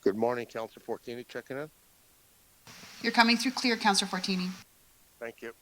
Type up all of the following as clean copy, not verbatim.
Good morning, Councilor Fortini checking in. You're coming through clear, Councillor Fortini. Thank you.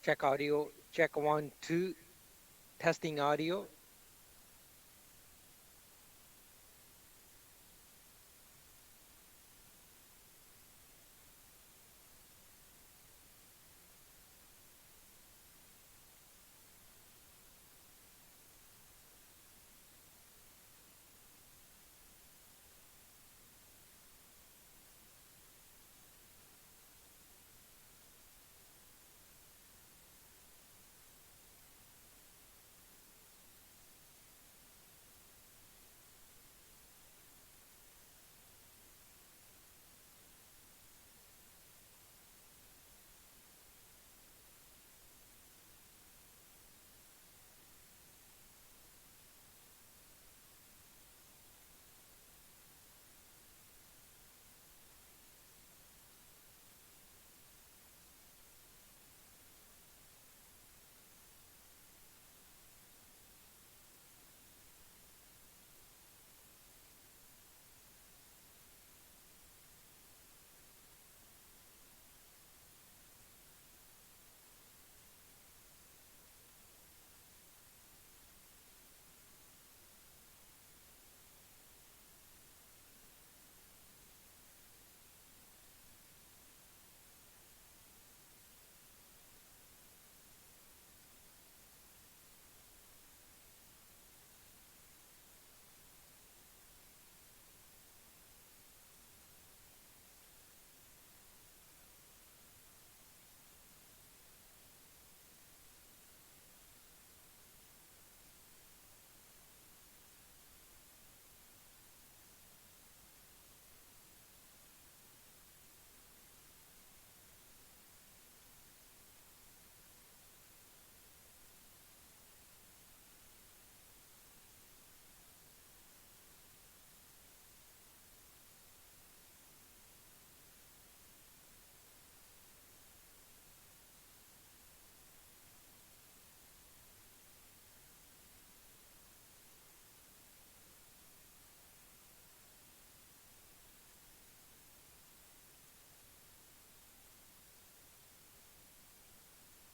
Check audio. Check 1, 2. Testing audio.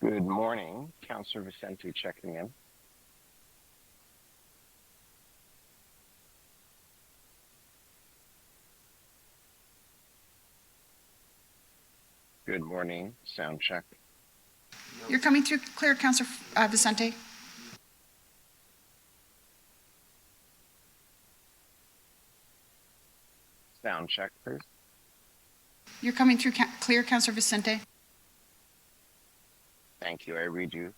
Good morning, Councillor Vicente checking in. Good morning, sound check. You're coming through clear, Councillor Vicente. Sound check, please. You're coming through clear, Councillor Vicente. Thank you, I read you.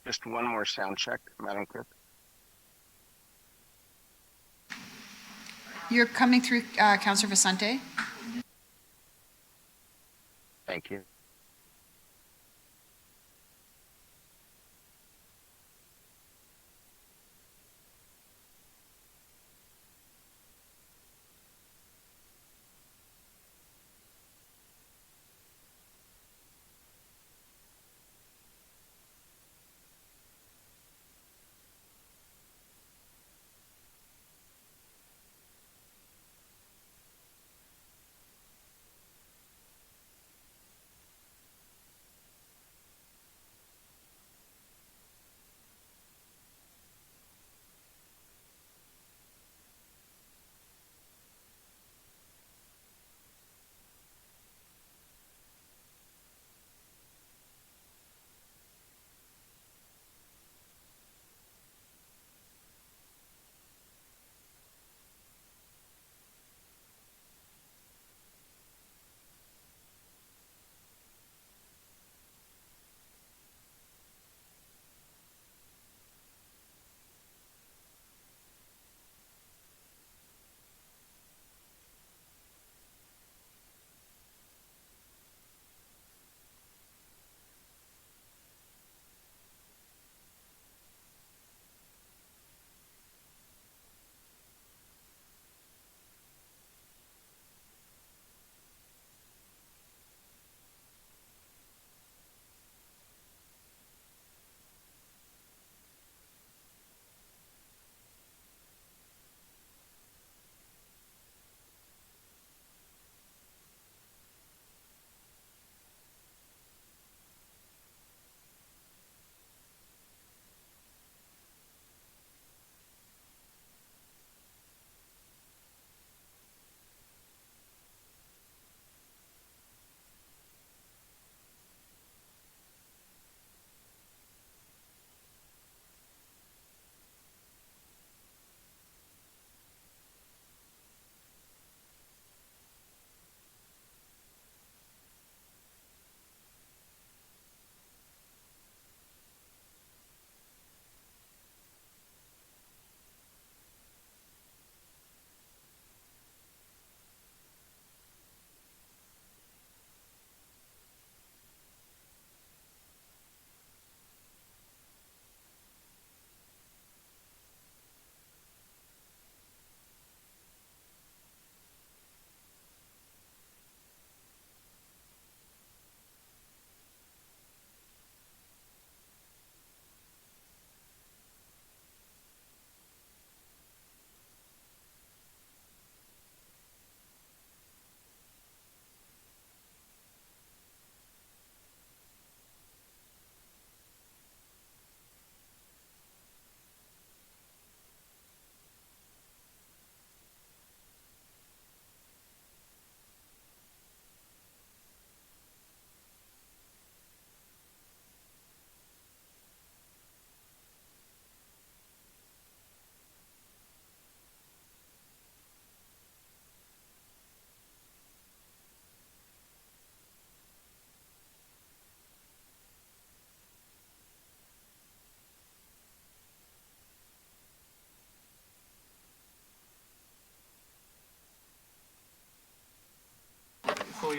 Just one more sound check, Madam Clerk. You're coming through, Counselor Vicente. Thank you.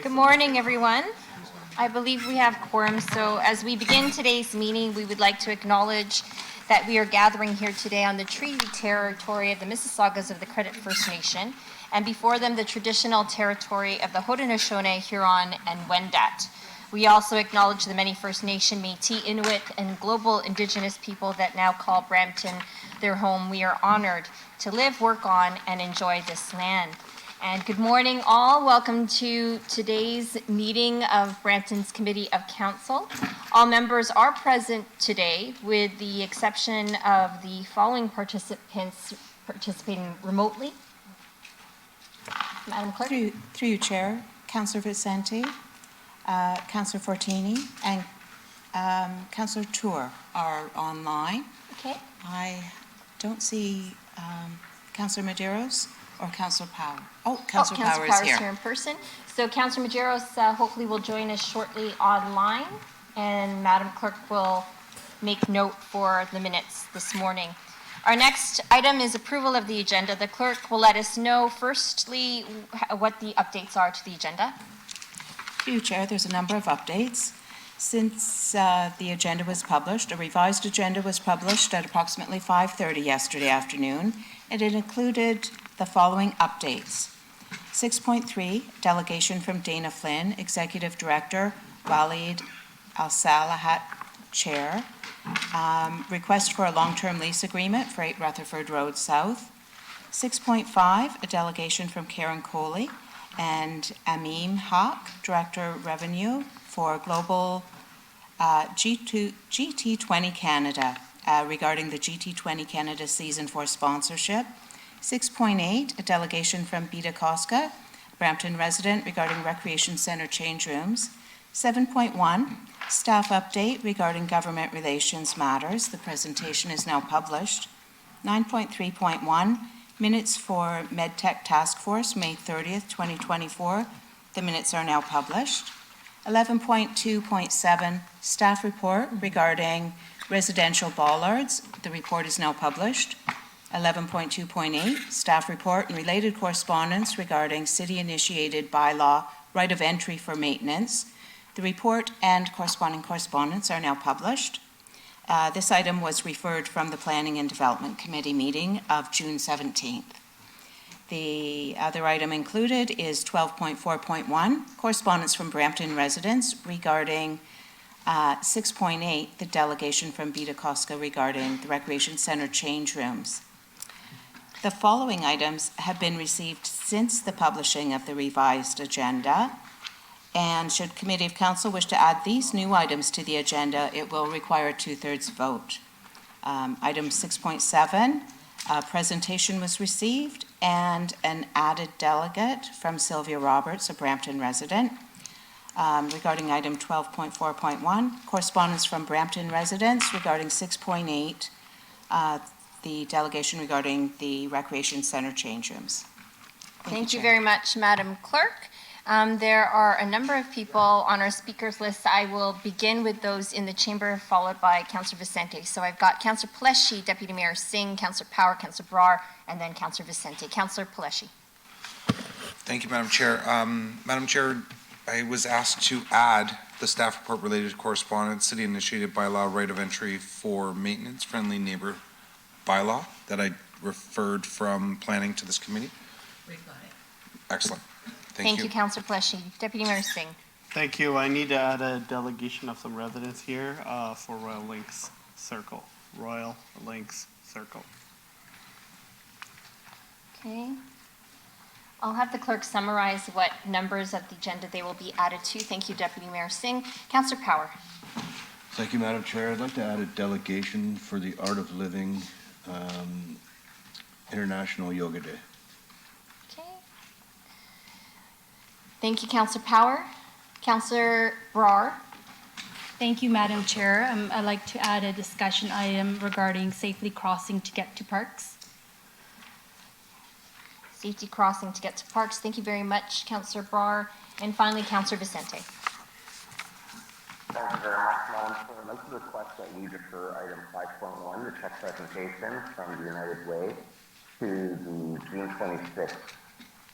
Good morning, everyone. I believe we have quorum, so as we begin today's meeting, we would like to acknowledge that we are gathering here today on the treaty territory of the Mississaugas of the Credit First Nation, and before them, the traditional territory of the Haudenosaunee, Huron, and Wendat. We also acknowledge the many First Nation, Métis, Inuit, and global Indigenous people that now call Brampton their home. We are honored to live, work on, and enjoy this land. And good morning, all. Welcome to today's meeting of Brampton's Committee of Council. All members are present today, with the exception of the following participants participating remotely. Madam Clerk. Through you, Chair, Councillor Vicente, Councillor Fortini, and Councillor Tour are online. Okay. I don't see Councillor Medeiros or Councillor Power. Oh, Councillor Power is here. Here in person. So Councillor Medeiros hopefully will join us shortly online, and Madam Clerk will make note for the minutes this morning. Our next item is approval of the agenda. The clerk will let us know firstly what the updates are to the agenda. Through you, Chair, there's a number of updates. Since the agenda was published, a revised agenda was published at approximately 5:30 yesterday afternoon, and it included the following updates. 6.3, delegation from Dana Flynn, Executive Director, Walid Al-Salahat, Chair. Request for a long-term lease agreement for 8 Rutherford Road South. 6.5, a delegation from Karen Coley and Amin Haq, Director Revenue for Global GT20 Canada, regarding the GT20 Canada Season 4 sponsorship. 6.8, a delegation from Beta Koska, Brampton resident, regarding Recreation Centre change rooms. 7.1, staff update regarding government relations matters. The presentation is now published. 9.3.1, minutes for MedTech Task Force, May 30th, 2024. The minutes are now published. 11.2.7, staff report regarding residential bollards. The report is now published. 11.2.8, staff report and related correspondence regarding city-initiated bylaw right of entry for maintenance. The report and corresponding correspondence are now published. This item was referred from the Planning and Development Committee meeting of June 17th. The other item included is 12.4.1, correspondence from Brampton residents regarding 6.8, the delegation from Beta Koska regarding the Recreation Centre change rooms. The following items have been received since the publishing of the revised agenda, and should Committee of Council wish to add these new items to the agenda, it will require a 2/3 vote. Item 6.7, a presentation was received and an added delegate from Sylvia Roberts, a Brampton resident. Regarding item 12.4.1, correspondence from Brampton residents regarding 6.8, the delegation regarding the Recreation Centre change rooms. Thank you Chair. very much, Madam Clerk. There are a number of people on our speakers list. I will begin with those in the chamber, followed by Councillor Vicente. So I've got Councillor Paleshi, Deputy Mayor Singh, Councillor Power, Councillor Brar, and then Councillor Vicente. Councillor Paleshi. Thank you, Madam Chair. Madam Chair, I was asked to add the staff report related to correspondence, city-initiated bylaw right of entry for maintenance-friendly neighbor bylaw that I referred from planning to this committee. Excellent. Thank you, Councillor Paleshi. Deputy Mayor Singh. Thank you. I need to add a delegation of some residents here for Royal Links Circle. Royal Links Circle. Okay. I'll have the clerk summarize what numbers of the agenda they will be added to. Thank you, Deputy Mayor Singh. Councillor Power. Thank you, Madam Chair. I'd like to add a delegation for the Art of Living International Yoga Day. Okay. Thank you, Councillor Power. Councillor Brar. Thank you, Madam Chair. I'd like to add a discussion item regarding safely crossing to get to parks. Safety crossing to get to parks. Thank you very much, Councillor Brar. And finally, Councillor Vicente. Thank you very much, Madam Chair. I'd like to request that we defer item 5.1, the check presentation from the United Way, to the June 26th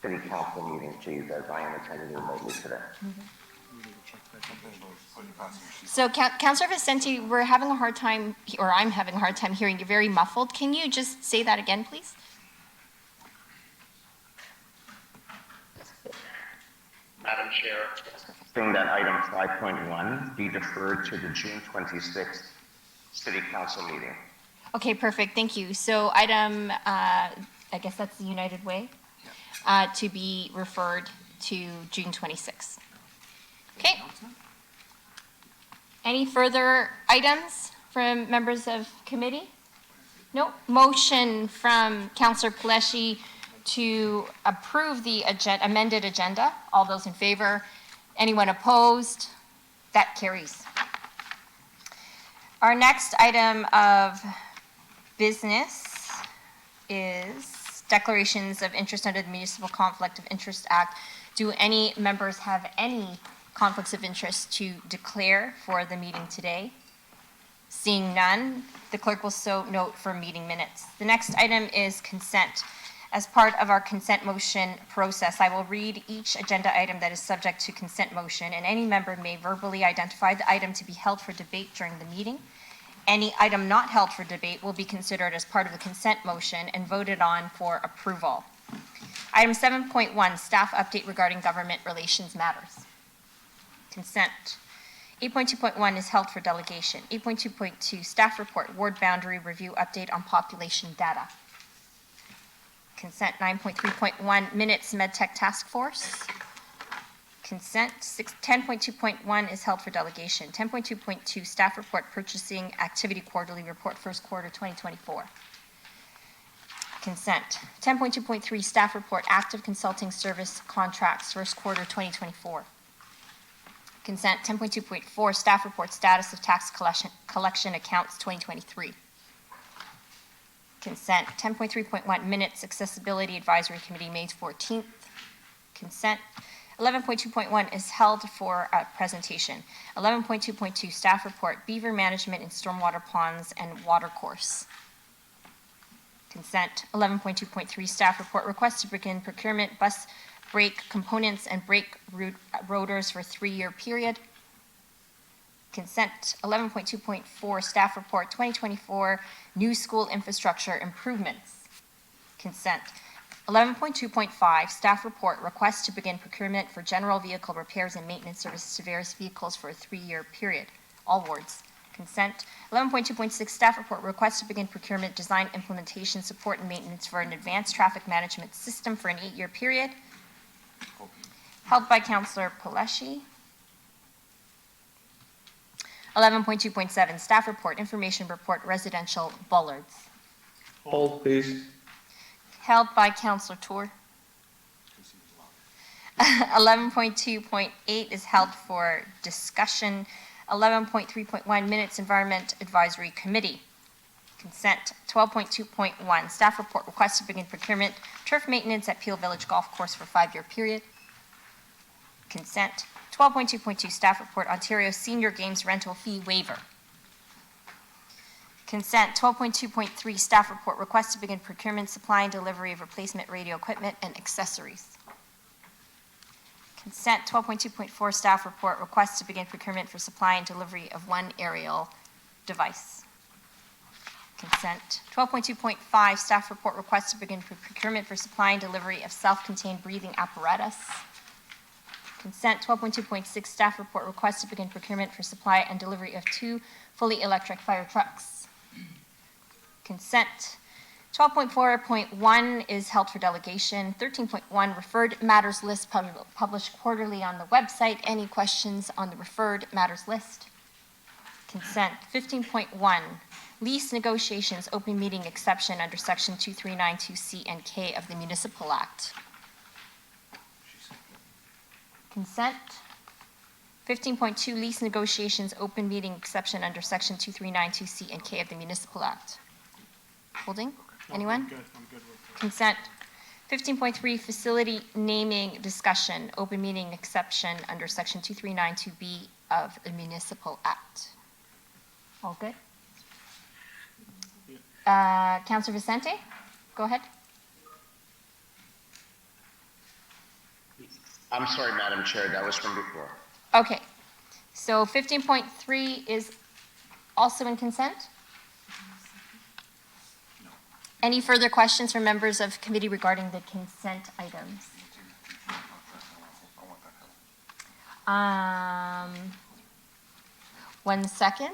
City Council meeting, please, as I am attending remotely today. So, Councillor Vicente, we're having a hard time, or I'm having a hard time hearing you, very muffled. Can you just say that again, please? Madam Chair. Saying that item 5.1 be deferred to the June 26th City Council meeting. Okay, perfect. Thank you. So item, I guess that's the United Way, to be referred to June 26th. Okay. Any further items from members of committee? No. Motion from Councillor Paleshi to approve the amended agenda. All those in favor? Anyone opposed? That carries. Our next item of business is declarations of interest under the Municipal Conflict of Interest Act. Do any members have any conflicts of interest to declare for the meeting today? Seeing none, the clerk will so note for meeting minutes. The next item is consent. As part of our consent motion process, I will read each agenda item that is subject to consent motion, and any member may verbally identify the item to be held for debate during the meeting. Any item not held for debate will be considered as part of the consent motion and voted on for approval. Item 7.1, staff update regarding government relations matters. Consent. 8.2.1 is held for delegation. 8.2.2, staff report, ward boundary review update on population data. Consent. 9.3.1, minutes MedTech task force. Consent. 10.2.1 is held for delegation. 10.2.2, staff report, purchasing activity quarterly report, first quarter 2024. Consent. 10.2.3, staff report, active consulting service contracts, first quarter 2024. Consent. 10.2.4, staff report, status of tax collection accounts 2023. Consent. 10.3.1, minutes accessibility advisory committee, May 14th. Consent. 11.2.1 is held for a presentation. 11.2.2, staff report, beaver management in stormwater ponds and water course. Consent. 11.2.3, staff report, request to begin procurement bus brake components and brake rotors for 3-year period. Consent. 11.2.4, staff report, 2024 new school infrastructure improvements. Consent. 11.2.5, staff report, request to begin procurement for general vehicle repairs and maintenance services to various vehicles for a 3-year period. All wards. Consent. 11.2.6, staff report, request to begin procurement, design, implementation, support, and maintenance for an advanced traffic management system for an 8-year period. Held by Councillor Paleshi. 11.2.7, staff report, information report, residential bollards. Hold, please. Held by Councillor Tour. 11.2.8 is held for discussion. 11.3.1, minutes environment advisory committee. Consent. 12.2.1, staff report, request to begin procurement, turf maintenance at Peel Village Golf Course for 5-year period. Consent. 12.2.2, staff report, Ontario Senior Games rental fee waiver. Consent. 12.2.3, staff report, request to begin procurement, supply, and delivery of replacement radio equipment and accessories. Consent. 12.2.4, staff report, request to begin procurement for supply and delivery of one aerial device. Consent. 12.2.5, staff report, request to begin procurement for supply and delivery of self-contained breathing apparatus. Consent. 12.2.6, staff report, request to begin procurement for supply and delivery of 2 fully electric fire trucks. Consent. 12.4.1 is held for delegation. 13.1, referred matters list published quarterly on the website. Any questions on the referred matters list? Consent. 15.1, lease negotiations, open meeting exception under section 2392C and K of the Municipal Act. Consent. 15.2, lease negotiations, open meeting exception under section 2392C and K of the Municipal Act. Holding? Anyone? I'm good with Consent. 15.3, facility naming discussion, open meeting exception under section 2392B of the Municipal Act. All good? Councillor Vicente, go ahead. I'm sorry, Madam Chair, that was from before. Okay, so 15.3 is also in consent? Any further questions from members of committee regarding the consent items? 1 second.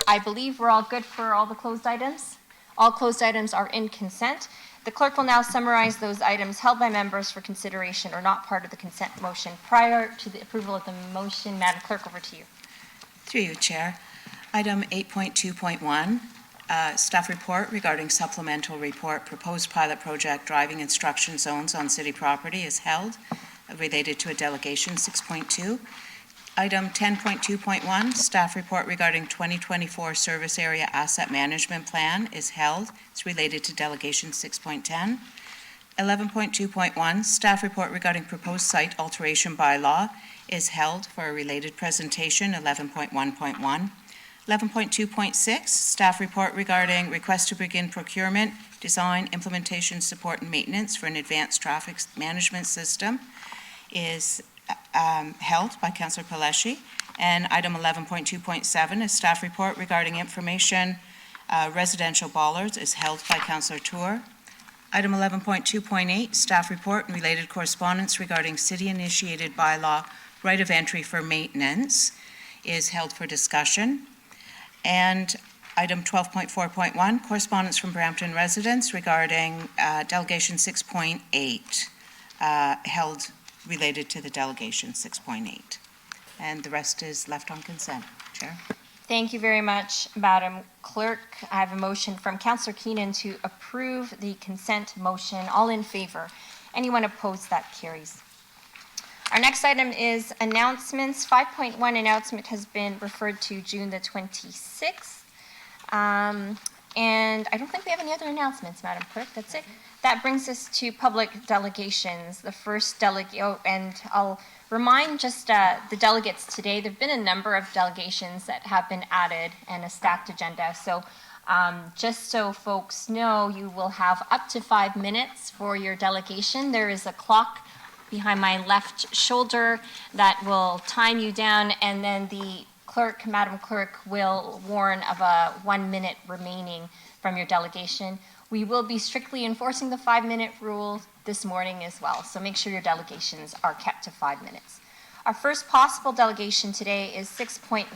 I believe we're all good for all the closed items. All closed items are in consent. The clerk will now summarize those items held by members for consideration or not part of the consent motion prior to the approval of the motion. Madam Clerk, over to you. Through you, Chair. Item 8.2.1, staff report regarding supplemental report, proposed pilot project driving instruction zones on city property is held, related to a delegation. 6.2. Item 10.2.1, staff report regarding 2024 service area asset management plan is held. It's related to delegation. 6.10. 11.2.1, staff report regarding proposed site alteration bylaw is held for a related presentation, 11.1.1. 11.2.6, staff report regarding request to begin procurement, design, implementation, support, and maintenance for an advanced traffic management system is held by Councillor Paleshi. And item 11.2.7, a staff report regarding information residential bollards is held by Councillor Tour. Item 11.2.8, staff report and related correspondence regarding city-initiated bylaw right of entry for maintenance is held for discussion. And item 12.4.1, correspondence from Brampton residents regarding delegation 6.8, held related to the delegation 6.8. And the rest is left on consent. Chair. Thank you very much, Madam Clerk. I have a motion from Councillor Keenan to approve the consent motion. All in favor? Anyone opposed? That carries. Our next item is announcements. 5.1 announcement has been referred to June the 26th. And I don't think we have any other announcements, Madam Clerk. That's it. That brings us to public delegations. The first delegate, and I'll remind just the delegates today, there have been a number of delegations that have been added and a stacked agenda. So just so folks know, you will have up to 5 minutes for your delegation. There is a clock behind my left shoulder that will time you down, and then the clerk, Madam Clerk, will warn of a 1 minute remaining from your delegation. We will be strictly enforcing the 5-minute rule this morning as well, so make sure your delegations are kept to 5 minutes. Our first possible delegation today is 6.1.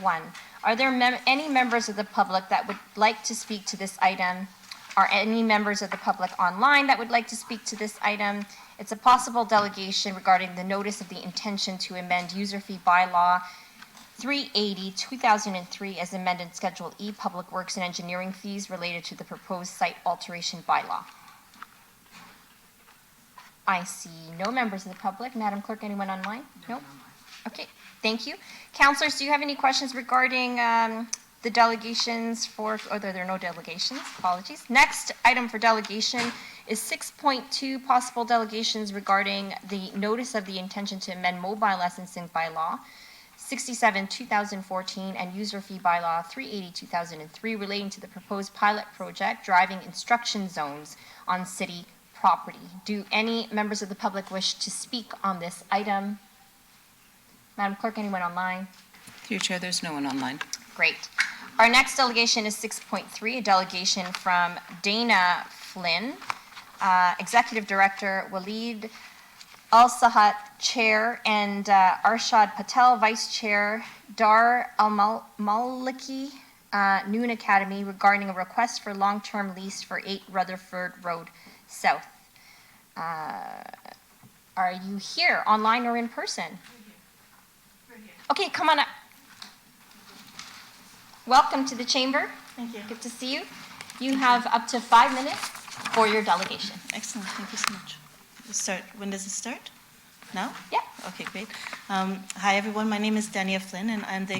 Are there any members of the public that would like to speak to this item? Are any members of the public online that would like to speak to this item? It's a possible delegation regarding the notice of the intention to amend user fee bylaw 380/2003 as amended Schedule E, Public Works and Engineering fees related to the proposed site alteration bylaw. I see no members of the public. Madam Clerk, anyone online? No? Okay, thank you. Councillors, do you have any questions regarding the delegations for, or there are no delegations, apologies. Next item for delegation is 6.2, possible delegations regarding the notice of the intention to amend mobile licensing bylaw 67/2014 and user fee bylaw 380/2003 relating to the proposed pilot project driving instruction zones on city property. Do any members of the public wish to speak on this item? Madam Clerk, anyone online? Through Chair, there's no one online. Great. Our next delegation is 6.3, a delegation from Dana Flynn, Executive Director, Waleed Al-Sahat, Chair, and Arshad Patel, Vice Chair, Dar Al-Maliki, Noon Academy, regarding a request for long-term lease for 8 Rutherford Road South. Are you here, online or in person? We're here. Okay, come on up. Welcome to the chamber. Thank you. Good to see you. You have up to 5 minutes for your delegation. Excellent. Thank you so much. We'll start. When does it start? Now? Yeah. Okay, great. Hi, everyone. My name is Dania Flynn, and I'm the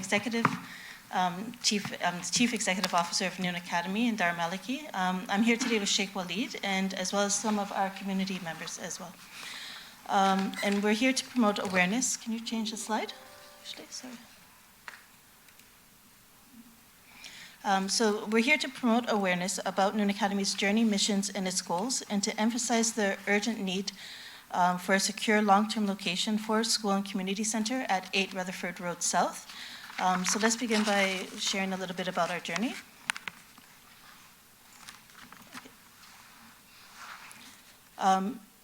Chief Executive Officer of Noon Academy in Dar Maliki. I'm here today with Sheikh Waleed, and as well as some of our community members as well. And we're here to promote awareness. Can you change the slide? Actually, sorry. So we're here to promote awareness about Noon Academy's journey, missions, and its goals, and to emphasize the urgent need for a secure long-term location for school and community center at 8 Rutherford Road South. So let's begin by sharing a little bit about our journey.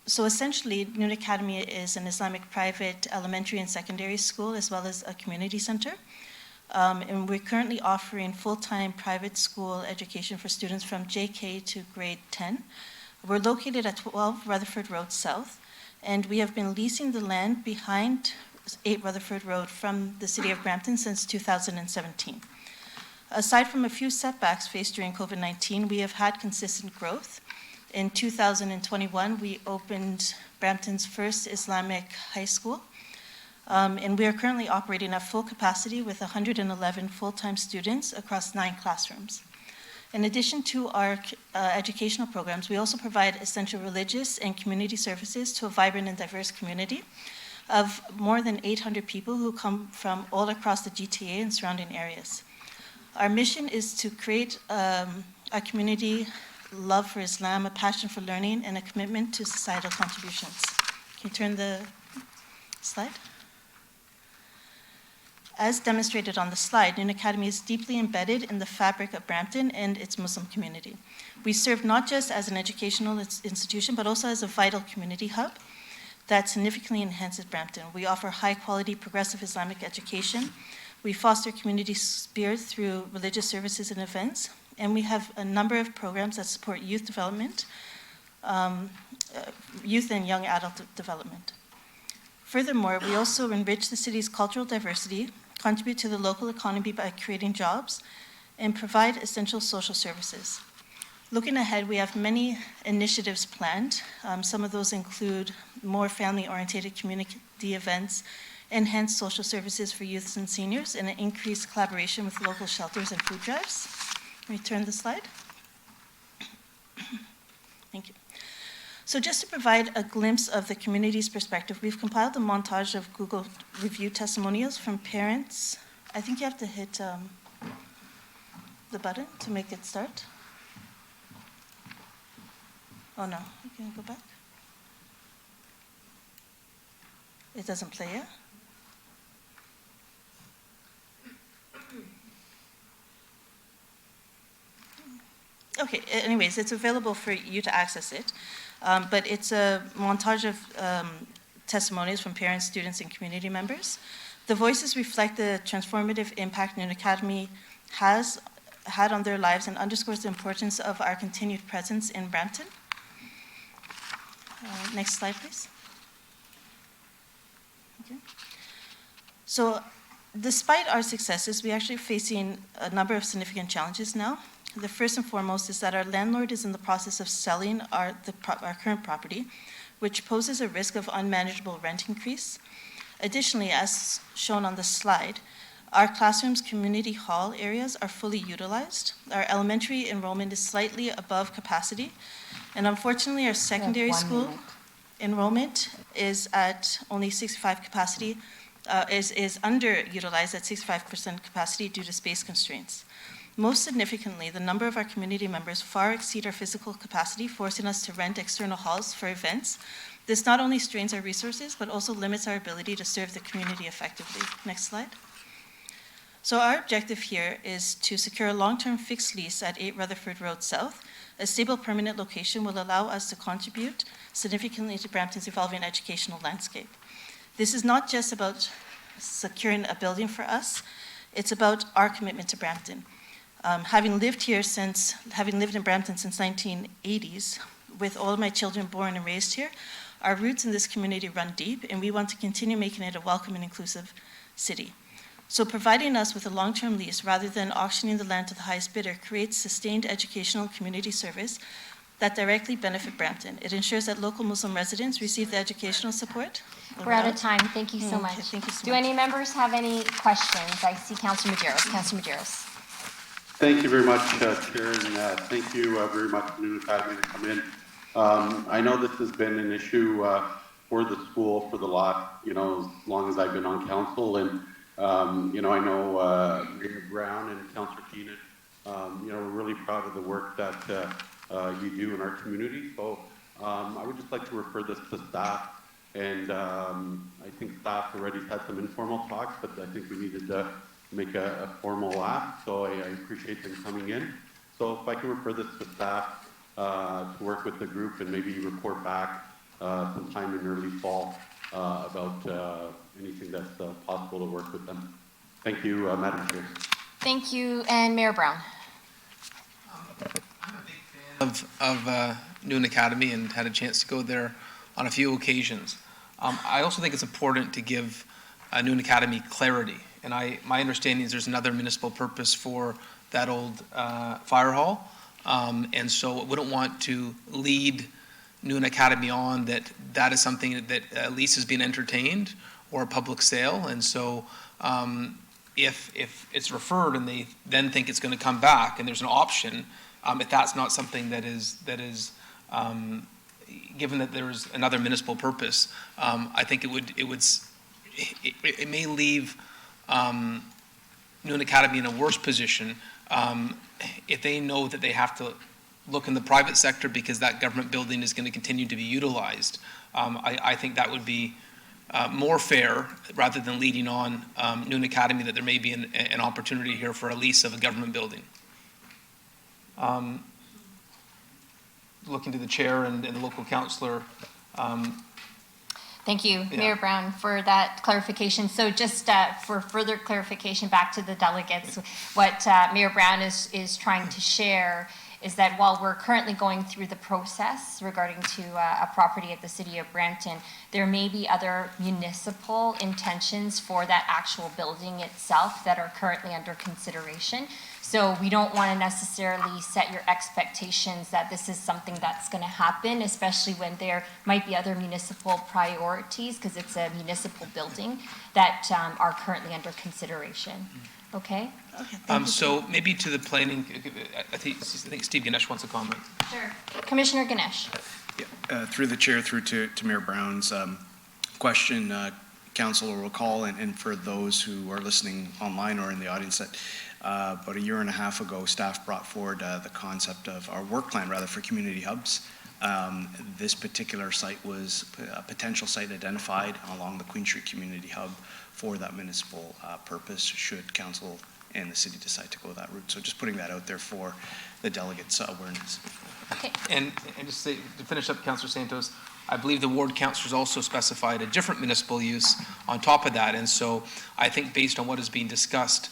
So essentially, Noon Academy is an Islamic private elementary and secondary school, as well as a community center. And we're currently offering full-time private school education for students from JK to grade 10. We're located at 12 Rutherford Road South, and we have been leasing the land behind 8 Rutherford Road from the City of Brampton since 2017. Aside from a few setbacks faced during COVID-19, we have had consistent growth. In 2021, we opened Brampton's first Islamic high school. And we are currently operating at full capacity with 111 full-time students across 9 classrooms. In addition to our educational programs, we also provide essential religious and community services to a vibrant and diverse community of more than 800 people who come from all across the GTA and surrounding areas. Our mission is to create a community love for Islam, a passion for learning, and a commitment to societal contributions. Can you turn the slide? As demonstrated on the slide, Noon Academy is deeply embedded in the fabric of Brampton and its Muslim community. We serve not just as an educational institution, but also as a vital community hub that significantly enhances Brampton. We offer high-quality progressive Islamic education. We foster community spirit through religious services and events, and we have a number of programs that support youth development, youth and young adult development. Furthermore, we also enrich the city's cultural diversity, contribute to the local economy by creating jobs, and provide essential social services. Looking ahead, we have many initiatives planned. Some of those include more family-oriented community events, enhanced social services for youths and seniors, and an increased collaboration with local shelters and food drives. Can we turn the slide? Thank you. So just to provide a glimpse of the community's perspective, we've compiled a montage of Google review testimonials from parents. I think you have to hit the button to make it start. Oh no, you can go back. It doesn't play yet. Okay, anyways, it's available for you to access it. But it's a montage of testimonies from parents, students, and community members. The voices reflect the transformative impact Noon Academy has had on their lives and underscores the importance of our continued presence in Brampton. Next slide, please. Okay. So despite our successes, we're actually facing a number of significant challenges now. The first and foremost is that our landlord is in the process of selling our current property, which poses a risk of unmanageable rent increase. Additionally, as shown on the slide, our classrooms, community hall areas are fully utilized. Our elementary enrollment is slightly above capacity, and unfortunately, our secondary school enrollment is at only 65 capacity, is underutilized at 65% capacity due to space constraints. Most significantly, the number of our community members far exceed our physical capacity, forcing us to rent external halls for events. This not only strains our resources, but also limits our ability to serve the community effectively. Next slide. So our objective here is to secure a long-term fixed lease at 8 Rutherford Road South. A stable permanent location will allow us to contribute significantly to Brampton's evolving educational landscape. This is not just about securing a building for us, it's about our commitment to Brampton. Having lived in Brampton since 1980s, with all of my children born and raised here, our roots in this community run deep, and we want to continue making it a welcome and inclusive city. So providing us with a long-term lease rather than auctioning the land to the highest bidder creates sustained educational community service that directly benefit Brampton. It ensures that local Muslim residents receive the educational support. We're out of time. Thank you so much. Okay, thank you so Do much. any members have any questions? I see Councilor Medeiros. Councilor Medeiros. Thank you very much, Chair, and thank you very much for Noon Academy to come in. I know this has been an issue for the school for the last, as long as I've been on council, and I know Mayor Brown and Councillor Keenan, we're really proud of the work that you do in our community. So I would just like to refer this to staff, and I think staff already had some informal talks, but I think we needed to make a formal ask, so I appreciate them coming in. So if I can refer this to staff to work with the group and maybe report back sometime in early fall about anything that's possible to work with them. Thank you, Madam Chair. Thank you, and Mayor Brown. I'm a big fan of Noon Academy and had a chance to go there on a few occasions. I also think it's important to give Noon Academy clarity. And my understanding is there's another municipal purpose for that old fire hall. And so I wouldn't want to lead Noon Academy on that is something that at least is being entertained or a public sale. And so if it's referred and they then think it's going to come back and there's an option, if that's not something that is given that there's another municipal purpose, I think it may leave Noon Academy in a worse position if they know that they have to look in the private sector because that government building is going to continue to be utilized. I think that would be more fair rather than leading on Noon Academy that there may be an opportunity here for a lease of a government building. Looking to the chair and the local councillor. Thank you, Yeah. Mayor Brown, for that clarification. So just for further clarification back to the delegates, what Mayor Brown is trying to share is that while we're currently going through the process regarding to a property at the city of Brampton, there may be other municipal intentions for that actual building itself that are currently under consideration. So we don't want to necessarily set your expectations that this is something that's going to happen, especially when there might be other municipal priorities, because it's a municipal building that are currently under consideration. Okay? So maybe to the planning, I think Steve Ganesh wants a comment. Sure. Commissioner Ganesh. Through the chair, through to Mayor Brown's question, council will recall, and for those who are listening online or in the audience, that about a year and a half ago, staff brought forward the concept of our work plan, rather, for community hubs. This particular site was a potential site identified along the Queen Street Community Hub for that municipal purpose, should council and the city decide to go that route. So just putting that out there for the delegates' awareness. Okay. And just to finish up, Councillor Santos, I believe the ward councillors also specified a different municipal use on top of that. And so I think based on what is being discussed,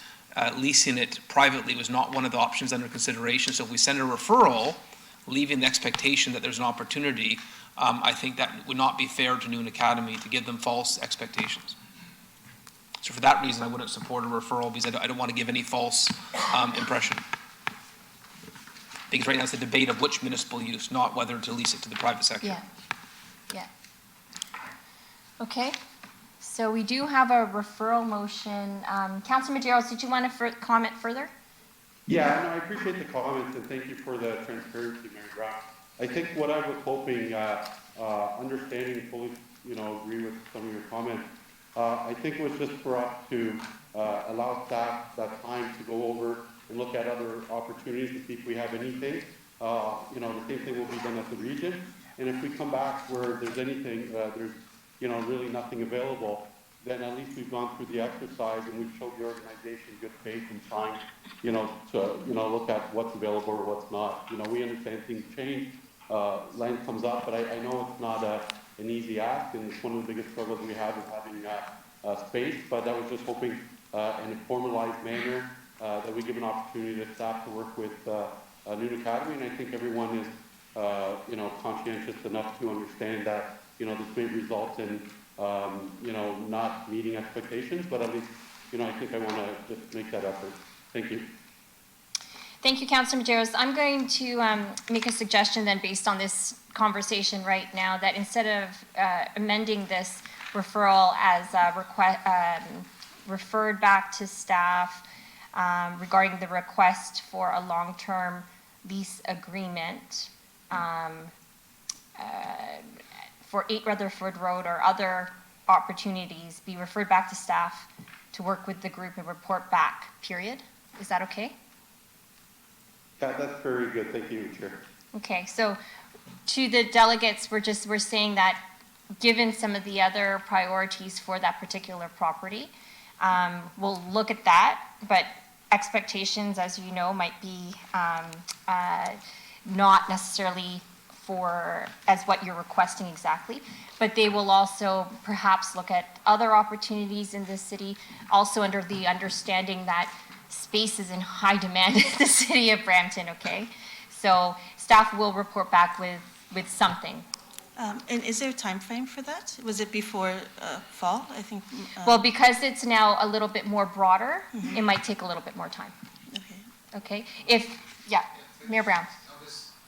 leasing it privately was not one of the options under consideration. So if we send a referral, leaving the expectation that there's an opportunity, I think that would not be fair to Noon Academy to give them false expectations. So for that reason, I wouldn't support a referral because I don't want to give any false impression. Because right now it's the debate of which municipal use, not whether to lease it to the private sector. Yeah. Yeah. Okay. So we do have a referral motion. Councillor Medeiros, did you want to comment further? Yeah, no, I appreciate the comments and thank you for the transparency, Mayor Brown. I think what I was hoping, understanding fully, agree with some of your comments. I think it was just for us to allow staff that time to go over and look at other opportunities to see if we have anything. The same thing will be done at the region. And if we come back where there's anything, there's really nothing available, then at least we've gone through the exercise and we've showed the organization good faith in trying, to look at what's available or what's not. We understand things change, land comes up, but I know it's not an easy ask, and it's one of the biggest struggles we have is having space. But I was just hoping in a formalized manner that we give an opportunity to staff to work with Noon Academy, and I think everyone is conscientious enough to understand that this may result in not meeting expectations, but at least I think I want to just make that effort. Thank you. Thank you, Councillor Medeiros. I'm going to make a suggestion then based on this conversation right now that instead of amending this referral as referred back to staff regarding the request for a long-term lease agreement for 8 Rutherford Road or other opportunities be referred back to staff to work with the group and report back, period. Is that okay? That's very good. Thank you, Chair. Okay, so to the delegates, we're saying that given some of the other priorities for that particular property, we'll look at that, but expectations, as you know, might be not necessarily as what you're requesting exactly, but they will also perhaps look at other opportunities in the city, also under the understanding that space is in high demand in the city of Brampton, okay? So staff will report back with something. And is there a time frame for that? Was it before fall, I think? Well, because it's now a little bit more broader, it might take a little bit more time. Okay? Mayor Brown.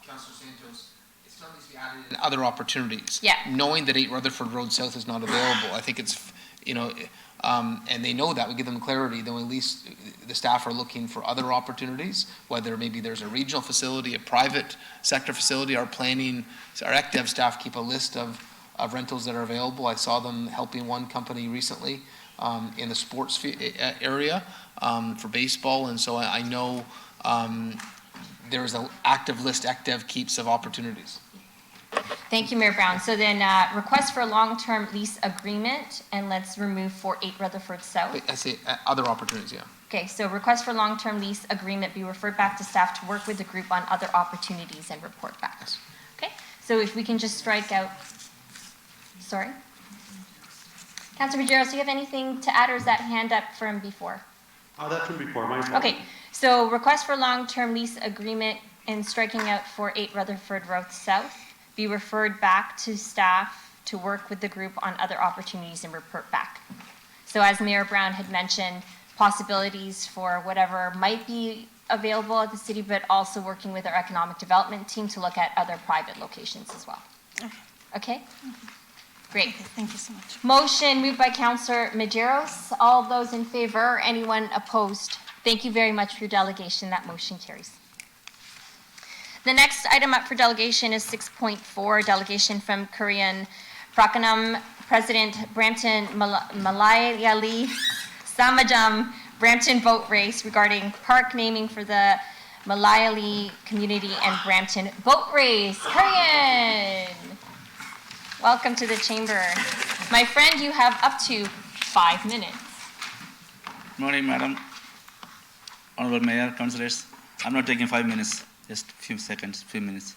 Councillor Santos, it still needs to be added in other opportunities. Yeah. Knowing that 8 Rutherford Road South is not available, I think it's, and they know that, we give them clarity, then at least the staff are looking for other opportunities, whether maybe there's a regional facility, a private sector facility, our planning, our ECDev staff keep a list of rentals that are available. I saw them helping one company recently in the sports area for baseball, and so I know there is an active list ECDev keeps of opportunities. Thank you, Mayor Brown. So then, request for a long-term lease agreement, and let's remove 48 Rutherford South. I say other opportunities, yeah. Okay, so request for long-term lease agreement be referred back to staff to work with the group on other opportunities and report back. Yes. Okay, so if we can just strike out, sorry? Councilor Majeros, do you have anything to add, or is that hand up from before? That's from before, my Okay, so request for long-term lease agreement and striking out 48 Rutherford Road South be referred back to staff to work with the group on other opportunities and report back. So as Mayor Brown had mentioned, possibilities for whatever might be available at the city, but also working with our economic development team to look at other private locations as well. Okay? Great. Thank you so much. Motion moved by Councillor Majeros. All those in favor, anyone opposed? Thank you very much for your delegation. That motion carries. The next item up for delegation is 6.4, delegation from Korean Prakanam President Brampton Malayali Samajam Brampton boat race regarding park naming for the Malayali community and Brampton boat race. Korean! Welcome to the chamber. My friend, you have up to 5 minutes. Good morning, Madam. Honorable Mayor, Councillors. I'm not taking 5 minutes, just a few minutes.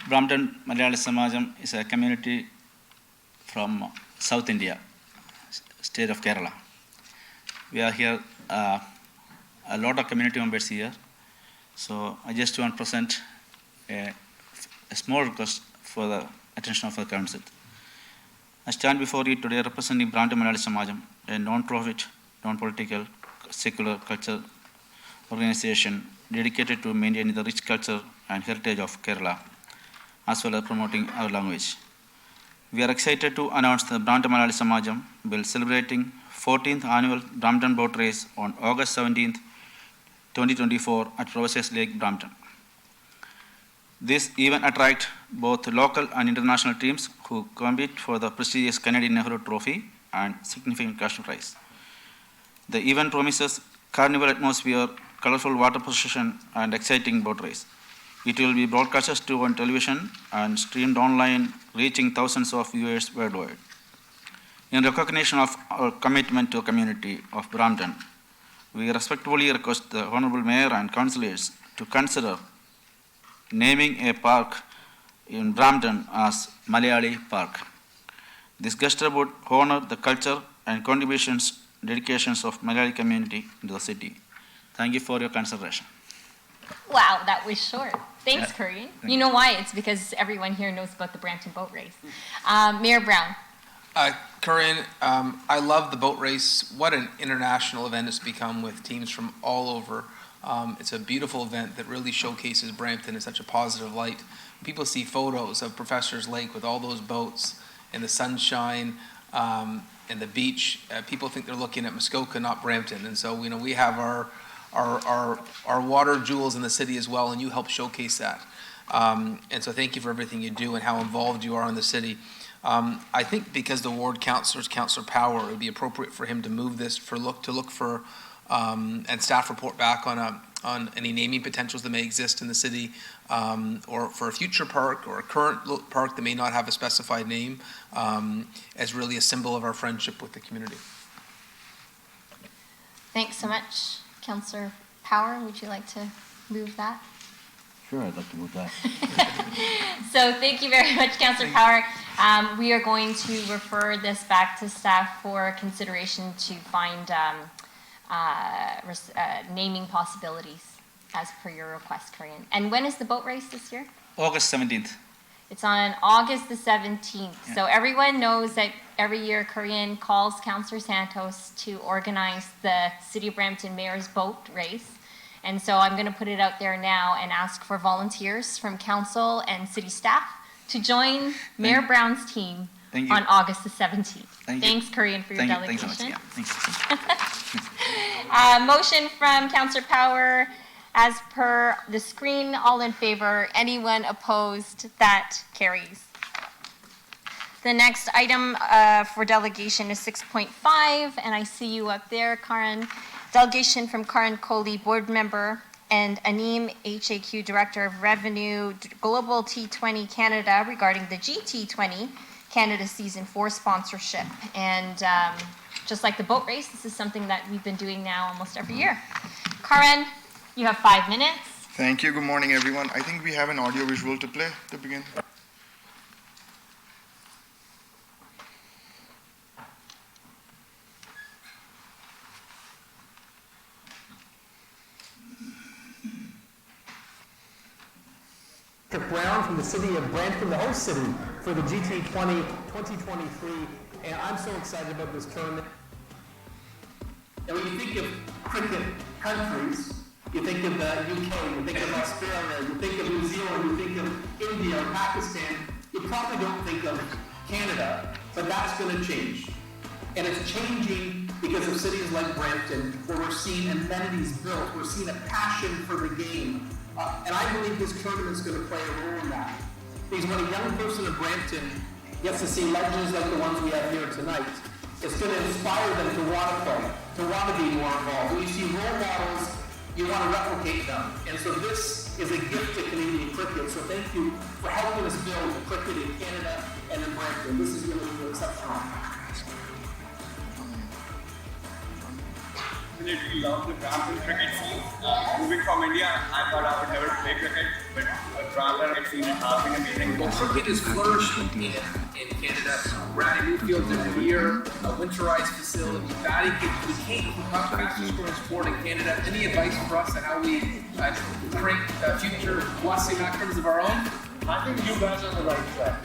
Brampton Malayali Samajam is a community from South India, state of Kerala. We are here, a lot of community members here. So I just want to present a small request for the attention of the council. I stand before you today representing Brampton Malayali Samajam, a non-profit, non-political, secular culture organization dedicated to maintaining the rich culture and heritage of Kerala, as well as promoting our language. We are excited to announce the Brampton Malayali Samajam will celebrating 14th annual Brampton Boat Race on August 17th, 2024 at Professors Lake, Brampton. This event attracts both local and international teams who compete for the prestigious Canadian Nehru Trophy and significant cash prize. The event promises carnival atmosphere, colorful water procession, and exciting boat race. It will be broadcasted on television and streamed online, reaching thousands of viewers worldwide. In recognition of our commitment to the community of Brampton, we respectfully request the Honorable Mayor and Councillors to consider naming a park in Brampton as Malayali Park. This gesture would honor the culture and contributions, dedications of Malayali community to the city. Thank you for your consideration. Wow, that was short. Thanks, Korean. You know why? It's because everyone here knows about the Brampton boat race. Mayor Brown. Corinne, I love the boat race. What an international event it's become with teams from all over. It's a beautiful event that really showcases Brampton in such a positive light. People see photos of Professors Lake with all those boats and the sunshine and the beach. People think they're looking at Muskoka, not Brampton. And so, we have our water jewels in the city as well, and you help showcase that. And so thank you for everything you do and how involved you are in the city. I think because the ward councilor's Councillor Power, it would be appropriate for him to move this to look for and staff report back on any naming potentials that may exist in the city, or for a future park or a current park that may not have a specified name, as really a symbol of our friendship with the community. Thanks so much. Councillor Power, would you like to move that? Sure, I'd like to move that. So thank you very much, Councillor Power. We are going to refer this back to staff for consideration to find naming possibilities as per your request, Korean. And when is the boat race this year? August 17th. It's on August the 17th. Yeah. So everyone knows that every year Korean calls Councillor Santos to organize the City of Brampton Mayor's boat race. And so I'm going to put it out there now and ask for volunteers from council and city staff to join Mayor Brown's team Thank you. on August the 17th. Thank you. Thanks, Korean, for your Thank you. delegation. Thanks so much. Yeah, thank you. Motion from Councillor Power, as per the screen, all in favor. Anyone opposed? That carries. The next item for delegation is 6.5, and I see you up there, Karan. Delegation from Karan Kohli, Board Member, and Aneem HAQ, Director of Revenue, Global T20 Canada, regarding the GT20 Canada Season 4 sponsorship. And just like the boat race, this is something that we've been doing now almost every year. Karan, you have 5 minutes. Thank you. Good morning, everyone. I think we have an audio visual to play to begin. Brown from the city of Brampton, the host city for the GT20 2023, and I'm so excited about this tournament. And when you think of cricket countries, you think of the UK, you think of Australia, you think of New Zealand, you think of India or Pakistan, you probably don't think of Canada, but that's going to change. And it's changing because of cities like Brampton, where we're seeing amenities built, we're seeing a passion for the game. And I believe this tournament is going to play a role in that. Because when a young person in Brampton gets to see legends like the ones we have here tonight, it's going to inspire them to want to play, to want to be more involved. When you see role models, you want to replicate them. And so this is a gift to Canadian cricket. So thank you for helping us build cricket in Canada and in Brampton. This is really exceptional. Absolutely love the Brampton cricket scene. Moving from India, I thought I would never play cricket, but Brampton cricket scene has been amazing. Well, cricket is flourishing in Canada. Brady Newfield's in here, a winterized facility, batting cage. We can't become the fastest scoring sport in Canada. Any advice for us on how we create future blessing outcomes of our own? I think you guys are on the right track.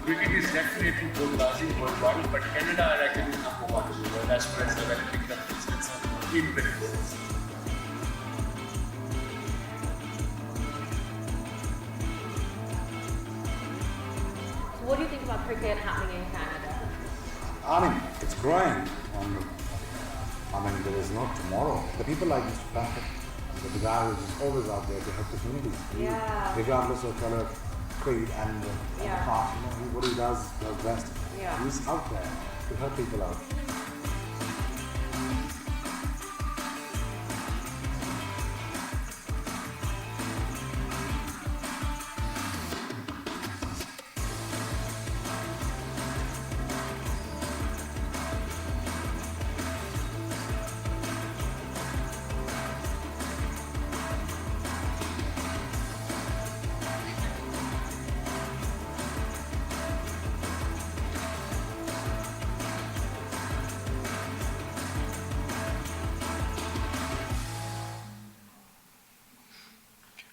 Cricket is definitely polarizing worldwide, but Canada, I reckon, is number one. That's where it's developing the business in business. What do you think about cricket happening in Canada? I mean, it's growing. There is no tomorrow. The people like Mr. Patrick, the guy who is always out there to help the communities. Yeah. Regardless of color, creed, and caste, what he does best. Yeah. He's out there to help people out.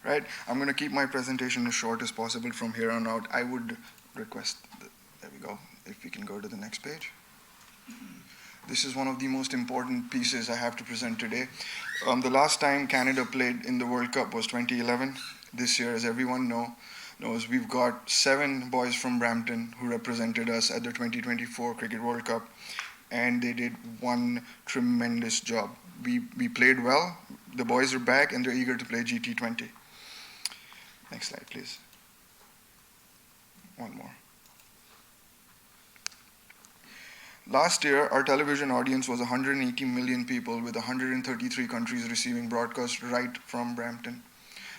Right, I'm going to keep my presentation as short as possible from here on out. I would request, there we go, if we can go to the next page. This is one of the most important pieces I have to present today. The last time Canada played in the World Cup was 2011. This year, as everyone knows, we've got 7 boys from Brampton who represented us at the 2024 Cricket World Cup, and they did one tremendous job. We played well, the boys are back, and they're eager to play GT20. Next slide, please. One more. Last year, our television audience was 180 million people, with 133 countries receiving broadcast right from Brampton,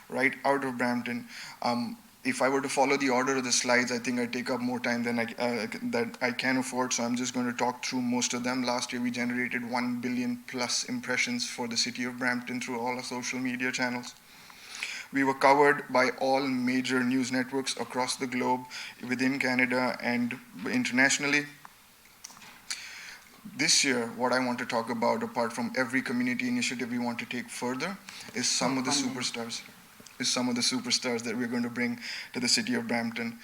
right out of Brampton. If I were to follow the order of the slides, I think I'd take up more time than I can afford, so I'm just going to talk through most of them. Last year, we generated 1 billion plus impressions for the city of Brampton through all our social media channels. We were covered by all major news networks across the globe, within Canada and internationally. This year, what I want to talk about, apart from every community initiative we want to take further, is some of the superstars. That we're going to bring to the city of Brampton.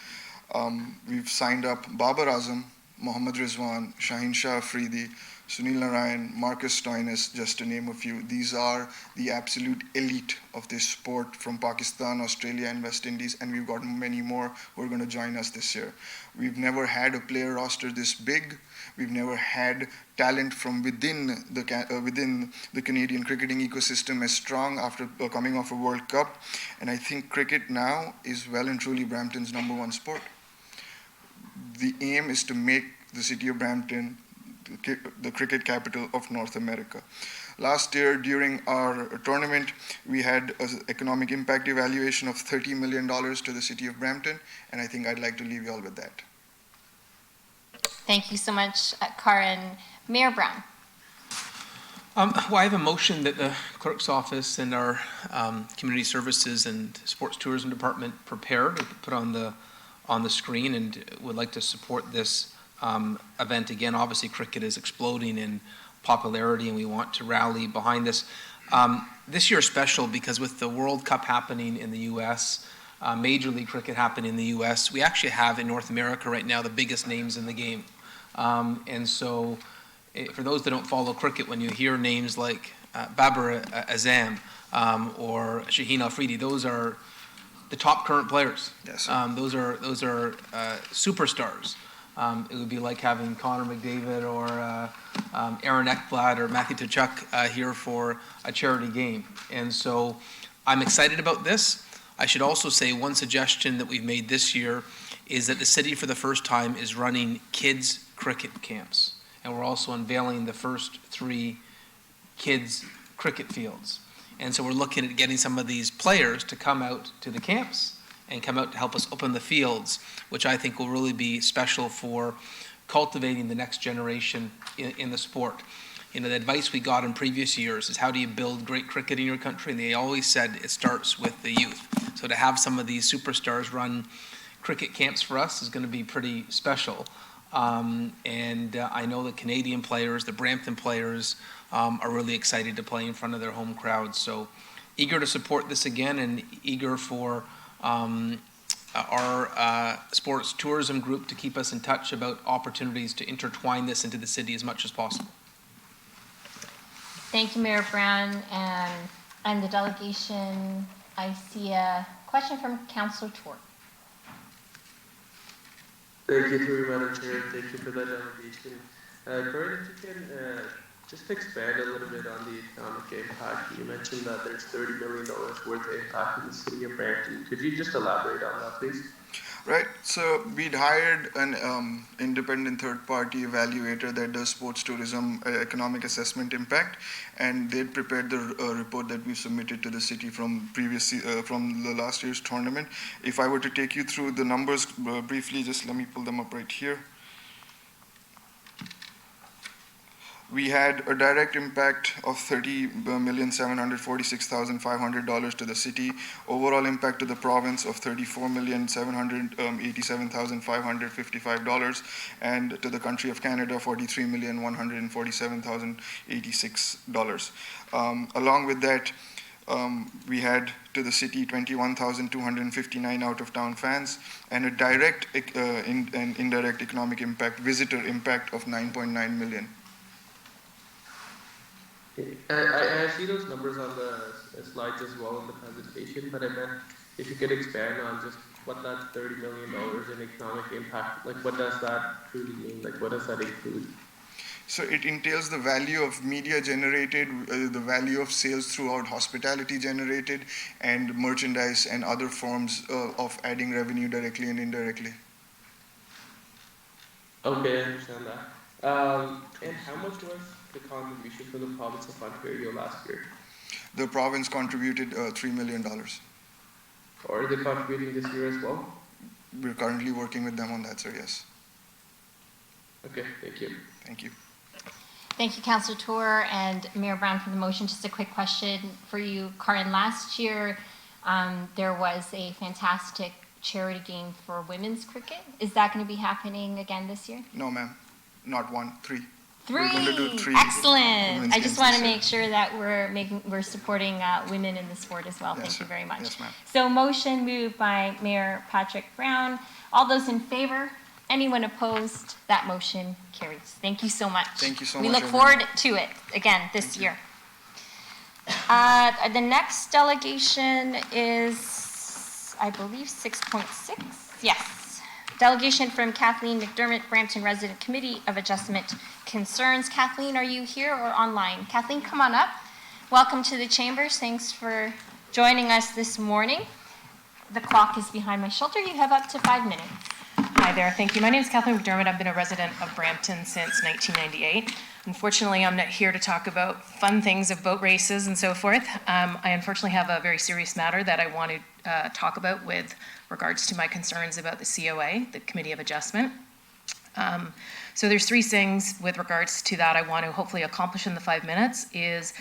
We've signed up Babar Azam, Mohammad Rizwan, Shaheen Shah Afridi, Sunil Narayan, Marcus Stoinis, just to name a few. These are the absolute elite of this sport from Pakistan, Australia, and West Indies, and we've got many more who are going to join us this year. We've never had a player roster this big. We've never had talent from within the Canadian cricketing ecosystem as strong after coming off a World Cup. And I think cricket now is well and truly Brampton's #1 sport. The aim is to make the city of Brampton the cricket capital of North America. Last year, during our tournament, we had an economic impact evaluation of $30 million to the city of Brampton, and I think I'd like to leave you all with that. Thank you so much, Karan. Mayor Brown. Well, I have a motion that the clerk's office and our community services and sports tourism department prepare to put on the screen, and would like to support this event. Again, obviously cricket is exploding in popularity and we want to rally behind this. This year is special because with the World Cup happening in the US, Major League Cricket happening in the US, we actually have in North America right now the biggest names in the game. And so for those that don't follow cricket, when you hear names like Babar Azam or Shaheen Afridi, those are the top current players. Yes. Those are superstars. It would be like having Connor McDavid or Aaron Ekblad or Matthew Tkachuk here for a charity game. And so I'm excited about this. I should also say one suggestion that we've made this year is that the city for the first time is running kids cricket camps. And we're also unveiling the first 3 kids cricket fields. And so we're looking at getting some of these players to come out to the camps and come out to help us open the fields, which I think will really be special for cultivating the next generation in the sport. You know, the advice we got in previous years is how do you build great cricket in your country? And they always said it starts with the youth. So to have some of these superstars run cricket camps for us is going to be pretty special. I know the Canadian players, the Brampton players, are really excited to play in front of their home crowds. So eager to support this again, and eager for our sports tourism group to keep us in touch about opportunities to intertwine this into the city as much as possible. Thank you, Mayor Brown. And the delegation, I see a question from Councillor Tour. Thank you, through Madam Chair. Thank you for that delegation. Karan, if you can just expand a little bit on the economic impact. You mentioned that there's $30 million worth of impact in the city of Brampton. Could you just elaborate on that, please? Right, so we'd hired an independent third-party evaluator that does sports tourism economic assessment impact, and they'd prepared the report that we submitted to the city from from the last year's tournament. If I were to take you through the numbers briefly, just let me pull them up right here. We had a direct impact of $30,746,500 to the city, overall impact to the province of $34,787,555, and to the country of Canada, $43,147,086. Along with that, we had to the city 21,259 out-of-town fans, and a direct and indirect economic impact, visitor impact of 9.9 million. I see those numbers on the slides as well in the presentation, but I meant if you could expand on just what that $30 million in economic impact, like what does that truly mean? Like what does that include? So it entails the value of media generated, the value of sales throughout hospitality generated, and merchandise and other forms of adding revenue directly and indirectly. Okay, I understand that. And how much was the contribution for the province of Ontario last year? The province contributed $3 million. Or are they contributing this year as well? We're currently working with them on that, sir, yes. Okay, thank you. Thank you. Thank you, Councillor Tour and Mayor Brown for the motion. Just a quick question for you, Karan. Last year, there was a fantastic charity game for women's cricket. Is that going to be happening again this year? No, ma'am. Not one, 3. 3. We're going to do 3. Excellent. I just want to make sure that we're supporting women in the sport as well. Yes, Thank you very much. Yes, ma'am. So motion moved by Mayor Patrick Brown. All those in favor, Anyone opposed? That motion carries. Thank you so much. Thank you so We much, look everyone. forward to it again this year. The next delegation is, I believe, 6.6. Yes. Delegation from Kathleen McDermott, Brampton Resident Committee of Adjustment Concerns. Kathleen, are you here or online? Kathleen, come on up. Welcome to the chambers. Thanks for joining us this morning. The clock is behind my shoulder. You have up to 5 minutes. Hi there, thank you. My name is Kathleen McDermott. I've been a resident of Brampton since 1998. Unfortunately, I'm not here to talk about fun things of boat races and so forth. I unfortunately have a very serious matter that I want to talk about with regards to my concerns about the COA, the Committee of Adjustment. So there's 3 things with regards to that I want to hopefully accomplish in the 5 minutes is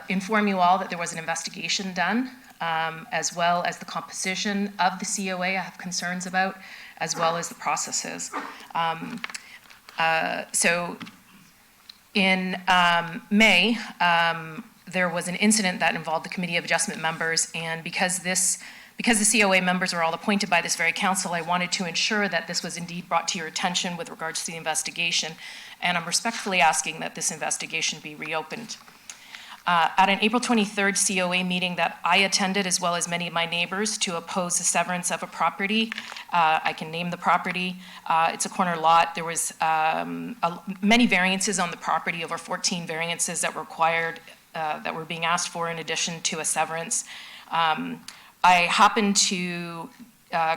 inform you all that there was an investigation done, as well as the composition of the COA I have concerns about, as well as the processes. So in May, there was an incident that involved the Committee of Adjustment members, and because the COA members are all appointed by this very council, I wanted to ensure that this was indeed brought to your attention with regards to the investigation, and I'm respectfully asking that this investigation be reopened. At an April 23rd COA meeting that I attended, as well as many of my neighbors, to oppose the severance of a property, I can name the property. It's a corner lot. There was many variances on the property, over 14 variances that were required, that were being asked for in addition to a severance. I happened to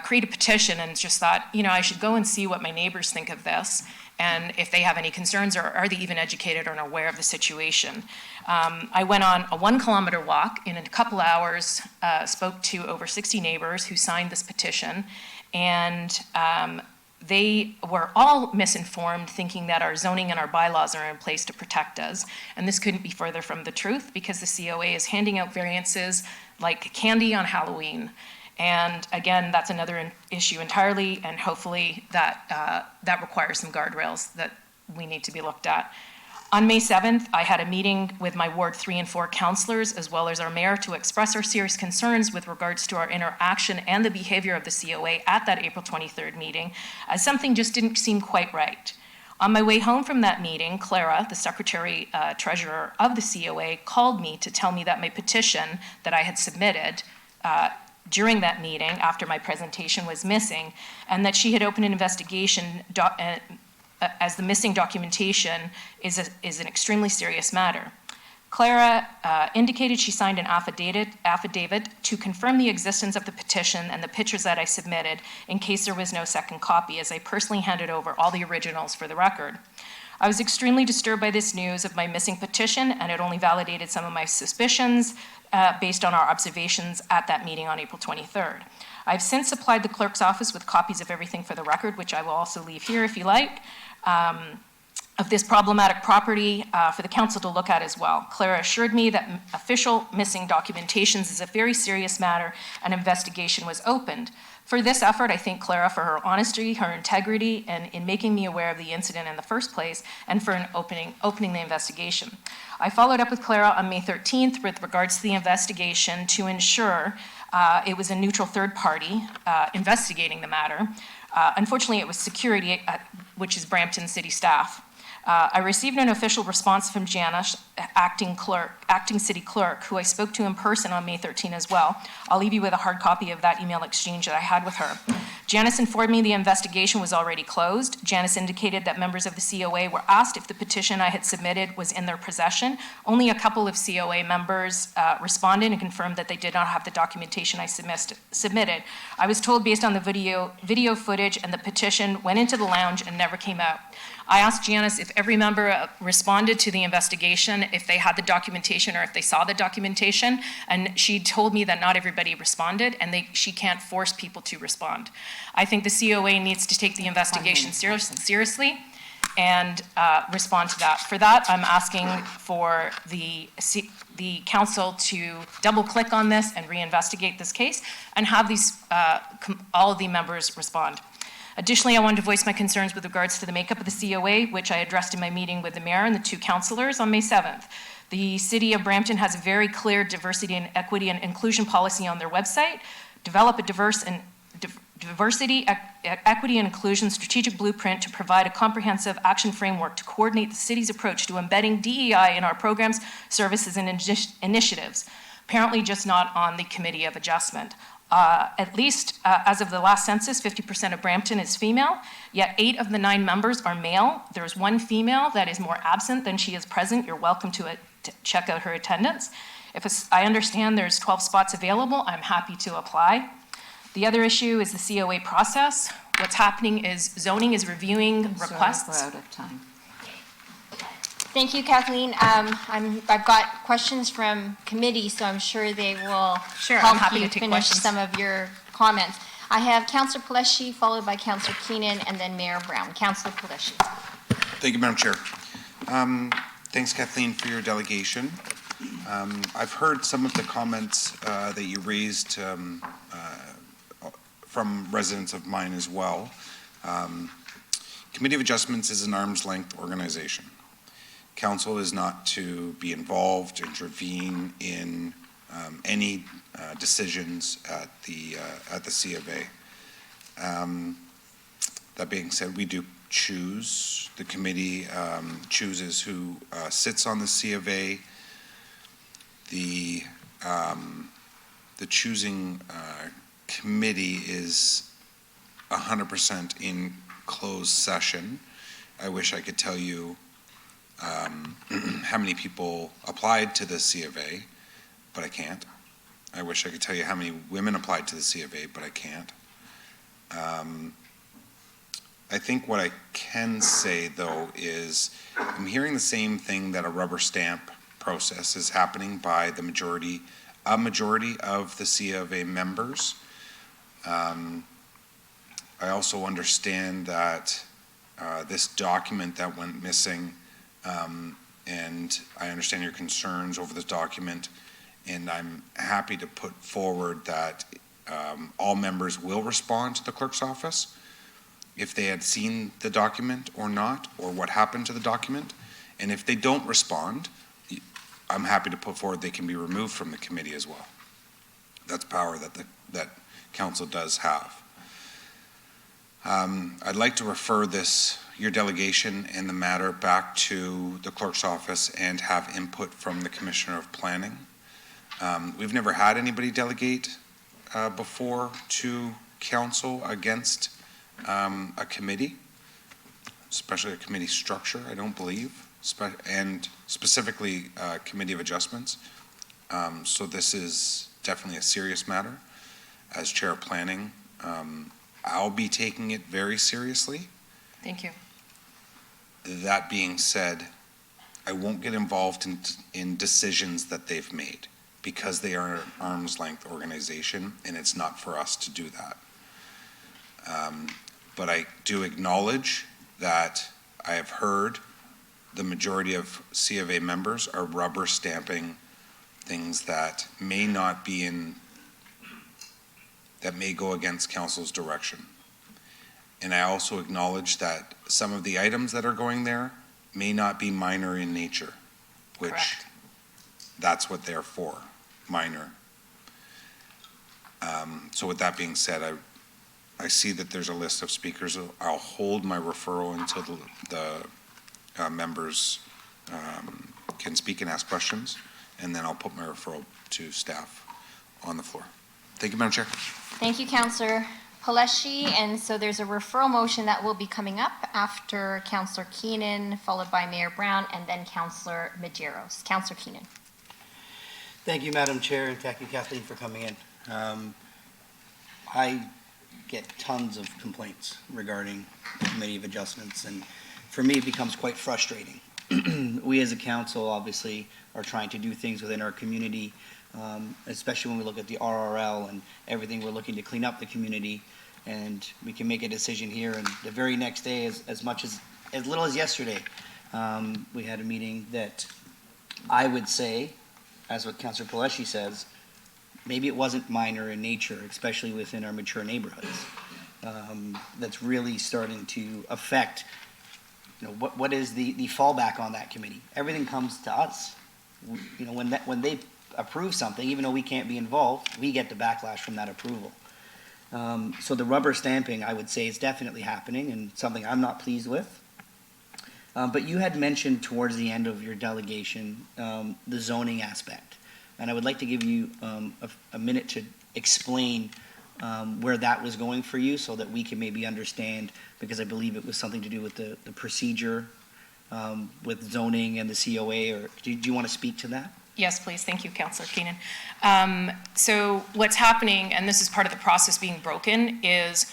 create a petition and just thought, I should go and see what my neighbors think of this, and if they have any concerns, or are they even educated or aware of the situation. I went on a 1-kilometer walk in a couple hours, spoke to over 60 neighbors who signed this petition, and they were all misinformed, thinking that our zoning and our bylaws are in place to protect us. And this couldn't be further from the truth, because the COA is handing out variances like candy on Halloween. And again, that's another issue entirely, and hopefully that requires some guardrails that we need to be looked at. On May 7th, I had a meeting with my Ward 3 and 4 councillors, as well as our mayor, to express our serious concerns with regards to our interaction and the behavior of the COA at that April 23rd meeting, as something just didn't seem quite right. On my way home from that meeting, Clara, the secretary treasurer of the COA, called me to tell me that my petition that I had submitted during that meeting, after my presentation, was missing, and that she had opened an investigation as the missing documentation is an extremely serious matter. Clara indicated she signed an affidavit to confirm the existence of the petition and the pictures that I submitted in case there was no second copy, as I personally handed over all the originals for the record. I was extremely disturbed by this news of my missing petition, and it only validated some of my suspicions based on our observations at that meeting on April 23rd. I've since supplied the clerk's office with copies of everything for the record, which I will also leave here if you like, of this problematic property for the council to look at as well. Clara assured me that official missing documentations is a very serious matter, and investigation was opened. For this effort, I thank Clara for her honesty, her integrity, and in making me aware of the incident in the first place, and for opening the investigation. I followed up with Clara on May 13th with regards to the investigation to ensure it was a neutral third party investigating the matter. Unfortunately, it was security, which is Brampton City staff. I received an official response from Janice, acting city clerk, who I spoke to in person on May 13 as well. I'll leave you with a hard copy of that email exchange that I had with her. Janice informed me the investigation was already closed. Janice indicated that members of the COA were asked if the petition I had submitted was in their possession. Only a couple of COA members responded and confirmed that they did not have the documentation I submitted. I was told, based on the video footage, and the petition went into the lounge and never came out. I asked Janice if every member responded to the investigation, if they had the documentation or if they saw the documentation, and she told me that not everybody responded, and she can't force people to respond. I think the COA needs to take the investigation seriously and respond to that. For that, I'm asking for the council to double-click on this and reinvestigate this case and have all of the members respond. Additionally, I wanted to voice my concerns with regards to the makeup of the COA, which I addressed in my meeting with the mayor and the 2 councillors on May 7th. The City of Brampton has a very clear diversity and equity and inclusion policy on their website. Develop a diverse diversity, equity, and inclusion strategic blueprint to provide a comprehensive action framework to coordinate the city's approach to embedding DEI in our programs, services, and initiatives. Apparently just not on the Committee of Adjustment. At least as of the last census, 50% of Brampton is female, yet 8 of the 9 members are male. There's 1 female that is more absent than she is present. You're welcome to check out her attendance. I understand there's 12 spots available, I'm happy to apply. The other issue is the COA process. What's happening is zoning is reviewing requests. Sorry, we're out of time. Thank you, Kathleen. I've got questions from committee, so I'm sure they will Sure, I'm help happy you to take finish questions. some of your comments. I have Councillor Paleshi, followed by Councillor Keenan, and then Mayor Brown. Councillor Paleshi. Thank you, Madam Chair. Thanks, Kathleen, for your delegation. I've heard some of the comments that you raised from residents of mine as well. Committee of Adjustments is an arm's length organization. Council is not to be involved, intervene in any decisions at the C of A. That being said, we do choose. The committee chooses who sits on the C of A. The choosing committee is 100% in closed session. I wish I could tell you how many people applied to the C of A, but I can't. I wish I could tell you how many women applied to the C of A, but I can't. I think what I can say, though, is I'm hearing the same thing, that a rubber stamp process is happening by a majority of the C of A members. I also understand that this document that went missing, and I understand your concerns over this document, and I'm happy to put forward that all members will respond to the clerk's office if they had seen the document or not, or what happened to the document. And if they don't respond, I'm happy to put forward they can be removed from the committee as well. That's power that council does have. I'd like to refer your delegation and the matter back to the clerk's office and have input from the Commissioner of Planning. We've never had anybody delegate before to council against a committee, especially a committee structure, I don't believe, and specifically Committee of Adjustments. So this is definitely a serious matter. As Chair of Planning, I'll be taking it very seriously. Thank you. That being said, I won't get involved in decisions that they've made, because they are an arm's length organization and it's not for us to do that. But I do acknowledge that I have heard the majority of C of A members are rubber stamping things that may not be that may go against council's direction. And I also acknowledge that some of the items that are going there may not be minor in nature, which Correct. That's what they're for, minor. So with that being said, I see that there's a list of speakers. I'll hold my referral until the members can speak and ask questions, and then I'll put my referral to staff on the floor. Thank you, Madam Chair. Thank you, Councillor Paleshi. And so there's a referral motion that will be coming up after Councillor Keenan, followed by Mayor Brown, and then Councillor Medeiros. Councillor Keenan. Thank you, Madam Chair, and thank you, Kathleen, for coming in. I get tons of complaints regarding the Committee of Adjustments, and for me, it becomes quite frustrating. We as a council obviously are trying to do things within our community, especially when we look at the RRL and everything, we're looking to clean up the community, and we can make a decision here, and the very next day, as little as yesterday, we had a meeting that I would say, as what Councillor Paleshi says, maybe it wasn't minor in nature, especially within our mature neighborhoods. That's really starting to affect, what is the fallback on that committee? Everything comes to us. When they approve something, even though we can't be involved, we get the backlash from that approval. So the rubber stamping, I would say, is definitely happening and something I'm not pleased with. But you had mentioned towards the end of your delegation the zoning aspect. And I would like to give you a minute to explain where that was going for you so that we can maybe understand, because I believe it was something to do with the procedure with zoning and the COA, or do you want to speak to that? Yes, please. Thank you, Councillor Keenan. So what's happening, and this is part of the process being broken, is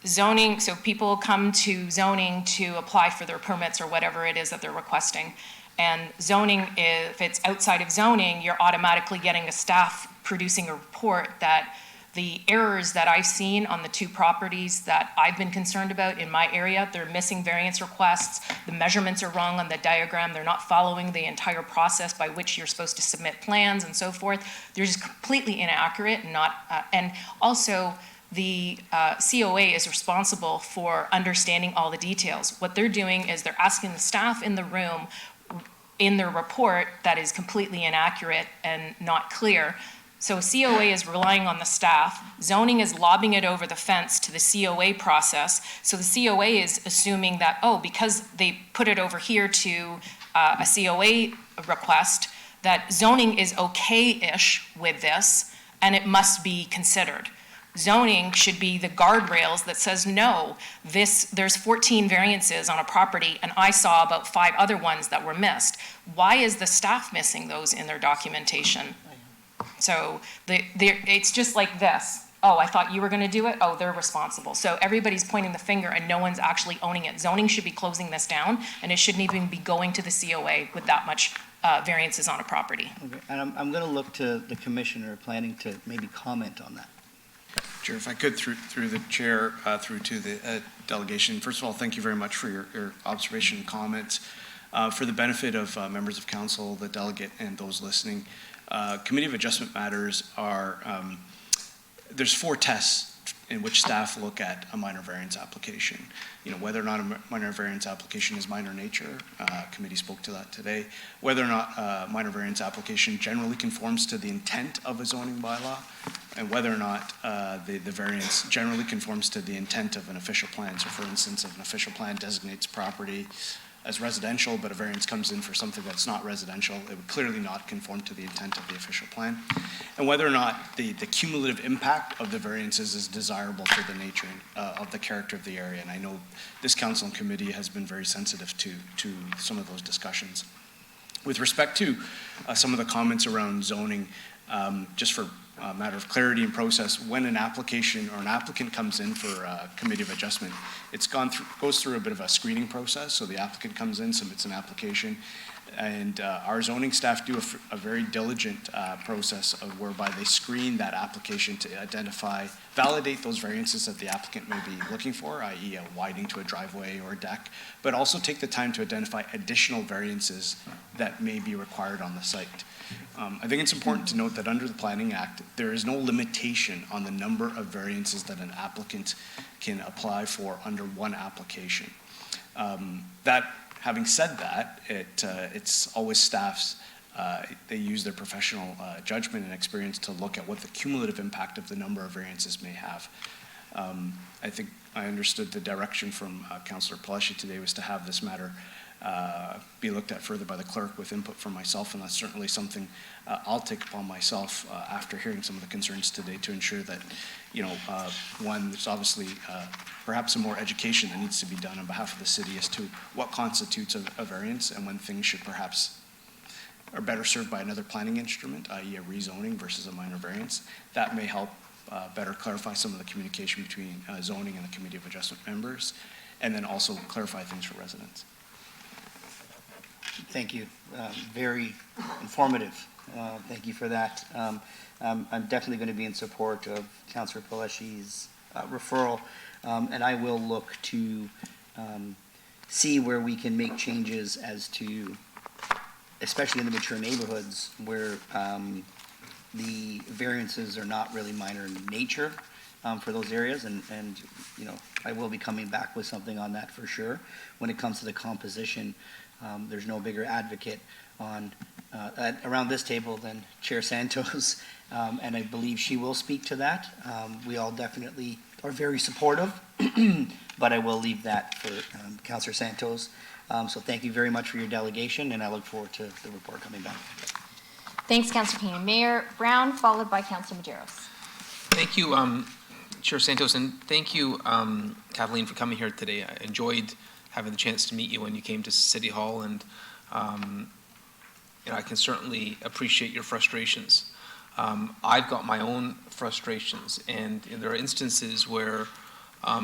zoning. So people come to zoning to apply for their permits or whatever it is that they're requesting. And zoning, if it's outside of zoning, you're automatically getting a staff producing a report that the errors that I've seen on the two properties that I've been concerned about in my area, they're missing variance requests, the measurements are wrong on the diagram, they're not following the entire process by which you're supposed to submit plans and so forth. They're just completely inaccurate and not, and also the COA is responsible for understanding all the details. What they're doing is they're asking the staff in the room in their report that is completely inaccurate and not clear. So COA is relying on the staff. Zoning is lobbing it over the fence to the COA process. So the COA is assuming that, oh, because they put it over here to a COA request, that zoning is okay-ish with this, and it must be considered. Zoning should be the guardrails that says, no, there's 14 variances on a property, and I saw about 5 other ones that were missed. Why is the staff missing those in their documentation? So it's just like this. Oh, I thought you were going to do it. Oh, they're responsible. So everybody's pointing the finger and no one's actually owning it. Zoning should be closing this down, and it shouldn't even be going to the COA with that much variances on a property. Okay. And I'm going to look to the commissioner planning to maybe comment on that. Chair, if I could, through the chair, through to the delegation. First of all, thank you very much for your observation and comments. For the benefit of members of council, the delegate, and those listening, Committee of Adjustment matters are, there's 4 tests in which staff look at a minor variance application. You know, whether or not a minor variance application is minor nature, committee spoke to that today. Whether or not a minor variance application generally conforms to the intent of a zoning bylaw, and whether or not the variance generally conforms to the intent of an official plan. So for instance, if an official plan designates property as residential, but a variance comes in for something that's not residential, it would clearly not conform to the intent of the official plan. And whether or not the cumulative impact of the variances is desirable for the nature of the character of the area. And I know this council and committee has been very sensitive to some of those discussions. With respect to some of the comments around zoning, just for a matter of clarity and process, when an application or an applicant comes in for a Committee of Adjustment, goes through a bit of a screening process. So the applicant comes in, submits an application, and our zoning staff do a very diligent process of whereby they screen that application to identify, validate those variances that the applicant may be looking for, i.e. a widening to a driveway or a deck, but also take the time to identify additional variances that may be required on the site. I think it's important to note that under the Planning Act, there is no limitation on the number of variances that an applicant can apply for under one application. Having said that, it's always staff's, they use their professional judgment and experience to look at what the cumulative impact of the number of variances may have. I think I understood the direction from Councillor Pellecci today was to have this matter be looked at further by the clerk with input from myself, and that's certainly something I'll take upon myself after hearing some of the concerns today to ensure that, you know, one, there's obviously perhaps some more education that needs to be done on behalf of the city as to what constitutes a variance and when things should perhaps are better served by another planning instrument, i.e. a rezoning versus a minor variance. That may help better clarify some of the communication between zoning and the Committee of Adjustment members, and then also clarify things for residents. Thank you. Very informative. Thank you for that. I'm definitely going to be in support of Councillor Pellecci's referral, and I will look to see where we can make changes as to, especially in the mature neighborhoods where the variances are not really minor in nature for those areas, and you know, I will be coming back with something on that for sure. When it comes to the composition, there's no bigger advocate on around this table than Chair Santos, and I believe she will speak to that. We all definitely are very supportive, but I will leave that for Councillor Santos. So thank you very much for your delegation, and I look forward to the report coming back. Thanks, Councillor Keenan. Mayor Brown, followed by Councillor Maderos. Thank you, Chair Santos, and thank you, Kathleen, for coming here today. I enjoyed having the chance to meet you when you came to City Hall, and I can certainly appreciate your frustrations. I've got my own frustrations, and there are instances where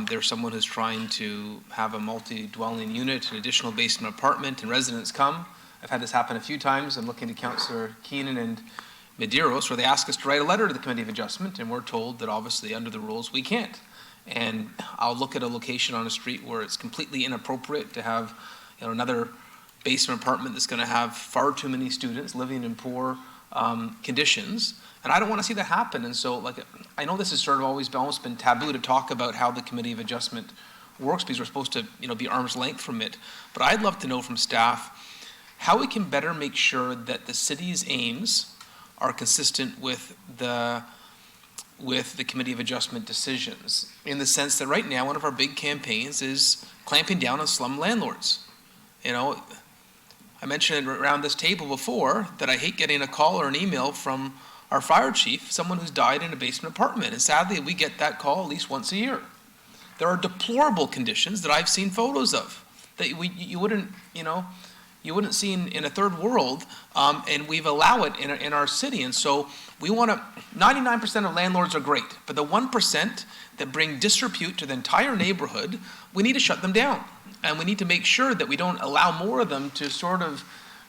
there's someone who's trying to have a multi-dwelling unit, an additional basement apartment, and residents come. I've had this happen a few times. I'm looking to Councillor Keenan and Medeiros, where they ask us to write a letter to the Committee of Adjustment, and we're told that obviously under the rules we can't. And I'll look at a location on a street where it's completely inappropriate to have another basement apartment that's going to have far too many students living in poor conditions, and I don't want to see that happen. And so, I know this has sort of almost been taboo to talk about how the Committee of Adjustment works, because we're supposed to be arm's length from it. But I'd love to know from staff how we can better make sure that the city's aims are consistent with the Committee of Adjustment decisions, in the sense that right now one of our big campaigns is clamping down on slum landlords. I mentioned around this table before that I hate getting a call or an email from our fire chief, someone who's died in a basement apartment, and sadly we get that call at least once a year. There are deplorable conditions that I've seen photos of that you wouldn't see in a third world, and we've allowed it in our city. And so we want to, 99% of landlords are great, but the 1% that bring disrepute to the entire neighborhood, we need to shut them down. And we need to make sure that we don't allow more of them to sort of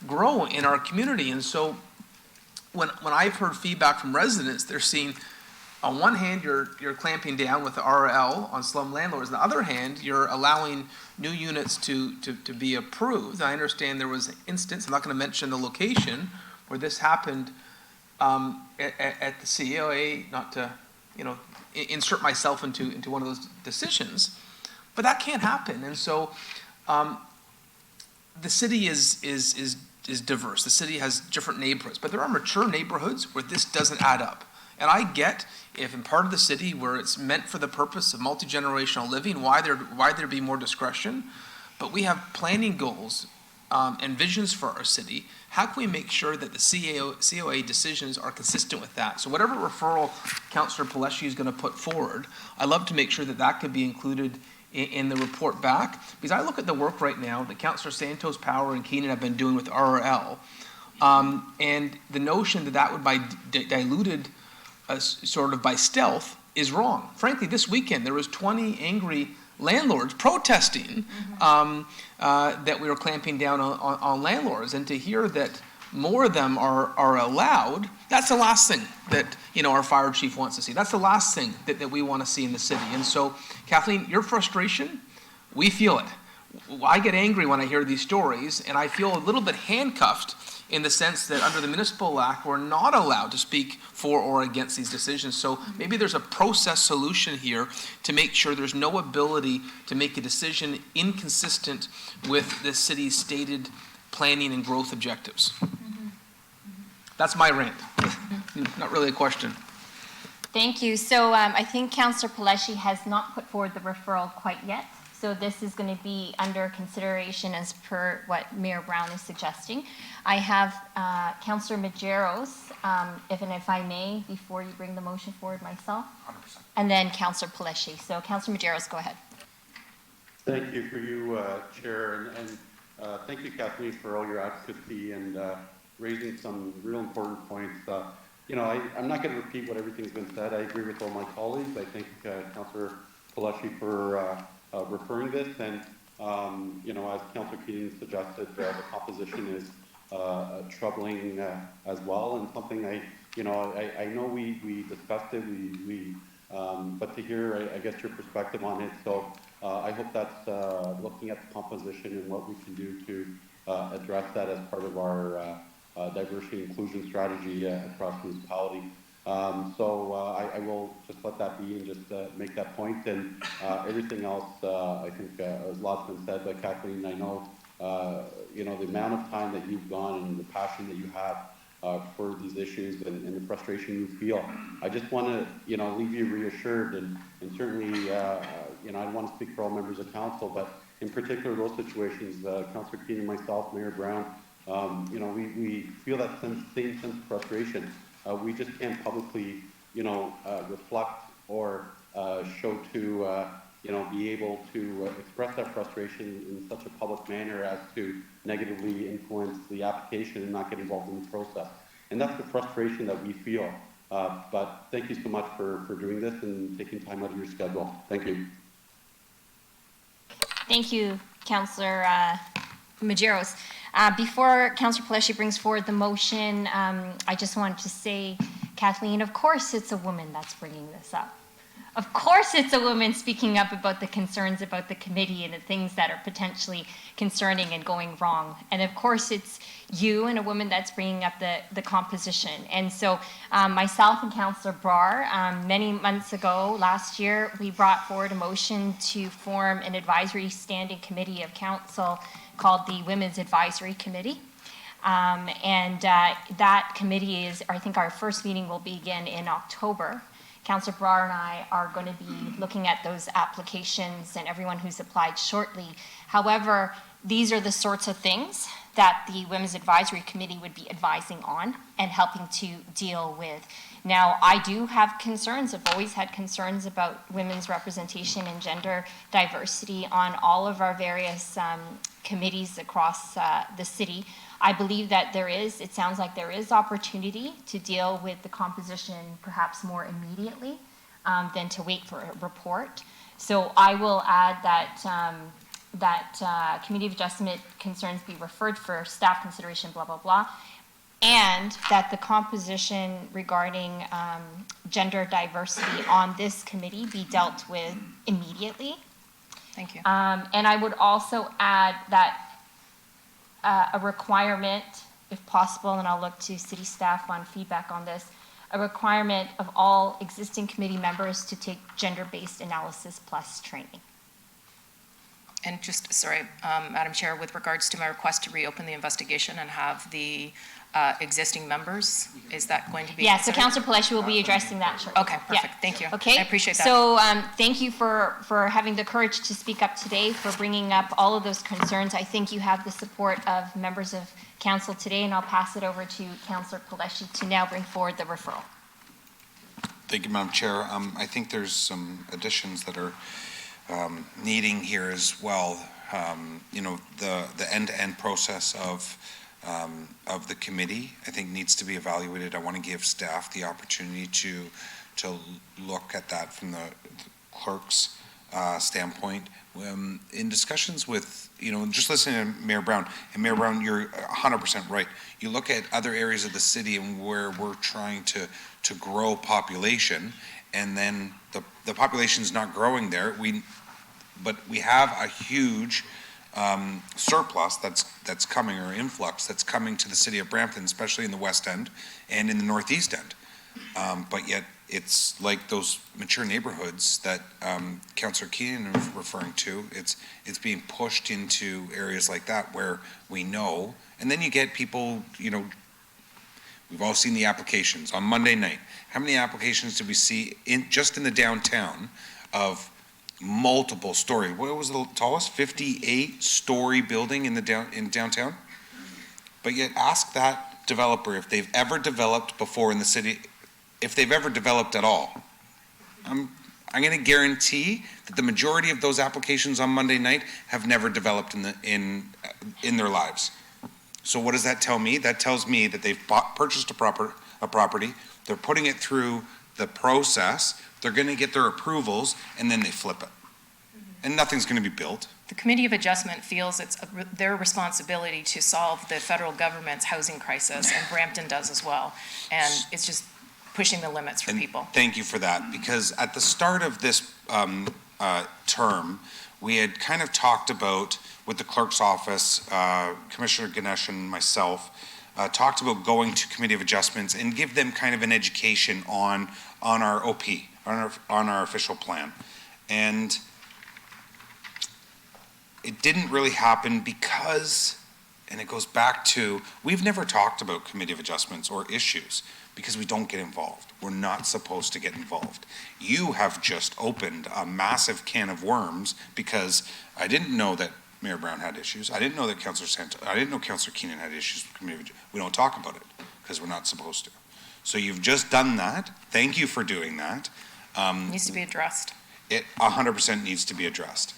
grow in our community. And so when I've heard feedback from residents, they're seeing, on one hand, you're clamping down with the RL on slum landlords. On the other hand, you're allowing new units to be approved. I understand there was an instance, I'm not going to mention the location, where this happened at the COA, not to insert myself into one of those decisions, but that can't happen. And so the city is diverse. The city has different neighborhoods, but there are mature neighborhoods where this doesn't add up. And I get if in part of the city where it's meant for the purpose of multi-generational living, why there be more discretion. But we have planning goals and visions for our city. How can we make sure that the COA decisions are consistent with that? So whatever referral Councillor Pelletier is going to put forward, I'd love to make sure that that could be included in the report back. Because I look at the work right now that Councillor Santos, Power, and Keenan have been doing with RRL, and the notion that that would be diluted sort of by stealth is wrong. Frankly, this weekend there was 20 angry landlords protesting that we were clamping down on landlords, and to hear that more of them are allowed, that's the last thing that our fire chief wants to see. That's the last thing that we want to see in the city. And so, Kathleen, your frustration, we feel it. I get angry when I hear these stories, and I feel a little bit handcuffed in the sense that under the Municipal Act, we're not allowed to speak for or against these decisions. So maybe there's a process solution here to make sure there's no ability to make a decision inconsistent with the city's stated planning and growth objectives. That's my rant. Not really a question. Thank you. So I think Councillor Pelletier has not put forward the referral quite yet. So this is going to be under consideration as per what Mayor Brown is suggesting. I have Councillor Maderos, if I may, before you bring the motion forward myself. 100%. And then Councillor Pelletier. So Councillor Maderos, go ahead. Thank you for you, Chair, and thank you, Kathleen, for all your advocacy and raising some real important points. I'm not going to repeat what everything's been said. I agree with all my colleagues. I thank Councillor Pelletier for referring this, and as Councillor Keating suggested, the composition is troubling as well, and something I know we discussed it, but to hear, I guess, your perspective on it. So I hope that's looking at the composition and what we can do to address that as part of our diversity inclusion strategy across the municipality. So I will just let that be and just make that point, and everything else, I think a lot's been said by Kathleen. I know the amount of time that you've gone and the passion that you have for these issues and the frustration you feel. I just want to, leave you reassured and certainly, I don't want to speak for all members of council, but in particular those situations, Councillor Keenan, myself, Mayor Brown, we feel that same sense of frustration. We just can't publicly, reflect or show to, be able to express that frustration in such a public manner as to negatively influence the application and not get involved in the process. And that's the frustration that we feel. But thank you so much for doing this and taking time out of your schedule. Thank you. Thank you, Councillor Majeros. Before Councillor Pelletier brings forward the motion, I just wanted to say, Kathleen, of course it's a woman that's bringing this up. Of course it's a woman speaking up about the concerns about the committee and the things that are potentially concerning and going wrong. And of course it's you and a woman that's bringing up the composition. And so myself and Councillor Brar, many months ago, last year, we brought forward a motion to form an advisory standing committee of council called the Women's Advisory Committee. That committee is, I think our first meeting will begin in October. Councillor Brar and I are going to be looking at those applications and everyone who's applied shortly. However, these are the sorts of things that the Women's Advisory Committee would be advising on and helping to deal with. Now, I do have concerns, I've always had concerns about women's representation and gender diversity on all of our various committees across the city. I believe that it sounds like there is opportunity to deal with the composition perhaps more immediately than to wait for a report. So I will add that Committee of Adjustment concerns be referred for staff consideration, blah, blah, blah, and that the composition regarding gender diversity on this committee be dealt with immediately. Thank you. And I would also add that a requirement, if possible, and I'll look to city staff on feedback on this, a requirement of all existing committee members to take gender-based analysis plus training. And just, sorry, Madam Chair, with regards to my request to reopen the investigation and have the existing members, is that going to be? Yeah, so Councillor Pelletier will be addressing that shortly. Okay, perfect, Yeah. thank you. Okay. I appreciate that. So thank you for having the courage to speak up today, for bringing up all of those concerns. I think you have the support of members of council today, and I'll pass it over to Councillor Pelletier to now bring forward the referral. Thank you, Madam Chair. I think there's some additions that are needing here as well. The end-to-end process of the committee, I think, needs to be evaluated. I want to give staff the opportunity to look at that from the clerk's standpoint. In discussions with, just listening to Mayor Brown, and Mayor Brown, you're 100% right. You look at other areas of the city and where we're trying to grow population, and then the population's not growing there. But we have a huge surplus that's coming, or influx that's coming to the city of Brampton, especially in the West End and in the Northeast End. But yet it's like those mature neighborhoods that Councillor Keenan is referring to. It's being pushed into areas like that where we know, and then you get people, we've all seen the applications on Monday night. How many applications did we see just in the downtown of multiple story? What was the tallest? 58-story building in downtown? But yet ask that developer if they've ever developed before in the city, if they've ever developed at all. I'm going to guarantee that the majority of those applications on Monday night have never developed in their lives. So what does that tell me? That tells me that they've purchased a property, they're putting it through the process, they're going to get their approvals, and then they flip it. And nothing's going to be built. The Committee of Adjustment feels it's their responsibility to solve the federal government's housing crisis, and Brampton does as well. And it's just pushing the limits for people. Thank you for that, because at the start of this term, we had kind of talked about, with the clerk's office, Commissioner Ganesh and myself, talked about going to Committee of Adjustments and give them kind of an education on our OP, on our official plan. And it didn't really happen because, and it goes back to, we've never talked about committee of adjustments or issues because we don't get involved. We're not supposed to get involved. You have just opened a massive can of worms because I didn't know that Mayor Brown had issues. I didn't know that I didn't know Councillor Keenan had issues with committee of adjustments. We don't talk about it because we're not supposed to. So you've just done that. Thank you for doing that. Needs to be addressed. It 100% needs to be addressed.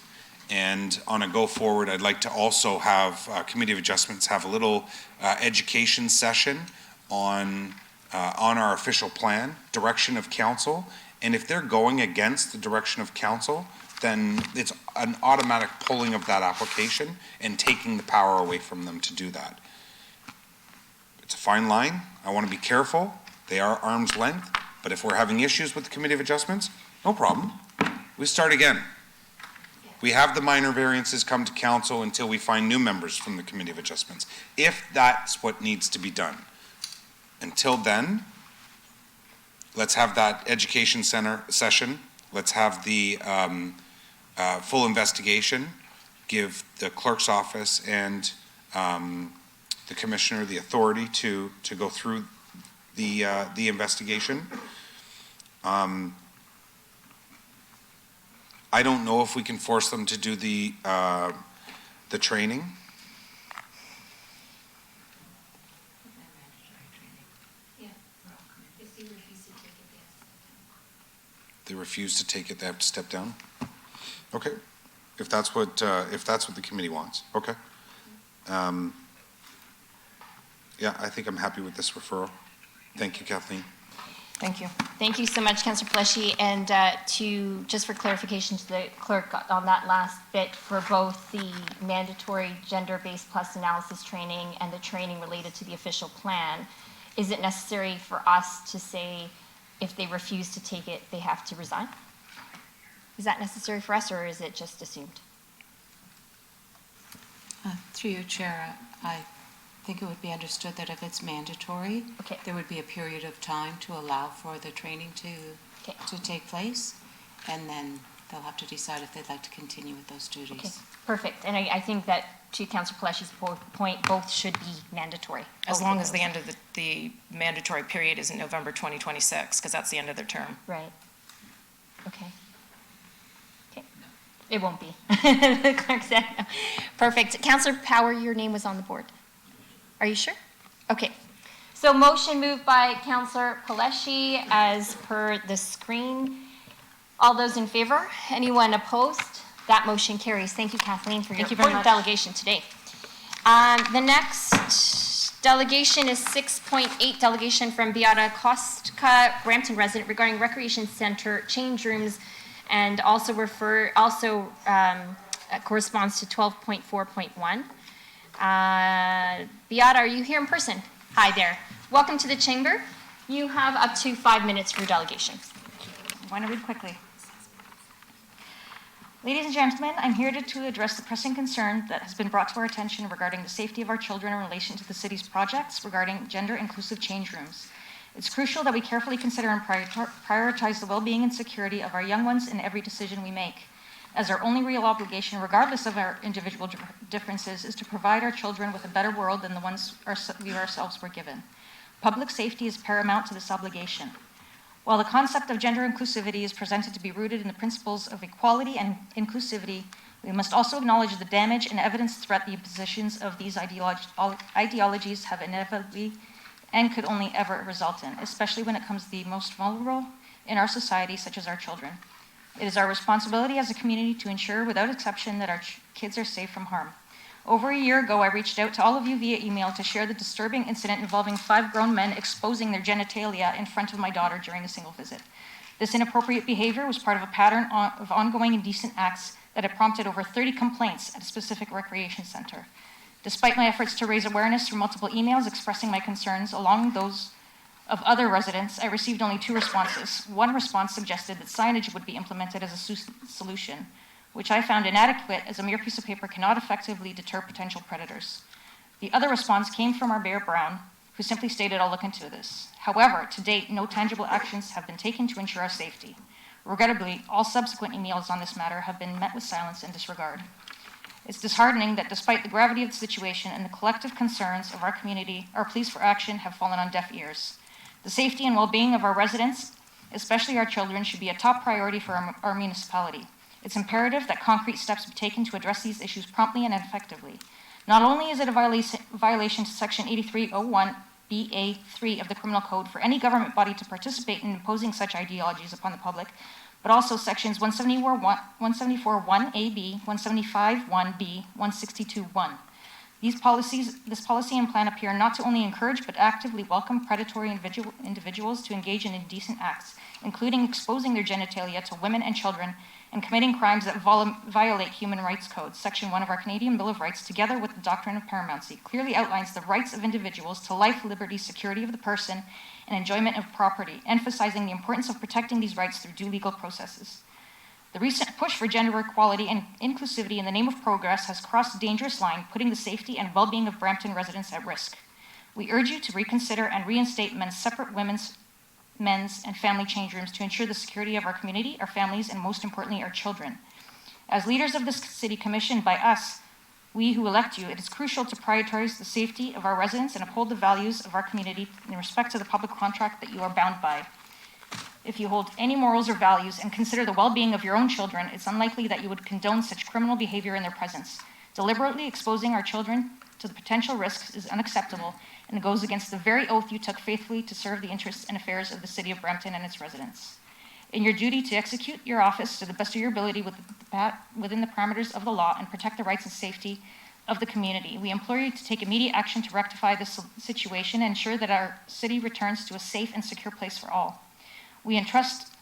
And on a go forward, I'd like to also have Committee of Adjustments have a little education session on our official plan, direction of council. And if they're going against the direction of council, then it's an automatic pulling of that application and taking the power away from them to do that. It's a fine line. I want to be careful. They are arm's length. But if we're having issues with the Committee of Adjustments, no problem. We start again. We have the minor variances come to council until we find new members from the Committee of Adjustments, if that's what needs to be done. Until then, let's have that education center session. Let's have the full investigation, give the clerk's office and the commissioner the authority to go through the investigation. I don't know if we can force them to do the training. They refuse to take it, they have to step down? Okay, if that's what the committee wants, okay. Yeah, I think I'm happy with this referral. Thank you, Kathleen. Thank you. Thank you so much, Councillor Pleshy. And just for clarification to the clerk on that last bit, for both the mandatory gender-based plus analysis training and the training related to the official plan, is it necessary for us to say if they refuse to take it, they have to resign? Is that necessary for us, or is it just assumed? Through you, Chair, I think it would be understood that if it's mandatory, there would be a period of time to allow for the training to take place, and then they'll have to decide if they'd like to continue with those duties. Okay, perfect. And I think that, to Councillor Pleshy's point, both should be mandatory. As long as the end of the mandatory period isn't November 2026, because that's the end of their term. Right. Okay. Okay. It won't be. The clerk said no. Perfect. Councillor Power, your name was on the board. Are you sure? Okay. So motion moved by Councillor Pleshy as per the screen. All those in favor? Anyone opposed? That motion carries. Thank you, Kathleen, for your important delegation today. The next delegation is 6.8, delegation from Beata Kostka, Brampton resident, regarding recreation center change rooms, and also corresponds to 12.4.1. Beata, are you here in person? Hi there. Welcome to the chamber. You have up to 5 minutes for your delegation. I want to read quickly. Ladies and gentlemen, I'm here to address the pressing concern that has been brought to our attention regarding the safety of our children in relation to the city's projects regarding gender-inclusive change rooms. It's crucial that we carefully consider and prioritize the well-being and security of our young ones in every decision we make, as our only real obligation, regardless of our individual differences, is to provide our children with a better world than the ones we ourselves were given. Public safety is paramount to this obligation. While the concept of gender inclusivity is presented to be rooted in the principles of equality and inclusivity, we must also acknowledge the damage and evidence threat the impositions of these ideologies have inevitably and could only ever result in, especially when it comes to the most vulnerable in our society, such as our children. It is our responsibility as a community to ensure, without exception, that our kids are safe from harm. Over a year ago, I reached out to all of you via email to share the disturbing incident involving 5 grown men exposing their genitalia in front of my daughter during a single visit. This inappropriate behavior was part of a pattern of ongoing indecent acts that had prompted over 30 complaints at a specific recreation center. Despite my efforts to raise awareness through multiple emails expressing my concerns along those of other residents, I received only 2 responses. One response suggested that signage would be implemented as a solution, which I found inadequate, as a mere piece of paper cannot effectively deter potential predators. The other response came from our Mayor Brown, who simply stated, "I'll look into this." However, to date, no tangible actions have been taken to ensure our safety. Regrettably, all subsequent emails on this matter have been met with silence and disregard. It's disheartening that despite the gravity of the situation and the collective concerns of our community, our pleas for action have fallen on deaf ears. The safety and well-being of our residents, especially our children, should be a top priority for our municipality. It's imperative that concrete steps be taken to address these issues promptly and effectively. Not only is it a violation to Section 8301 BA3 of the Criminal Code for any government body to participate in imposing such ideologies upon the public, but also Sections 174(1)AB, 175(1)B, 162(1). This policy and plan appear not to only encourage but actively welcome predatory individuals to engage in indecent acts, including exposing their genitalia to women and children and committing crimes that violate human rights codes. Section 1 of our Canadian Bill of Rights, together with the doctrine of paramountcy, clearly outlines the rights of individuals to life, liberty, security of the person, and enjoyment of property, emphasizing the importance of protecting these rights through due legal processes. The recent push for gender equality and inclusivity in the name of progress has crossed a dangerous line, putting the safety and well-being of Brampton residents at risk. We urge you to reconsider and reinstate separate men's, and family change rooms to ensure the security of our community, our families, and most importantly, our children. As leaders of this city commissioned by us, we who elect you, it is crucial to prioritize the safety of our residents and uphold the values of our community in respect to the public contract that you are bound by. If you hold any morals or values and consider the well-being of your own children, it's unlikely that you would condone such criminal behavior in their presence. Deliberately exposing our children to the potential risks is unacceptable and goes against the very oath you took faithfully to serve the interests and affairs of the city of Brampton and its residents. In your duty to execute your office to the best of your ability within the parameters of the law and protect the rights and safety of the community, we implore you to take immediate action to rectify this situation and ensure that our city returns to a safe and secure place for all. We trust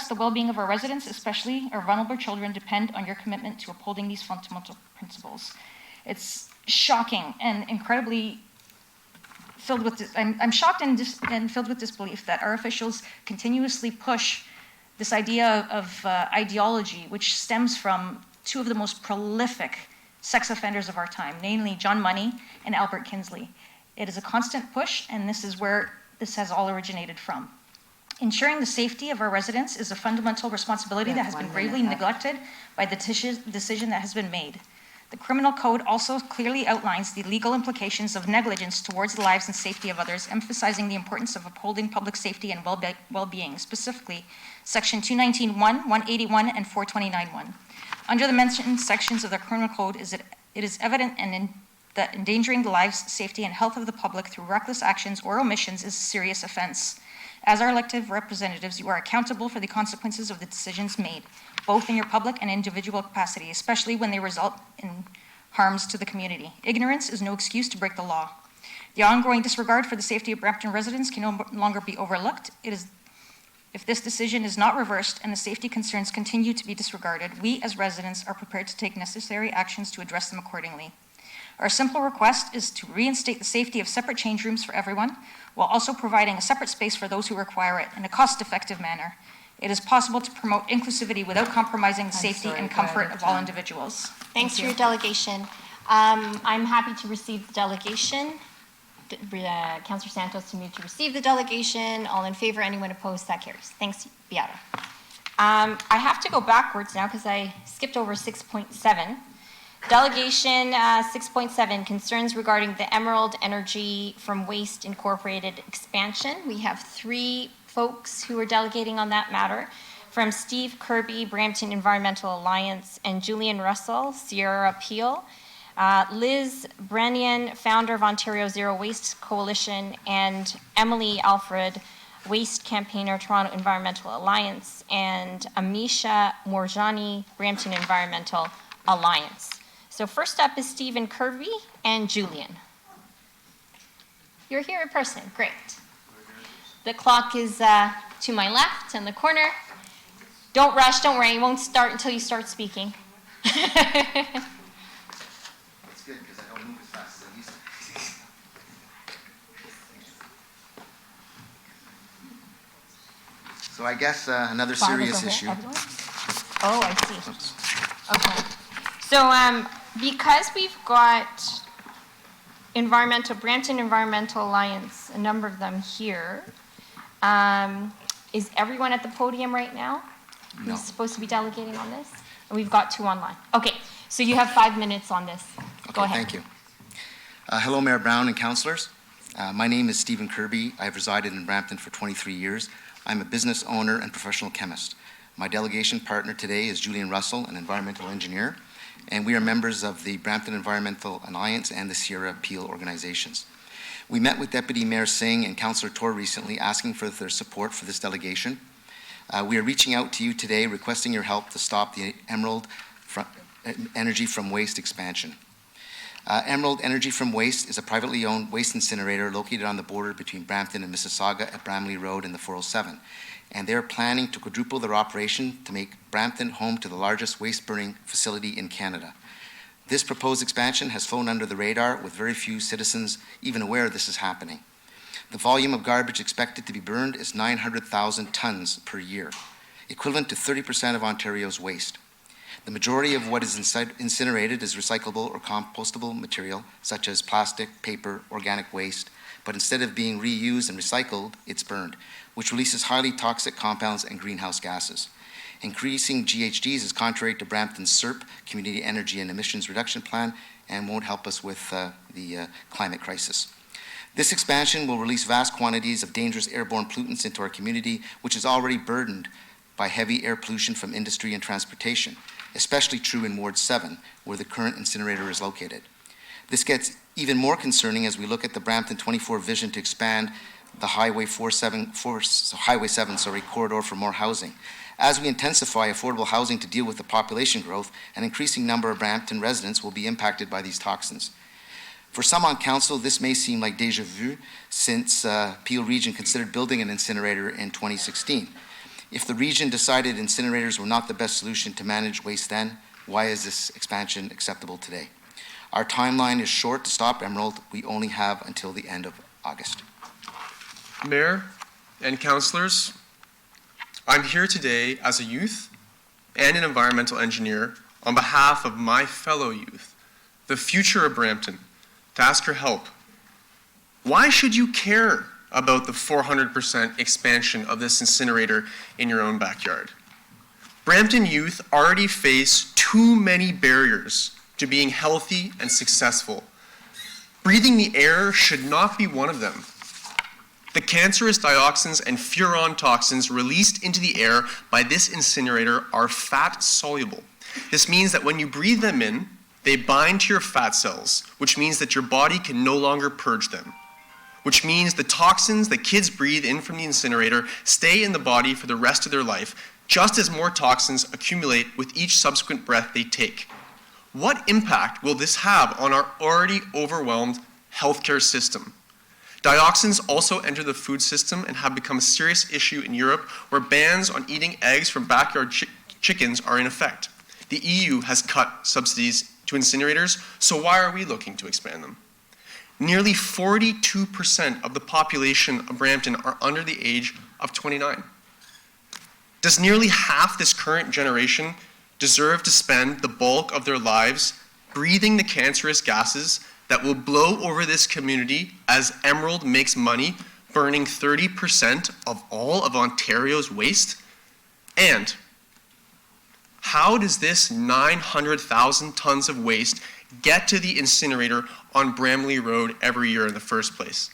the well-being of our residents, especially our vulnerable children, depend on your commitment to upholding these fundamental principles. It's shocking and incredibly filled with this. I'm shocked and filled with disbelief that our officials continuously push this idea of ideology, which stems from two of the most prolific sex offenders of our time, namely John Money and Albert Kinsley. It is a constant push, and this is where this has all originated from. Ensuring the safety of our residents is a fundamental responsibility that has been gravely neglected by the decision that has been made. The Criminal Code also clearly outlines the legal implications of negligence towards the lives and safety of others, emphasizing the importance of upholding public safety and well-being, specifically Section 219(1), 181, and 429(1). Under the mentioned sections of the Criminal Code, it is evident that endangering the lives, safety, and health of the public through reckless actions or omissions is a serious offense. As our elected representatives, you are accountable for the consequences of the decisions made, both in your public and individual capacity, especially when they result in harms to the community. Ignorance is no excuse to break the law. The ongoing disregard for the safety of Brampton residents can no longer be overlooked. If this decision is not reversed and the safety concerns continue to be disregarded, we as residents are prepared to take necessary actions to address them accordingly. Our simple request is to reinstate the safety of separate change rooms for everyone, while also providing a separate space for those who require it in a cost-effective manner. It is possible to promote inclusivity without compromising the safety and comfort of all individuals. Thanks for your delegation. I'm happy to receive the delegation. Councillor Santos to move to receive the delegation. All in favor, anyone opposed, that carries. Thanks, Beata. I have to go backwards now because I skipped over 6.7. Delegation 6.7, concerns regarding the Emerald Energy from Waste Incorporated expansion. We have 3 folks who are delegating on that matter, from Steve Kirby, Brampton Environmental Alliance, and Julian Russell, Sierra Peel. Liz Brennian, founder of Ontario Zero Waste Coalition, and Emily Alfred, Waste Campaigner, Toronto Environmental Alliance, and Amisha Morjani, Brampton Environmental Alliance. So first up is Stephen Kirby and Julian. You're here in person, great. The clock is to my left in the corner. Don't rush, don't worry, it won't start until you start speaking. It's good because I don't move as fast as I used to. So I guess another serious issue. Oh, I see. Okay. So because we've got Brampton Environmental Alliance, a number of them here, is everyone at the podium right now? No. Who's supposed to be delegating on this? And we've got 2 online. Okay, So you have 5 minutes on this. Go Okay, ahead. thank you. Hello, Mayor Brown and councillors. My name is Stephen Kirby. I've resided in Brampton for 23 years. I'm a business owner and professional chemist. My delegation partner today is Julian Russell, an environmental engineer, and we are members of the Brampton Environmental Alliance and the Sierra Peel organizations. We met with Deputy Mayor Singh and Councillor Torr recently asking for their support for this delegation. We are reaching out to you today requesting your help to stop the Emerald Energy from Waste expansion. Emerald Energy from Waste is a privately owned waste incinerator located on the border between Brampton and Mississauga at Bramley Road and the 407. And they're planning to quadruple their operation to make Brampton home to the largest waste burning facility in Canada. This proposed expansion has flown under the radar with very few citizens even aware this is happening. The volume of garbage expected to be burned is 900,000 tons per year, equivalent to 30% of Ontario's waste. The majority of what is incinerated is recyclable or compostable material, such as plastic, paper, organic waste, but instead of being reused and recycled, it's burned, which releases highly toxic compounds and greenhouse gases. Increasing GHGs is contrary to Brampton's CERP, Community Energy and Emissions Reduction Plan, and won't help us with the climate crisis. This expansion will release vast quantities of dangerous airborne pollutants into our community, which is already burdened by heavy air pollution from industry and transportation, especially true in Ward 7, where the current incinerator is located. This gets even more concerning as we look at the Brampton 24 vision to expand the Highway 7 corridor for more housing. As we intensify affordable housing to deal with the population growth, an increasing number of Brampton residents will be impacted by these toxins. For some on council, this may seem like déjà vu since Peel Region considered building an incinerator in 2016. If the region decided incinerators were not the best solution to manage waste then, why is this expansion acceptable today? Our timeline is short to stop Emerald. We only have until the end of August. Mayor and councillors, I'm here today as a youth and an environmental engineer on behalf of my fellow youth, the future of Brampton, to ask your help. Why should you care about the 400% expansion of this incinerator in your own backyard? Brampton youth already face too many barriers to being healthy and successful. Breathing the air should not be one of them. The cancerous dioxins and furan toxins released into the air by this incinerator are fat soluble. This means that when you breathe them in, they bind to your fat cells, which means that your body can no longer purge them, which means the toxins that kids breathe in from the incinerator stay in the body for the rest of their life, just as more toxins accumulate with each subsequent breath they take. What impact will this have on our already overwhelmed healthcare system? Dioxins also enter the food system and have become a serious issue in Europe, where bans on eating eggs from backyard chickens are in effect. The EU has cut subsidies to incinerators, so why are we looking to expand them? Nearly 42% of the population of Brampton are under the age of 29. Does nearly half this current generation deserve to spend the bulk of their lives breathing the cancerous gases that will blow over this community as Emerald makes money burning 30% of all of Ontario's waste? And how does this 900,000 tons of waste get to the incinerator on Bramley Road every year in the first place?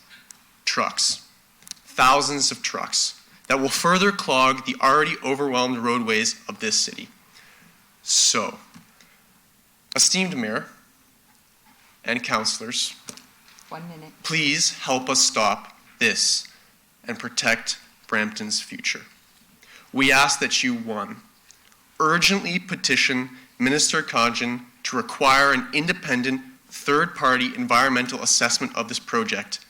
Trucks. Thousands of trucks that will further clog the already overwhelmed roadways of this city. So, esteemed Mayor and councillors, 1 minute. Please help us stop this and protect Brampton's future. We ask that you, 1, urgently petition Minister Khanjin to require an independent third-party environmental assessment of this project.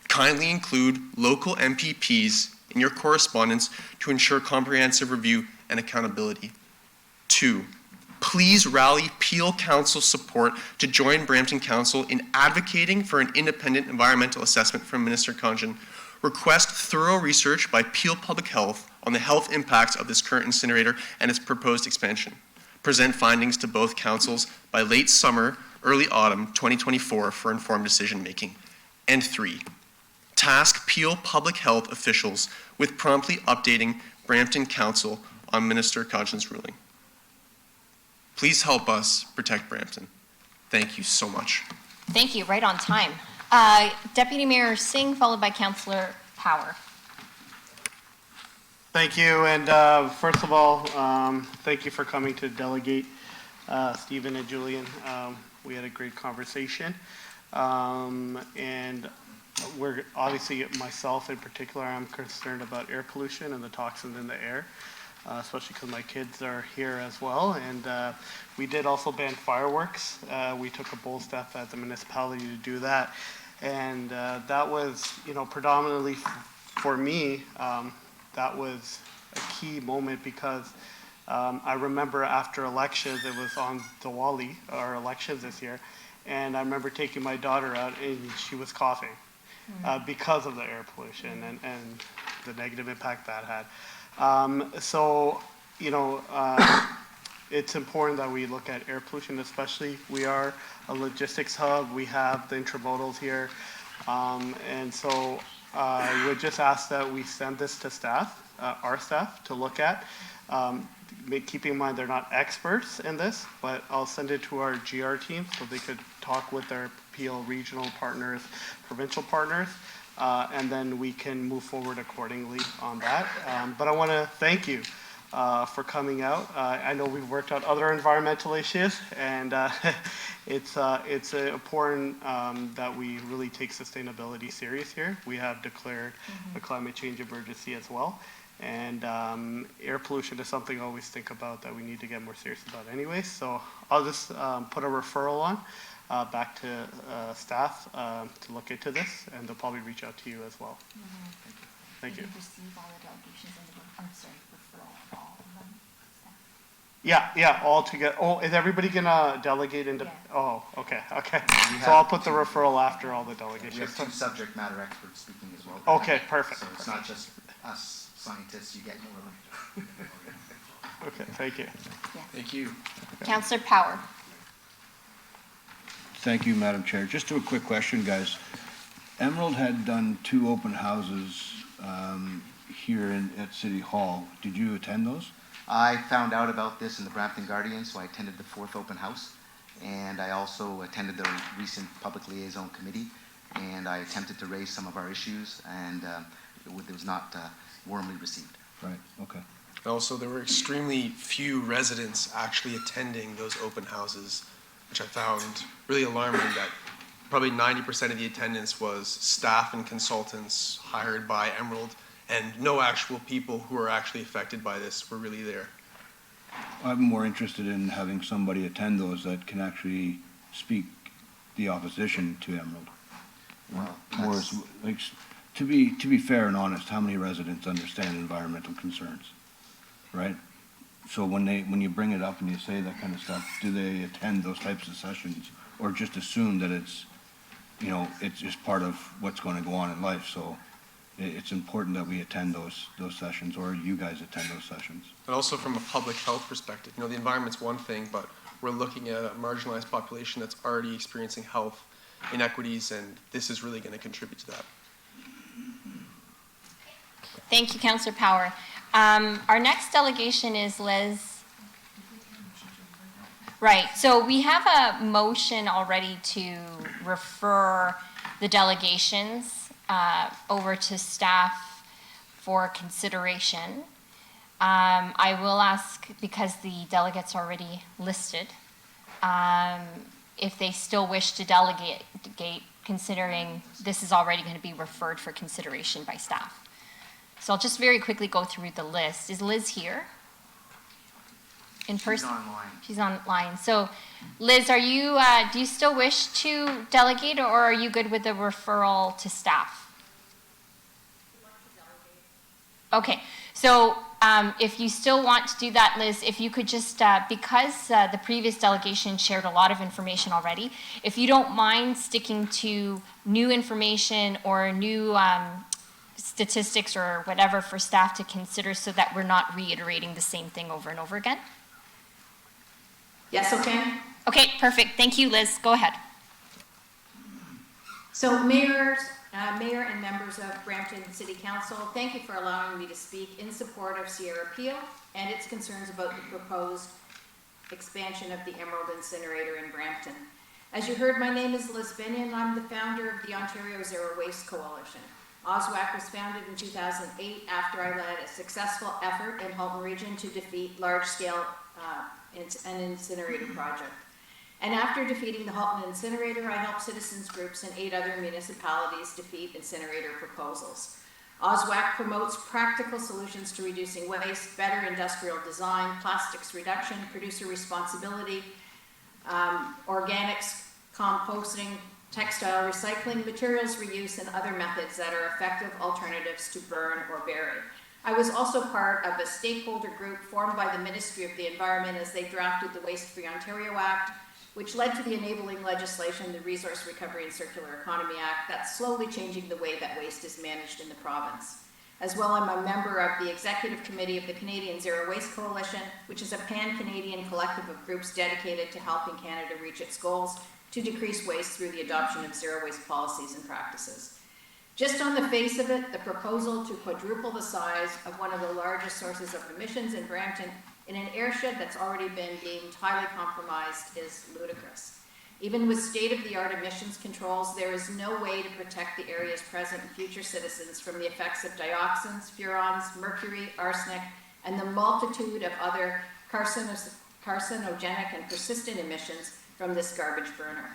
Kindly include local MPPs in your correspondence to ensure comprehensive review and accountability. 2, please rally Peel Council support to join Brampton Council in advocating for an independent environmental assessment from Minister Khanjin. Request thorough research by Peel Public Health on the health impacts of this current incinerator and its proposed expansion. Present findings to both councils by late summer, early autumn 2024 for informed decision making. And 3, task Peel Public Health officials with promptly updating Brampton Council on Minister Khanjin's ruling. Please help us protect Brampton. Thank you so much. Thank you, right on time. Deputy Mayor Singh, followed by Councillor Power. Thank you, and first of all, thank you for coming to delegate, Stephen and Julian. We had a great conversation, and we're obviously, myself in particular, I'm concerned about air pollution and the toxins in the air, especially because my kids are here as well. And we did also ban fireworks. We took a bold step at the municipality to do that, and that was, predominantly for me. That was a key moment because I remember after elections, it was on Diwali, our elections this year, and I remember taking my daughter out and she was coughing because of the air pollution and the negative impact that had. It's important that we look at air pollution, especially we are a logistics hub. We have the intermodals here. And so I would just ask that we send this to staff, our staff, to look at. Keeping in mind they're not experts in this, but I'll send it to our GR team so they could talk with their PL regional partners, provincial partners, and then we can move forward accordingly on that. But I want to thank you for coming out. I know we've worked on other environmental issues, and it's important that we really take sustainability serious here. We have declared a climate change emergency as well. And air pollution is something I always think about that we need to get more serious about anyway. So I'll just put a referral on back to staff to look into this, and they'll probably reach out to you as well. Thank you. Receive all the delegations and referral of all of them? Yeah, all together. Oh, is everybody gonna delegate into? Yeah. Oh, okay. So I'll put the referral after all the delegations. We have 2 subject matter experts speaking as well. Okay, perfect. So it's not just us scientists, you get more. Okay, thank you. Yeah. Thank you. Councillor Power. Thank you, Madam Chair. Just a quick question, guys. Emerald had done 2 open houses here at City Hall. Did you attend those? I found out about this in the Brampton Guardian, so I attended the 4th open house. And I also attended the recent Public Liaison Committee, and I attempted to raise some of our issues, and it was not warmly received. Right, okay. Also, there were extremely few residents actually attending those open houses, which I found really alarming, that probably 90% of the attendance was staff and consultants hired by Emerald, and no actual people who are actually affected by this were really there. I'm more interested in having somebody attend those that can actually speak the opposition to Emerald. Well, to be fair and honest, how many residents understand environmental concerns, right? So when you bring it up and you say that kind of stuff, do they attend those types of sessions, or just assume that it's just part of what's going to go on in life? So it's important that we attend those sessions, or you guys attend those sessions. And also from a public health perspective, the environment's one thing, but we're looking at a marginalized population that's already experiencing health inequities, and this is really going to contribute to that. Thank you, Councillor Power. Our next delegation is Liz. Right, so we have a motion already to refer the delegations over to staff for consideration. I will ask, because the delegates are already listed, if they still wish to delegate, considering this is already going to be referred for consideration by staff. So I'll just very quickly go through the list. Is Liz here? In person? She's online. She's online. So Liz, are you, do you still wish to delegate, or are you good with the referral to staff? Okay, so if you still want to do that, Liz, if you could just, because the previous delegation shared a lot of information already, if you don't mind sticking to new information or new statistics or whatever for staff to consider, so that we're not reiterating the same thing over and over again. Yes, okay. Okay, perfect. Thank you, Liz. Go ahead. So mayor and members of Brampton City Council, thank you for allowing me to speak in support of Sierra Peel and its concerns about the proposed expansion of the Emerald Incinerator in Brampton. As you heard, my name is Liz Binion. I'm the founder of the Ontario Zero Waste Coalition. OSWAC was founded in 2008 after I led a successful effort in Halton Region to defeat large-scale an incinerator project. And after defeating the Halton incinerator, I helped citizens groups in 8 other municipalities defeat incinerator proposals. OSWAC promotes practical solutions to reducing waste, better industrial design, plastics reduction, producer responsibility, organics, composting, textile recycling, materials reuse, and other methods that are effective alternatives to burn or bury. I was also part of a stakeholder group formed by the Ministry of the Environment as they drafted the Waste Free Ontario Act, which led to the enabling legislation, the Resource Recovery and Circular Economy Act, that's slowly changing the way that waste is managed in the province. As well, I'm a member of the Executive Committee of the Canadian Zero Waste Coalition, which is a pan-Canadian collective of groups dedicated to helping Canada reach its goals to decrease waste through the adoption of zero waste policies and practices. Just on the face of it, the proposal to quadruple the size of one of the largest sources of emissions in Brampton in an airshed that's already been deemed highly compromised is ludicrous. Even with state-of-the-art emissions controls, there is no way to protect the area's present and future citizens from the effects of dioxins, furans, mercury, arsenic, and the multitude of other carcinogenic and persistent emissions from this garbage burner.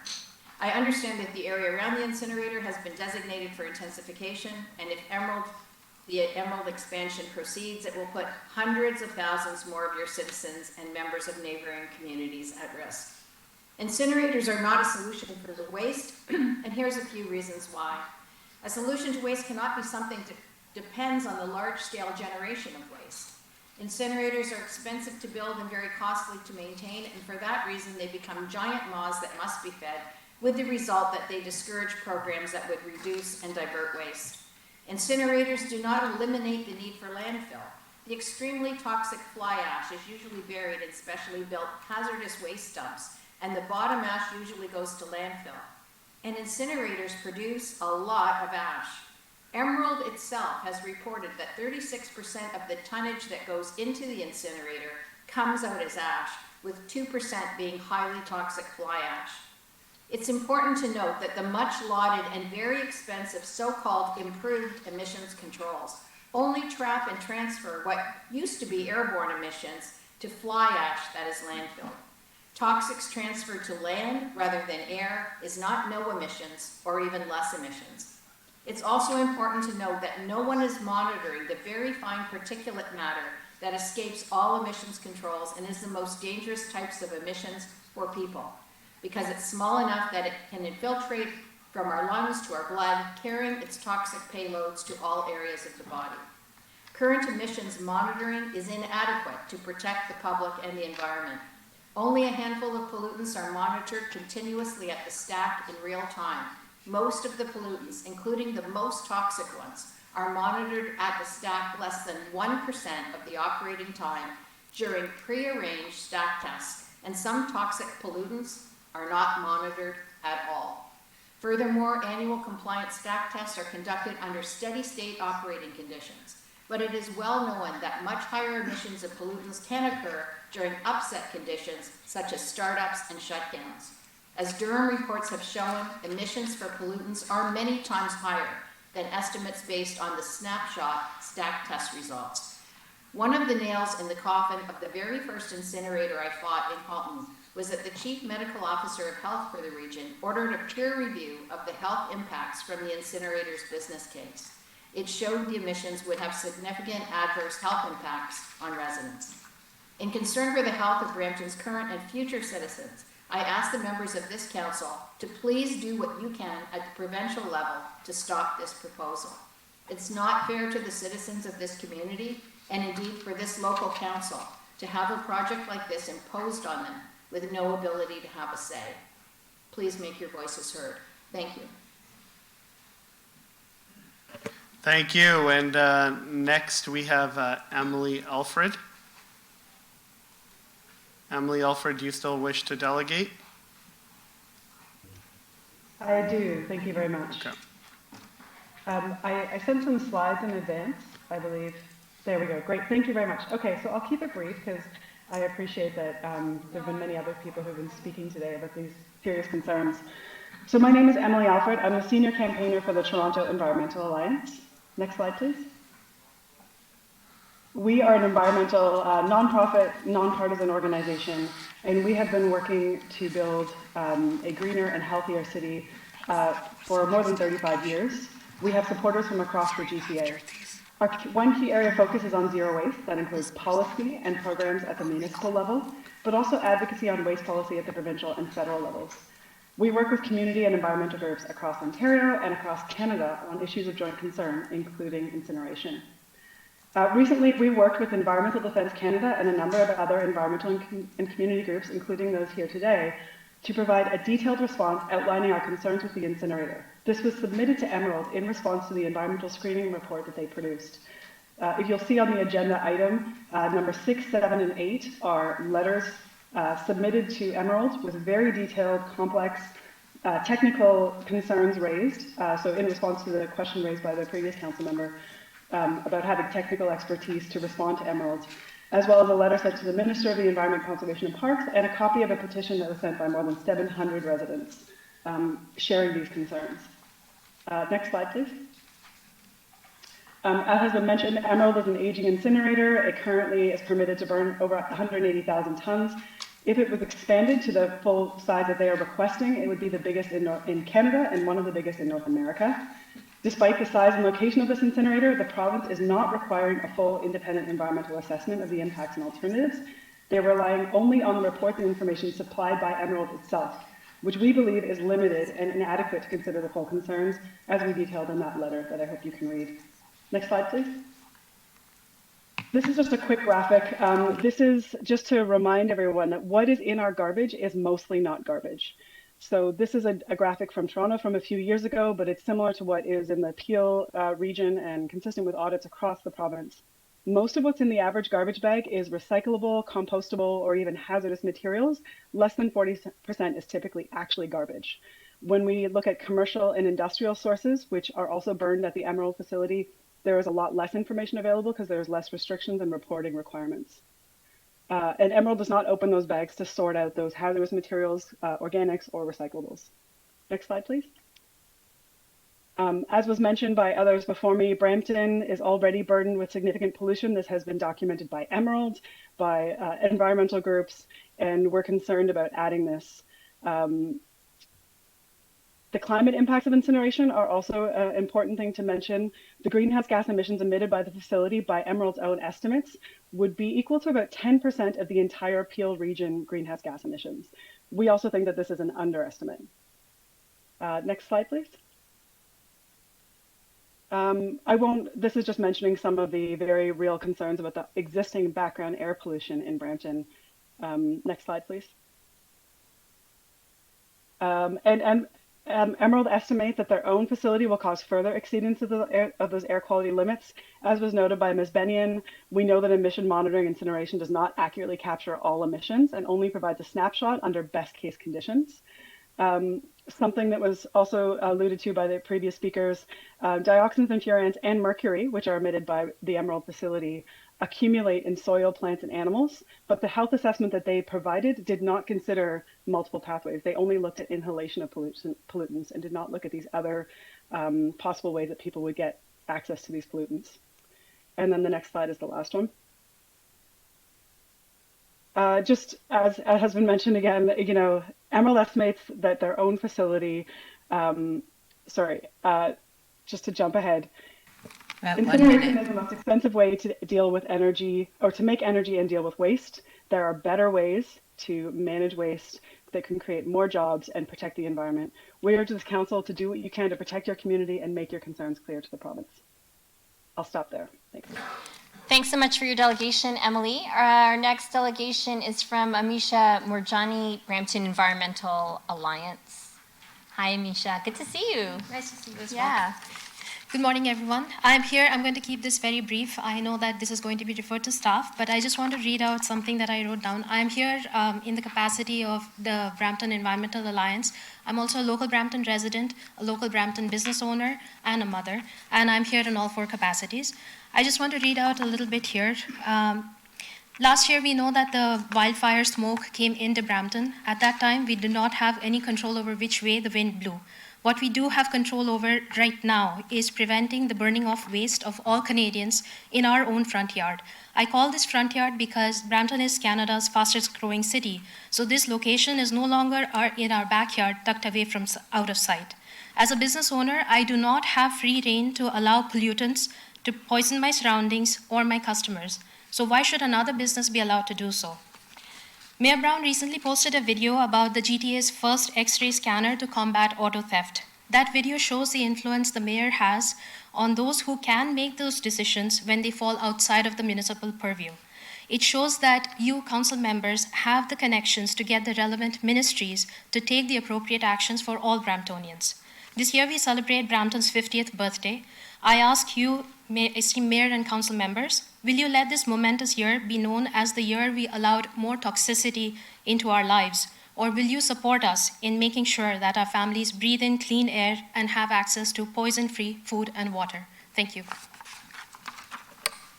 I understand that the area around the incinerator has been designated for intensification, and if the Emerald expansion proceeds, it will put hundreds of thousands more of your citizens and members of neighboring communities at risk. Incinerators are not a solution for the waste, and here's a few reasons why. A solution to waste cannot be something that depends on the large-scale generation of waste. Incinerators are expensive to build and very costly to maintain, and for that reason they become giant maws that must be fed, with the result that they discourage programs that would reduce and divert waste. Incinerators do not eliminate the need for landfill. The extremely toxic fly ash is usually buried in specially built hazardous waste dumps, and the bottom ash usually goes to landfill. And incinerators produce a lot of ash. Emerald itself has reported that 36% of the tonnage that goes into the incinerator comes out as ash, with 2% being highly toxic fly ash. It's important to note that the much lauded and very expensive so-called improved emissions controls only trap and transfer what used to be airborne emissions to fly ash that is landfilled. Toxics transferred to land rather than air is not no emissions or even less emissions. It's also important to note that no one is monitoring the very fine particulate matter that escapes all emissions controls and is the most dangerous types of emissions for people, because it's small enough that it can infiltrate from our lungs to our blood, carrying its toxic payloads to all areas of the body. Current emissions monitoring is inadequate to protect the public and the environment. Only a handful of pollutants are monitored continuously at the stack in real time. Most of the pollutants, including the most toxic ones, are monitored at the stack less than 1% of the operating time during pre-arranged stack tests, and some toxic pollutants are not monitored at all. Furthermore, annual compliance stack tests are conducted under steady-state operating conditions, but it is well known that much higher emissions of pollutants can occur during upset conditions such as startups and shutdowns. As Durham reports have shown, emissions for pollutants are many times higher than estimates based on the snapshot stack test results. One of the nails in the coffin of the very first incinerator I fought in Halton was that the Chief Medical Officer of Health for the region ordered a peer review of the health impacts from the incinerator's business case. It showed the emissions would have significant adverse health impacts on residents. In concern for the health of Brampton's current and future citizens, I ask the members of this council to please do what you can at the provincial level to stop this proposal. It's not fair to the citizens of this community, and indeed for this local council, to have a project like this imposed on them with no ability to have a say. Please make your voices heard. Thank you. Thank you. And next we have Emily Alfred. Emily Alfred, do you still wish to delegate? I do. Thank you very much. Okay. I sent some slides in advance, I believe. There we go. Great. Thank you very much. Okay, so I'll keep it brief because I appreciate that there have been many other people who have been speaking today about these serious concerns. So my name is Emily Alfred. I'm the senior campaigner for the Toronto Environmental Alliance. Next slide, please. We are an environmental, nonprofit, nonpartisan organization, and we have been working to build a greener and healthier city for more than 35 years. We have supporters from across the GTA. Our one key area of focus is on zero waste. That includes policy and programs at the municipal level, but also advocacy on waste policy at the provincial and federal levels. We work with community and environmental groups across Ontario and across Canada on issues of joint concern, including incineration. Recently, we worked with Environmental Defence Canada and a number of other environmental and community groups, including those here today, to provide a detailed response outlining our concerns with the incinerator. This was submitted to Emerald in response to the environmental screening report that they produced. If you'll see on the agenda item, number 6, 7, and 8 are letters submitted to Emerald with very detailed, complex, technical concerns raised. So in response to the question raised by the previous council member about having technical expertise to respond to Emerald, as well as a letter sent to the Minister of the Environment, Conservation and Parks, and a copy of a petition that was sent by more than 700 residents sharing these concerns. Next slide, please. As has been mentioned, Emerald is an aging incinerator. It currently is permitted to burn over 180,000 tons. If it was expanded to the full size that they are requesting, it would be the biggest in Canada and one of the biggest in North America. Despite the size and location of this incinerator, the province is not requiring a full independent environmental assessment of the impacts and alternatives. They're relying only on the reports and information supplied by Emerald itself, which we believe is limited and inadequate to consider the full concerns, as we detailed in that letter that I hope you can read. Next slide, please. This is just a quick graphic. This is just to remind everyone that what is in our garbage is mostly not garbage. So this is a graphic from Toronto from a few years ago, but it's similar to what is in the Peel region and consistent with audits across the province. Most of what's in the average garbage bag is recyclable, compostable, or even hazardous materials. Less than 40% is typically actually garbage. When we look at commercial and industrial sources, which are also burned at the Emerald facility, there is a lot less information available because there's less restrictions and reporting requirements. And Emerald does not open those bags to sort out those hazardous materials, organics, or recyclables. Next slide, please. As was mentioned by others before me, Brampton is already burdened with significant pollution. This has been documented by Emerald, by environmental groups, and we're concerned about adding this. The climate impacts of incineration are also an important thing to mention. The greenhouse gas emissions emitted by the facility, by Emerald's own estimates, would be equal to about 10% of the entire Peel region greenhouse gas emissions. We also think that this is an underestimate. Next slide, please. This is just mentioning some of the very real concerns about the existing background air pollution in Brampton. Next slide, please. Emerald estimates that their own facility will cause further exceedance of those air quality limits. As was noted by Ms. Bennion, we know that emission monitoring incineration does not accurately capture all emissions and only provides a snapshot under best case conditions. Something that was also alluded to by the previous speakers, dioxins and furans and mercury, which are emitted by the Emerald facility, accumulate in soil, plants, and animals, but the health assessment that they provided did not consider multiple pathways. They only looked at inhalation of pollutants and did not look at these other possible ways that people would get access to these pollutants. And then the next slide is the last one. Just as has been mentioned again, Emerald estimates that their own facility, just to jump ahead, incineration is the most expensive way to deal with energy, or to make energy and deal with waste. There are better ways to manage waste that can create more jobs and protect the environment. We urge this council to do what you can to protect your community and make your concerns clear to the province. I'll stop there. Thanks. Thanks so much for your delegation, Emily. Our next delegation is from Amisha Murjani, Brampton Environmental Alliance. Hi, Amisha. Good to see you. Nice to see you as well. Yeah. Good morning, everyone. I'm here. I'm going to keep this very brief. I know that this is going to be referred to staff, but I just want to read out something that I wrote down. I'm here in the capacity of the Brampton Environmental Alliance. I'm also a local Brampton resident, a local Brampton business owner, and a mother, and I'm here in all four capacities. I just want to read out a little bit here. Last year, we know that the wildfire smoke came into Brampton. At that time, we did not have any control over which way the wind blew. What we do have control over right now is preventing the burning of waste of all Canadians in our own front yard. I call this front yard because Brampton is Canada's fastest growing city. So this location is no longer in our backyard, tucked away from out of sight. As a business owner, I do not have free rein to allow pollutants to poison my surroundings or my customers. So why should another business be allowed to do so? Mayor Brown recently posted a video about the GTA's first X-ray scanner to combat auto theft. That video shows the influence the mayor has on those who can make those decisions when they fall outside of the municipal purview. It shows that you, council members, have the connections to get the relevant ministries to take the appropriate actions for all Bramptonians. This year we celebrate Brampton's 50th birthday. I ask you, esteemed mayor and council members, will you let this momentous year be known as the year we allowed more toxicity into our lives? Or will you support us in making sure that our families breathe in clean air and have access to poison-free food and water? Thank you.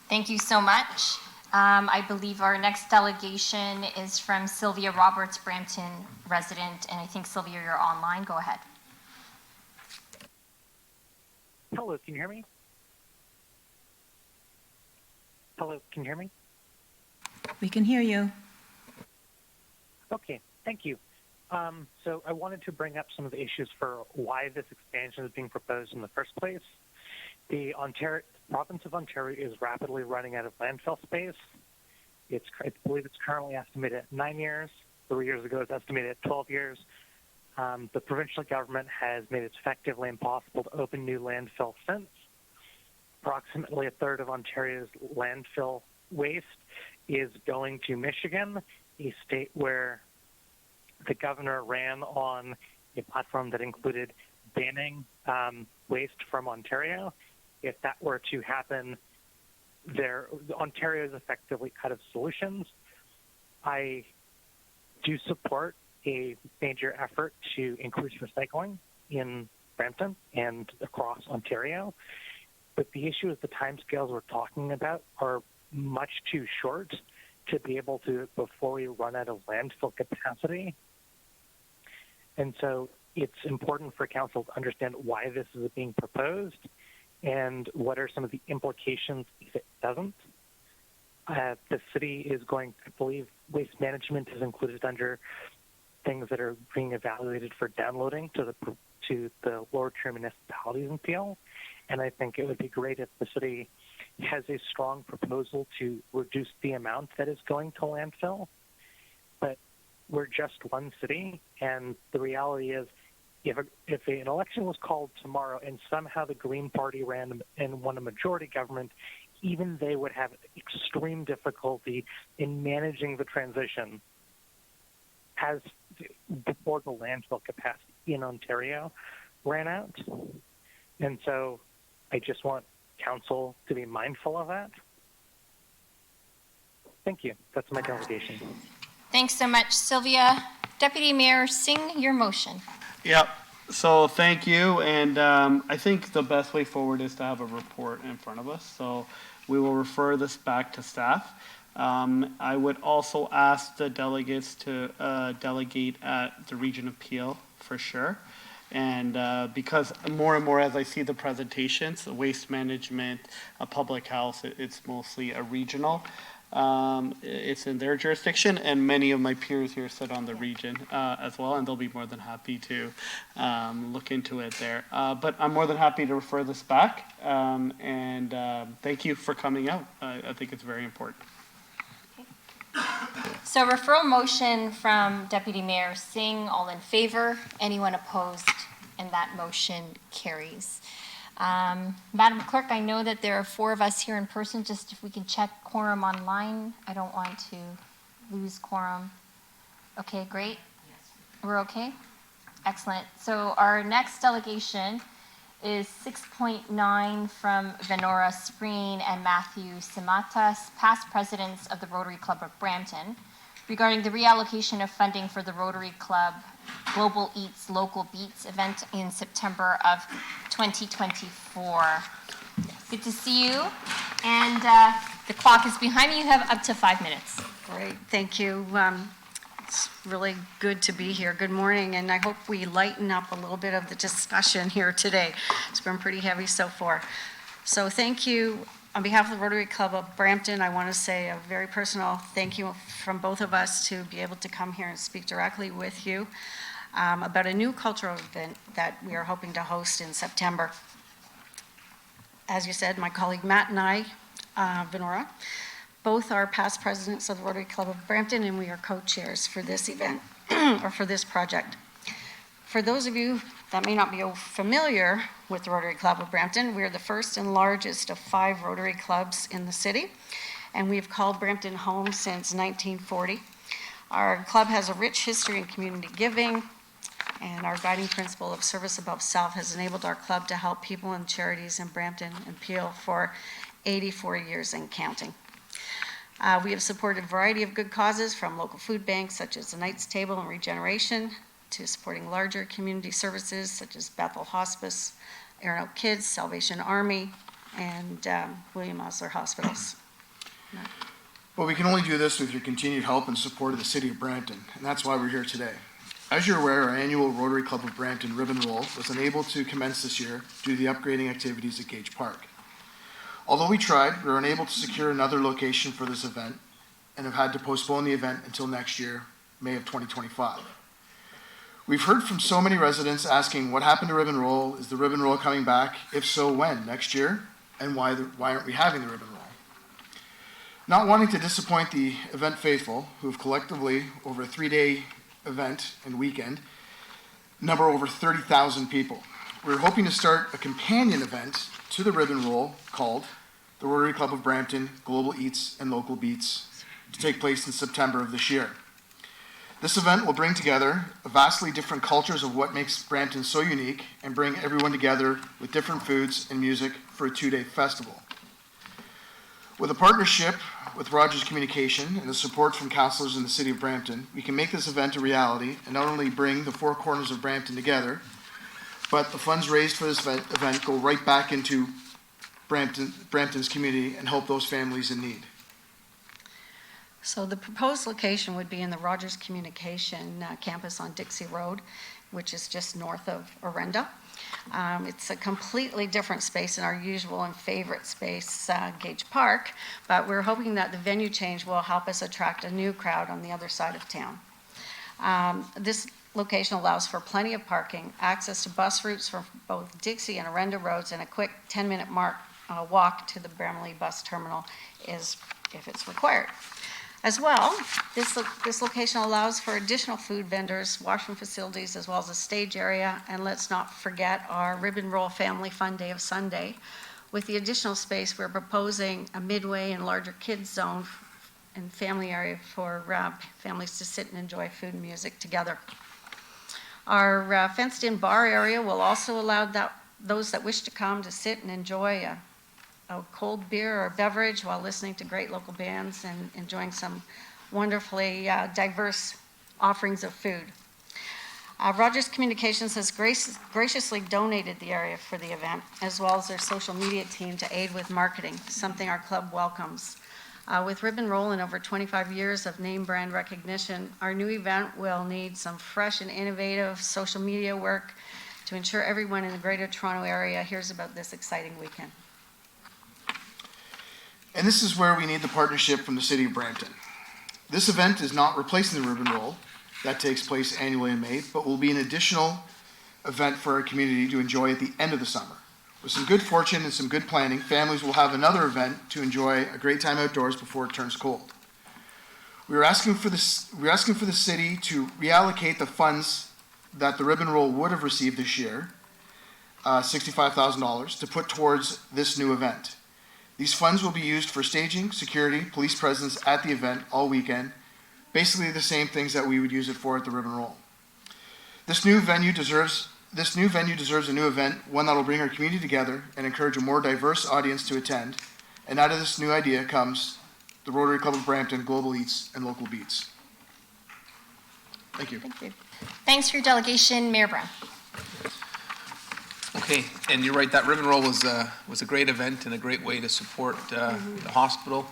Thank you so much. I believe our next delegation is from Sylvia Roberts, Brampton resident, and I think, Sylvia, you're online. Go ahead. Hello, can you hear me? Hello, can you hear me? We can hear you. Okay, thank you. So I wanted to bring up some of the issues for why this expansion is being proposed in the first place. The province of Ontario is rapidly running out of landfill space. I believe it's currently estimated at 9 years. 3 years ago, it was estimated at 12 years. The provincial government has made it effectively impossible to open new landfill since. Approximately a third of Ontario's landfill waste is going to Michigan, a state where the governor ran on a platform that included banning waste from Ontario. If that were to happen, Ontario is effectively out of solutions. I do support a major effort to increase recycling in Brampton and across Ontario. But the issue is the timescales we're talking about are much too short to be able to before we run out of landfill capacity. And so it's important for council to understand why this is being proposed and what are some of the implications if it doesn't. The city is going, I believe, waste management is included under things that are being evaluated for downloading to the lower tier municipalities in Peel. And I think it would be great if the city has a strong proposal to reduce the amount that is going to landfill. But we're just one city, and the reality is if an election was called tomorrow and somehow the Green Party ran and won a majority government, even they would have extreme difficulty in managing the transition before the landfill capacity in Ontario ran out. And so I just want council to be mindful of that. Thank you. That's my delegation. Thanks so much, Sylvia. Deputy Mayor Singh, your motion. Yep. So thank you. And I think the best way forward is to have a report in front of us. So we will refer this back to staff. I would also ask the delegates to delegate at the Region of Peel for sure. And because more and more as I see the presentations, the waste management, public health, it's mostly a regional. It's in their jurisdiction, and many of my peers here sit on the region as well, and they'll be more than happy to look into it there. But I'm more than happy to refer this back, and thank you for coming out. I think it's very important. So referral motion from Deputy Mayor Singh. All in favor? Anyone opposed? And that motion carries. Madam Clerk, I know that there are 4 of us here in person. Just if we can check quorum online. I don't want to lose quorum. Okay, great. We're okay? Excellent. So our next delegation is 6.9 from Venora Spreen and Matthew Simatas, past presidents of the Rotary Club of Brampton, regarding the reallocation of funding for the Rotary Club Global Eats Local Beats event in September of 2024. Good to see you. And The clock is behind me. You have up to 5 minutes. Great, thank you. It's really good to be here. Good morning, and I hope we lighten up a little bit of the discussion here today. It's been pretty heavy so far. So thank you. On behalf of the Rotary Club of Brampton, I want to say a very personal thank you from both of us to be able to come here and speak directly with you about a new cultural event that we are hoping to host in September. As you said, my colleague Matt and I, Venora, both are past presidents of the Rotary Club of Brampton, and we are co-chairs for this event, or for this project. For those of you that may not be familiar with the Rotary Club of Brampton, we are the first and largest of 5 Rotary clubs in the city, and we've called Brampton home since 1940. Our club has a rich history in community giving, and our guiding principle of service above self has enabled our club to help people and charities in Brampton and Peel for 84 years and counting. We have supported a variety of good causes, from local food banks such as the Knights Table and Regeneration, to supporting larger community services such as Bethel Hospice, Erin Oak Kids, Salvation Army, and William Osler Hospitals. Well, we can only do this with your continued help and support of the City of Brampton, and that's why we're here today. As you're aware, our annual Rotary Club of Brampton Ribbon Roll was unable to commence this year due to the upgrading activities at Gage Park. Although we tried, we were unable to secure another location for this event and have had to postpone the event until next year, May of 2025. We've heard from so many residents asking what happened to Ribbon Roll, is the Ribbon Roll coming back? If so, when? Next year? And why aren't we having the Ribbon Roll? Not wanting to disappoint the event faithful, who have collectively, over a 3-day event and weekend, number over 30,000 people. We're hoping to start a companion event to the Ribbon Roll called the Rotary Club of Brampton Global Eats and Local Beats, to take place in September of this year. This event will bring together vastly different cultures of what makes Brampton so unique and bring everyone together with different foods and music for a 2-day festival. With a partnership with Rogers Communication and the support from councillors in the City of Brampton, we can make this event a reality and not only bring the 4 corners of Brampton together, but the funds raised for this event go right back into Brampton's community and help those families in need. So the proposed location would be in the Rogers Communication campus on Dixie Road, which is just north of Orenda. It's a completely different space than our usual and favorite space, Gage Park, but we're hoping that the venue change will help us attract a new crowd on the other side of town. This location allows for plenty of parking, access to bus routes for both Dixie and Orenda roads, and a quick 10-minute walk to the Bramley bus terminal if it's required. As well, this location allows for additional food vendors, washroom facilities, as well as a stage area. And let's not forget our Ribbon Roll Family Fun Day of Sunday. With the additional space, we're proposing a midway and larger kids zone and family area for families to sit and enjoy food and music together. Our fenced-in bar area will also allow those that wish to come to sit and enjoy a cold beer or beverage while listening to great local bands and enjoying some wonderfully diverse offerings of food. Rogers Communications has graciously donated the area for the event, as well as their social media team to aid with marketing, something our club welcomes. With Ribbon Roll and over 25 years of name brand recognition, our new event will need some fresh and innovative social media work to ensure everyone in the Greater Toronto Area hears about this exciting weekend. And this is where we need the partnership from the City of Brampton. This event is not replacing the Ribbon Roll that takes place annually in May, but will be an additional event for our community to enjoy at the end of the summer. With some good fortune and some good planning, families will have another event to enjoy a great time outdoors before it turns cold. We're asking for the city to reallocate the funds that the Ribbon Roll would have received this year, $65,000, to put towards this new event. These funds will be used for staging, security, police presence at the event all weekend, basically the same things that we would use it for at the Ribbon Roll. This new venue deserves a new event, one that will bring our community together and encourage a more diverse audience to attend. And out of this new idea comes the Rotary Club of Brampton Global Eats and Local Beats. Thank you. Thank you. Thanks for your delegation, Mayor Brown. Okay, and you're right, that ribbon roll was a great event and a great way to support the hospital.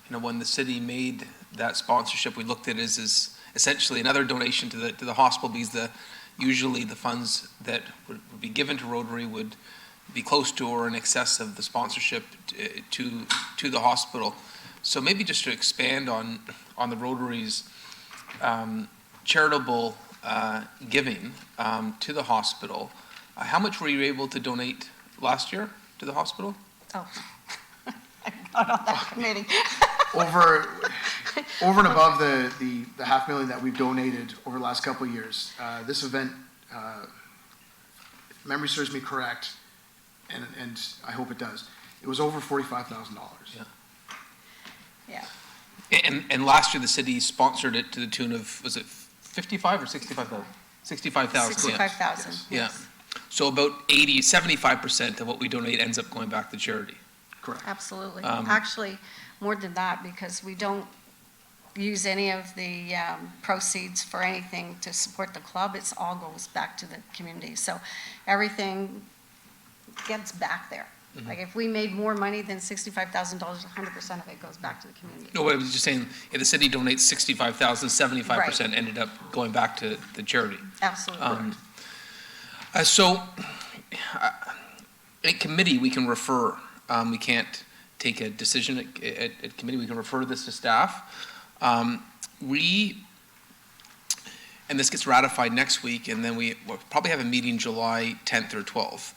You know, when the city made that sponsorship, we looked at it as essentially another donation to the hospital, because usually the funds that would be given to Rotary would be close to or in excess of the sponsorship to the hospital. So maybe just to expand on the Rotary's charitable giving to the hospital, how much were you able to donate last year to the hospital? Oh, I'm not on that committee. Over and above the $500,000 that we've donated over the last couple of years, this event, if memory serves me correct, and I hope it does, it was over $45,000. Yeah. And last year the city sponsored it to the tune of, was it 55 or 65,000? 65,000. 65,000. Yeah. So about 75% of what we donate ends up going back to charity. Correct. Absolutely. Actually, more than that, because we don't use any of the proceeds for anything to support the club. It all goes back to the community. So everything gets back there. Like if we made more money than $65,000, 100% of it goes back to the community. No, I was just saying, if the city donates 65,000, 75% ended up going back to the charity. Absolutely. So, at committee, we can refer. We can't take a decision at committee. We can refer this to staff. And this gets ratified next week, and then we'll probably have a meeting July 10th or 12th.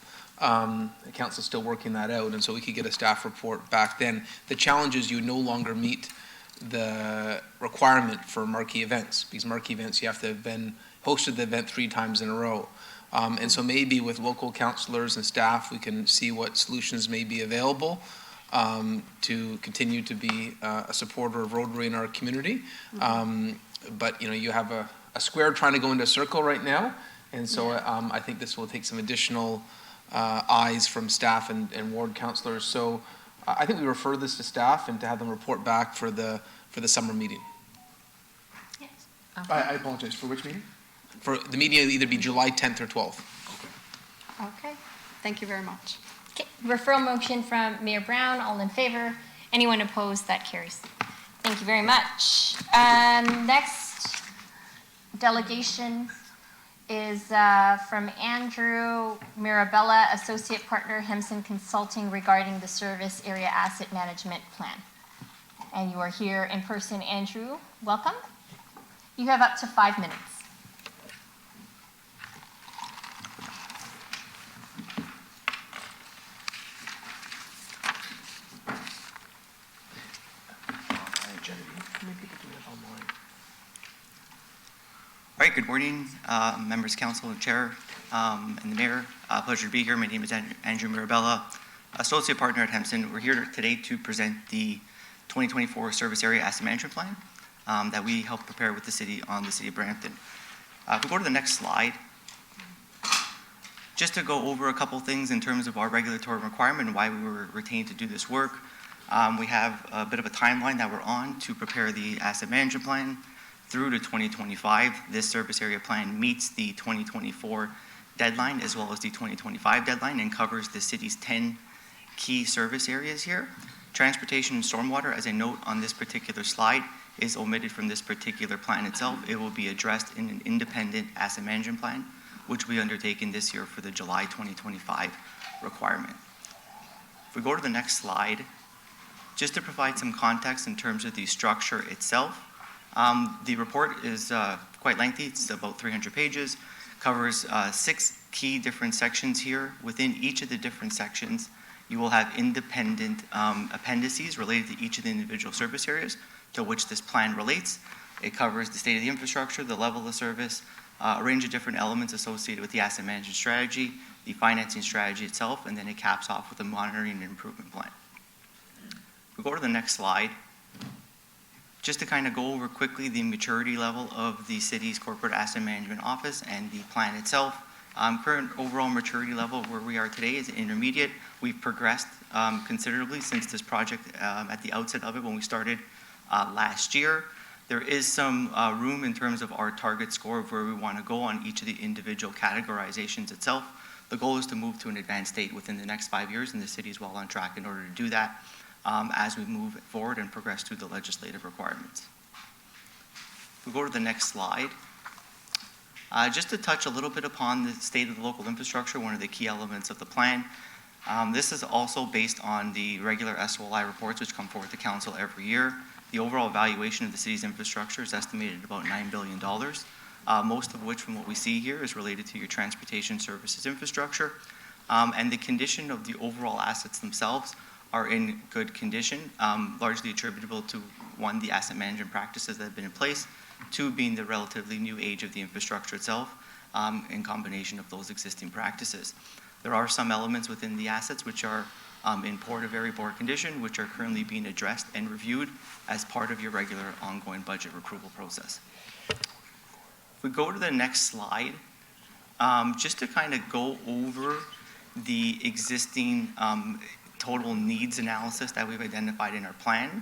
The council's still working that out, and so we could get a staff report back then. The challenge is you no longer meet the requirement for marquee events, because marquee events, you have to have hosted the event 3 times in a row. And so maybe with local councillors and staff, we can see what solutions may be available to continue to be a supporter of Rotary in our community. But, you know, you have a square trying to go into a circle right now, and so I think this will take some additional eyes from staff and ward councillors. So I think we refer this to staff and to have them report back for the summer meeting. Yes. I apologize, for which meeting? For the meeting, it'll either be July 10th or 12th. Okay. Thank you very much. Okay, referral motion from Mayor Brown, all in favor. Anyone opposed, that carries. Thank you very much. Next delegation is from Andrew Mirabella, Associate Partner, Hemson Consulting, regarding the Service Area Asset Management Plan. And you are here in person, Andrew. Welcome. You have up to 5 minutes. All right, good morning, members, council, and chair, and the mayor. Pleasure to be here. My name is Andrew Mirabella, associate partner at Hemson. We're here today to present the 2024 Service Area Asset Management Plan that we helped prepare with the city on the City of Brampton. If we go to the next slide, just to go over a couple things in terms of our regulatory requirement and why we were retained to do this work. We have a bit of a timeline that we're on to prepare the asset management plan through to 2025. This service area plan meets the 2024 deadline as well as the 2025 deadline and covers the city's 10 key service areas here. Transportation and stormwater, as a note on this particular slide, is omitted from this particular plan itself. It will be addressed in an independent asset management plan, which we undertaken this year for the July 2025 requirement. If we go to the next slide, just to provide some context in terms of the structure itself, the report is quite lengthy. It's about 300 pages, covers 6 key different sections here. Within each of the different sections, you will have independent appendices related to each of the individual service areas to which this plan relates. It covers the state of the infrastructure, the level of service, a range of different elements associated with the asset management strategy, the financing strategy itself, and then it caps off with a monitoring and improvement plan. If we go to the next slide, just to kind of go over quickly the maturity level of the city's corporate asset management office and the plan itself. Current overall maturity level of where we are today is intermediate. We've progressed considerably since this project at the outset of it when we started last year. There is some room in terms of our target score of where we want to go on each of the individual categorizations itself. The goal is to move to an advanced state within the next 5 years, and the city is well on track in order to do that as we move forward and progress through the legislative requirements. If we go to the next slide, just to touch a little bit upon the state of the local infrastructure, one of the key elements of the plan. This is also based on the regular SOLI reports which come forward to council every year. The overall valuation of the city's infrastructure is estimated at about $9 billion, most of which from what we see here is related to your transportation services infrastructure. And the condition of the overall assets themselves are in good condition, largely attributable to, one, the asset management practices that have been in place, two, being the relatively new age of the infrastructure itself, in combination of those existing practices. There are some elements within the assets which are in poor to very poor condition, which are currently being addressed and reviewed as part of your regular ongoing budget approval process. If we go to the next slide, just to kind of go over the existing total needs analysis that we've identified in our plan.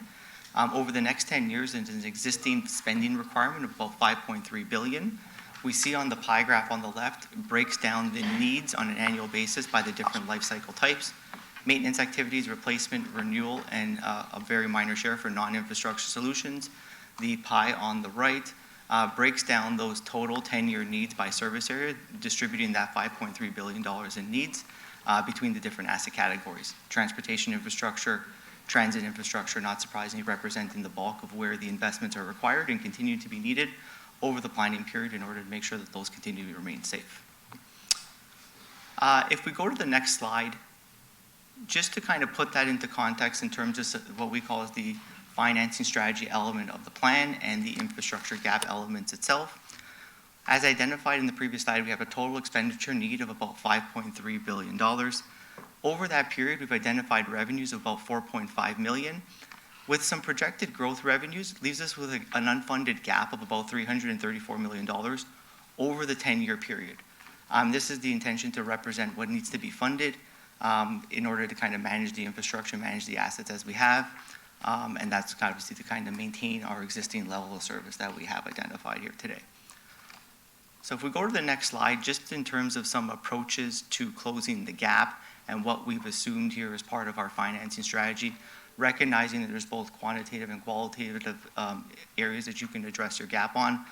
Over the next 10 years, there's an existing spending requirement of about $5.3 billion. We see on the pie graph on the left breaks down the needs on an annual basis by the different life cycle types. Maintenance activities, replacement, renewal, and a very minor share for non-infrastructure solutions. The pie on the right breaks down those total 10-year needs by service area, distributing that $5.3 billion in needs between the different asset categories. Transportation infrastructure, transit infrastructure, not surprisingly representing the bulk of where the investments are required and continue to be needed over the planning period in order to make sure that those continue to remain safe. If we go to the next slide, just to kind of put that into context in terms of what we call as the financing strategy element of the plan and the infrastructure gap elements itself. As identified in the previous slide, we have a total expenditure need of about $5.3 billion. Over that period, we've identified revenues of about $4.5 million. With some projected growth revenues, leaves us with an unfunded gap of about $334 million over the 10-year period. This is the intention to represent what needs to be funded in order to kind of manage the infrastructure, manage the assets as we have, and that's obviously to kind of maintain our existing level of service that we have identified here today. So if we go to the next slide, just in terms of some approaches to closing the gap and what we've assumed here as part of our financing strategy, recognizing that there's both quantitative and qualitative areas that you can address your gap on,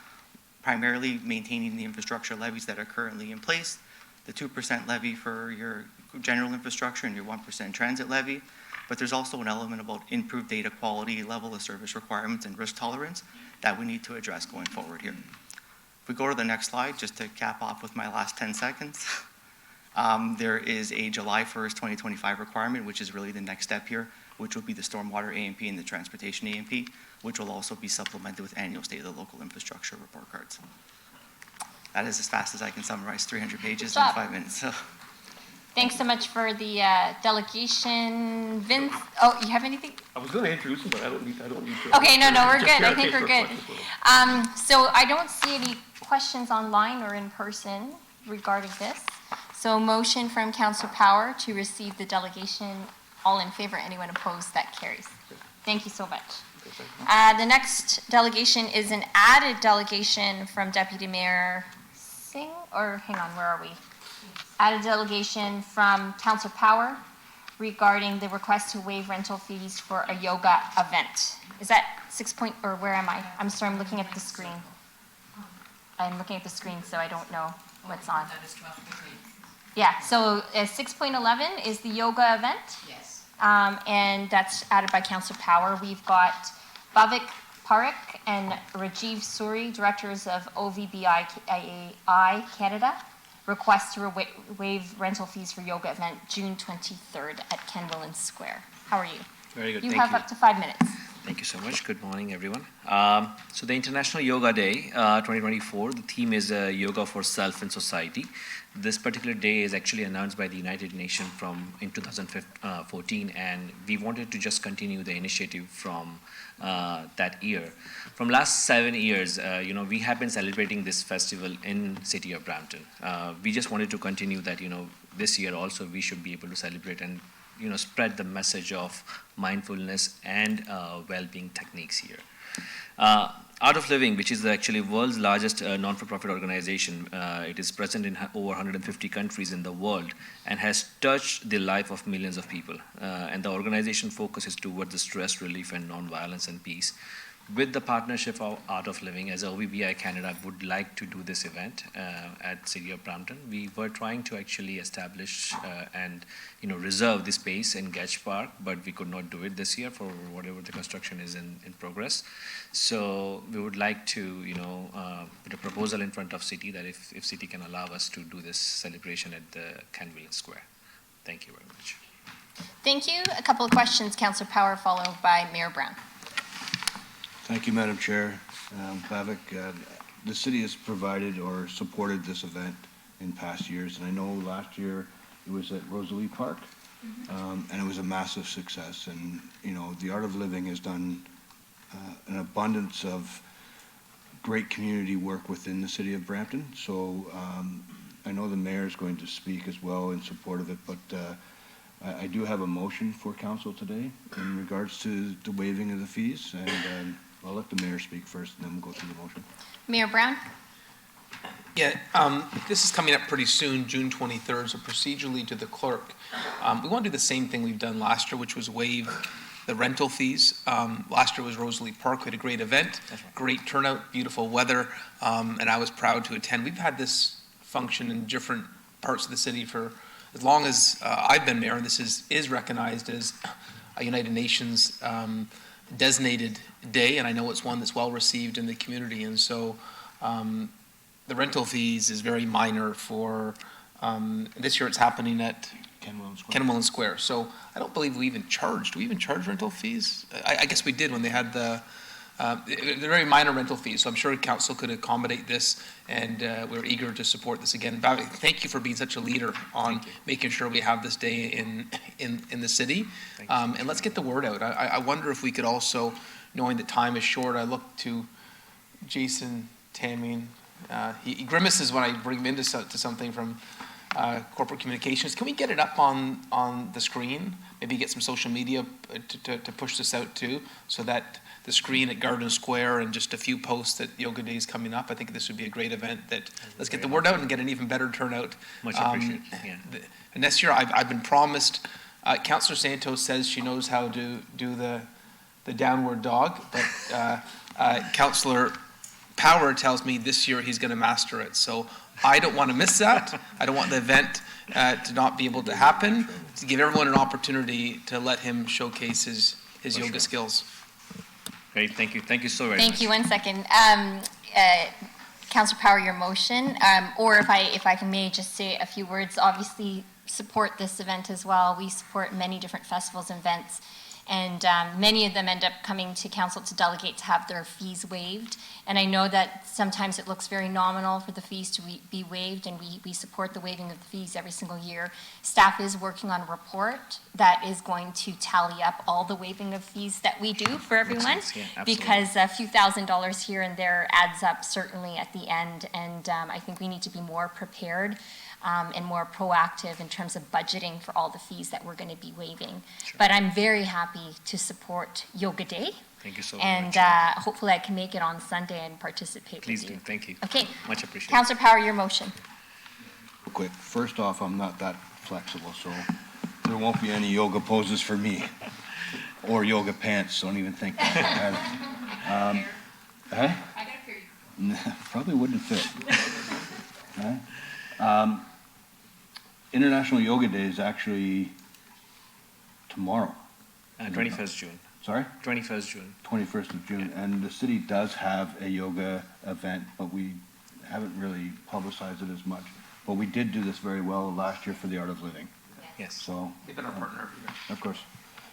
primarily maintaining the infrastructure levies that are currently in place, the 2% levy for your general infrastructure and your 1% transit levy, but there's also an element about improved data quality, level of service requirements, and risk tolerance that we need to address going forward here. If we go to the next slide, just to cap off with my last 10 seconds, there is a July 1st, 2025 requirement, which is really the next step here, which will be the stormwater A&P and the transportation A&P, which will also be supplemented with annual state of the local infrastructure report cards. That is as fast as I can summarize 300 pages in 5 minutes. So. Thanks so much for the delegation. Vince, oh, you have anything? I was going to introduce him, but I don't need to. Okay, no, we're good. I think we're good. So I don't see any questions online or in person regarding this. So motion from Councillor Power to receive the delegation. All in favor? Anyone opposed? That carries. Thank you so much. The next delegation is an added delegation from Deputy Mayor Singh, or hang on, where are we? Added delegation from Councillor Power regarding the request to waive rental fees for a yoga event. Is that 6 point, or where am I? I'm sorry, I'm looking at the screen. I'm looking at the screen, so I don't know what's on. Yeah, so 6.11 is the yoga event. Yes. And that's added by Councillor Power. We've got Bhavik Parekh and Rajiv Suri, directors of OVBI Canada, request to waive rental fees for yoga event June 23rd at Ken Willen Square. How are you? Very good. You have up to 5 minutes. Thank you so much. Good morning, everyone. So the International Yoga Day 2024, the theme is Yoga for Self and Society. This particular day is actually announced by the United Nations in 2014, and we wanted to just continue the initiative from that year. From last 7 years, we have been celebrating this festival in City of Brampton. We just wanted to continue that, this year also we should be able to celebrate and spread the message of mindfulness and well-being techniques here. Art of Living, which is actually world's largest non-for-profit organization. It is present in over 150 countries in the world and has touched the life of millions of people. And the organization focuses towards the stress relief and non-violence and peace. With the partnership of Art of Living, as OVBI Canada would like to do this event at City of Brampton, we were trying to actually establish and reserve the space in Getch Park, but we could not do it this year for whatever the construction is in progress. So we would like to put a proposal in front of City that if City can allow us to do this celebration at the Canville Square. Thank you very much. Thank you. A couple of questions, Councillor Power, followed by Mayor Brown. Thank you, Madam Chair. Pavik, the city has provided or supported this event in past years, and I know last year it was at Rosalie Park, and it was a massive success. And the Art of Living has done an abundance of great community work within the city of Brampton. So I know the mayor is going to speak as well in support of it, but I do have a motion for council today in regards to the waiving of the fees, and I'll let the mayor speak first, and then we'll go through the motion. Mayor Brown? Yeah, this is coming up pretty soon, June 23rd, so procedurally to the clerk. We want to do the same thing we've done last year, which was waive the rental fees. Last year was Rosalie Park. We had a great event, great turnout, beautiful weather, and I was proud to attend. We've had this function in different parts of the city for as long as I've been mayor, and this is recognized as a United Nations designated day, and I know it's one that's well received in the community. And so the rental fees is very minor for this year. It's happening at Kenmullen Square. So I don't believe we even charged. Do we even charge rental fees? I guess we did when they had the they're very minor rental fees. So I'm sure council could accommodate this, and we're eager to support this again. Thank you for being such a leader on making sure we have this day in the city. And let's get the word out. I wonder if we could also, knowing that time is short, I look to Jason Tamming. He grimaces when I bring him into something from corporate communications. Can we get it up on the screen? Maybe get some social media to push this out too, so that the screen at Garden Square and just a few posts that Yoga Day is coming up. I think this would be a great event. Let's get the word out and get an even better turnout. Much appreciated. Yeah. And this year I've been promised. Councillor Santos says she knows how to do the downward dog, but Councillor Power tells me this year he's going to master it. So I don't want to miss that. I don't want the event to not be able to happen. To give everyone an opportunity to let him showcase his yoga skills. Great, thank you. Thank you so very much. Thank you. 1 second. Councillor Power, your motion, or if I may just say a few words, obviously support this event as well. We support many different festivals and events, and many of them end up coming to council to delegate to have their fees waived. And I know that sometimes it looks very nominal for the fees to be waived, and we support the waiving of the fees every single year. Staff is working on a report that is going to tally up all the waiving of fees that we do for everyone, because a few $1,000s here and there adds up certainly at the end, and I think we need to be more prepared and more proactive in terms of budgeting for all the fees that we're going to be waiving. Sure. But I'm very happy to support Yoga Day. Thank you so much. And hopefully I can make it on Sunday and participate Please with you. do. Thank you. Okay. Much appreciated. Councillor Power, your motion. Real quick, first off, I'm not that flexible, so there won't be any yoga poses for me. Or yoga pants, don't even think about that. I got a period. Probably wouldn't fit. Right? International Yoga Day is actually tomorrow. 21st June. Sorry? 21st June. 21st of June. Yeah. And the city does have a yoga event, but we haven't really publicized it as much. But we did do this very well last year for the Art of Living. Yes. So, they've been our partner every year. Of course.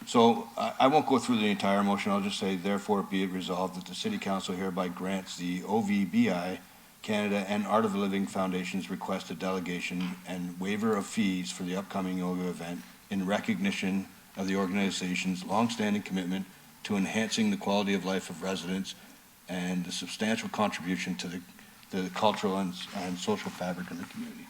So I won't go through the entire motion. I'll just say, therefore, be it resolved that the City Council hereby grants the OVBI Canada and Art of Living Foundation's requested delegation and waiver of fees for the upcoming yoga event in recognition of the organization's longstanding commitment to enhancing the quality of life of residents and the substantial contribution to the cultural and social fabric of the community.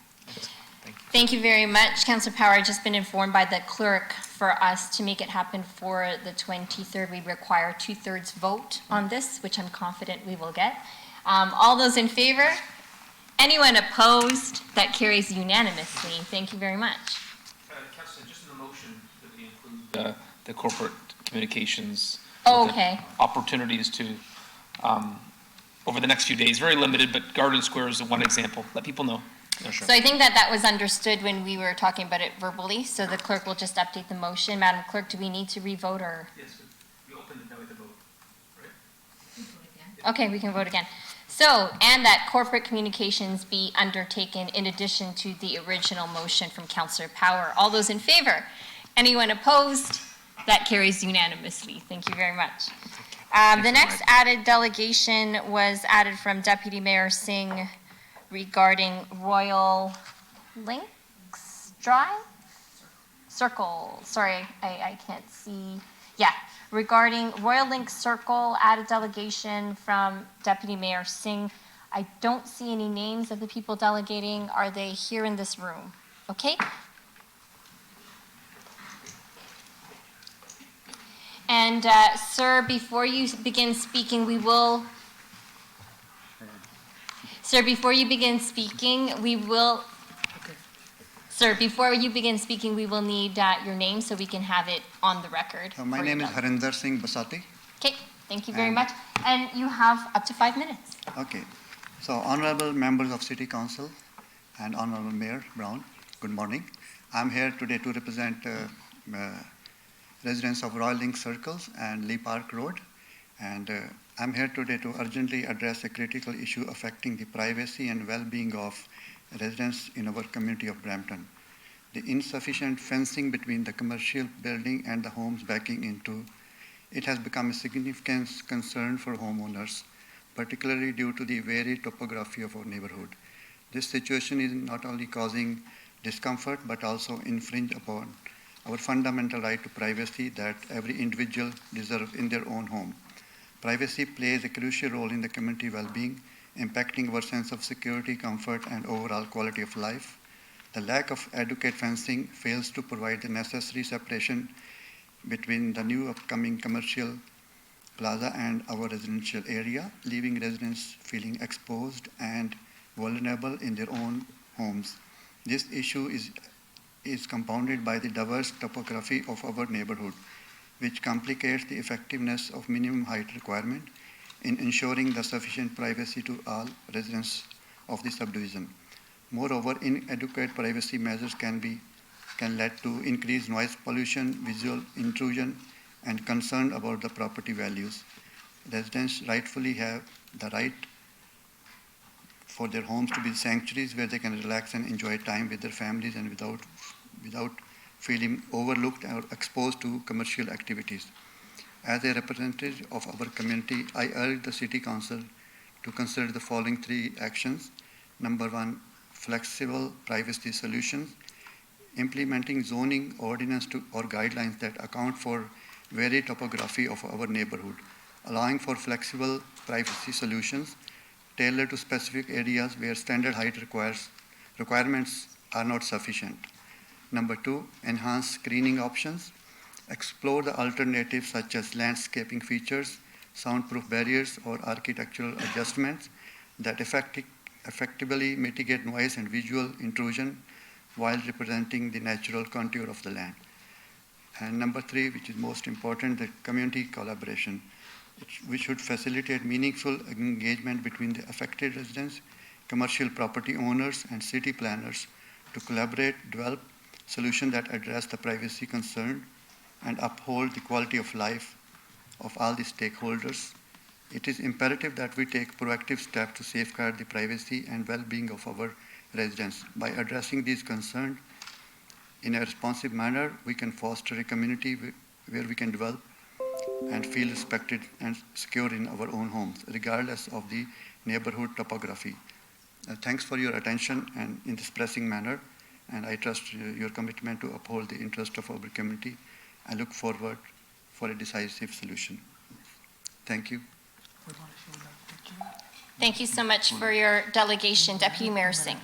Thank you very much. Councillor Power, I've just been informed by the clerk for us to make it happen for the 23rd. We require 2/3 vote on this, which I'm confident we will get. All those in favor? Anyone opposed? That carries unanimously. Thank you very much. Councillor, just in the motion that we include the corporate communications. Oh, okay. Opportunities to, over the next few days, very limited, but Garden Square is one example. Let people know. Yeah, sure. So I think that was understood when we were talking about it verbally, so the clerk will just update the motion. Madam Clerk, do we need to re-vote or? Yes, we opened it now with the vote, Okay, we can vote again. So, and that corporate communications be undertaken in addition to the original motion from Councillor Power. All those in favor? Anyone opposed? That carries unanimously. Thank you very much. The next added delegation was added from Deputy Mayor Singh regarding Royal Links Drive? Circle, sorry, I can't see. Yeah, regarding Royal Link Circle, added delegation from Deputy Mayor Singh. I don't see any names of the people delegating. Are they here in this room? Okay. And sir, before you begin speaking, we will... Sir, before you begin speaking, we will... Sir, before you begin speaking, we will need your name so we can have it on the record. My name is Harinder Singh Basati. Okay, thank you very much. And you have up to 5 minutes. Okay. So honorable members of City Council and honorable Mayor Brown, good morning. I'm here today to represent residents of Royal Link Circles and Lee Park Road. And I'm here today to urgently address a critical issue affecting the privacy and well-being of residents in our community of Brampton. The insufficient fencing between the commercial building and the homes backing into it has become a significant concern for homeowners, particularly due to the varied topography of our neighborhood. This situation is not only causing discomfort but also infringe upon our fundamental right to privacy that every individual deserves in their own home. Privacy plays a crucial role in the community well-being, impacting our sense of security, comfort, and overall quality of life. The lack of adequate fencing fails to provide the necessary separation between the new upcoming commercial plaza and our residential area, leaving residents feeling exposed and vulnerable in their own homes. This issue is compounded by the diverse topography of our neighborhood, which complicates the effectiveness of minimum height requirement in ensuring the sufficient privacy to all residents of the subdivision. Moreover, inadequate privacy measures can lead to increased noise pollution, visual intrusion, and concern about the property values. Residents rightfully have the right for their homes to be sanctuaries where they can relax and enjoy time with their families and without feeling overlooked or exposed to commercial activities. As a representative of our community, I urge the City Council to consider the following 3 actions. Number 1, flexible privacy solutions, implementing zoning ordinance or guidelines that account for varied topography of our neighborhood, allowing for flexible privacy solutions tailored to specific areas where standard height requirements are not sufficient. Number 2, enhance screening options, explore the alternatives such as landscaping features, soundproof barriers, or architectural adjustments that effectively mitigate noise and visual intrusion while representing the natural contour of the land. And number 3, which is most important, the community collaboration. We should facilitate meaningful engagement between the affected residents, commercial property owners, and city planners to collaborate, develop solutions that address the privacy concern and uphold the quality of life of all the stakeholders. It is imperative that we take proactive steps to safeguard the privacy and well-being of our residents. By addressing these concerns in a responsive manner, we can foster a community where we can develop and feel respected and secure in our own homes, regardless of the neighborhood topography. Thanks for your attention and in this pressing manner, and I trust your commitment to uphold the interest of our community. I look forward for a decisive solution. Thank you. Thank you so much for your delegation, Deputy Mayor Singh.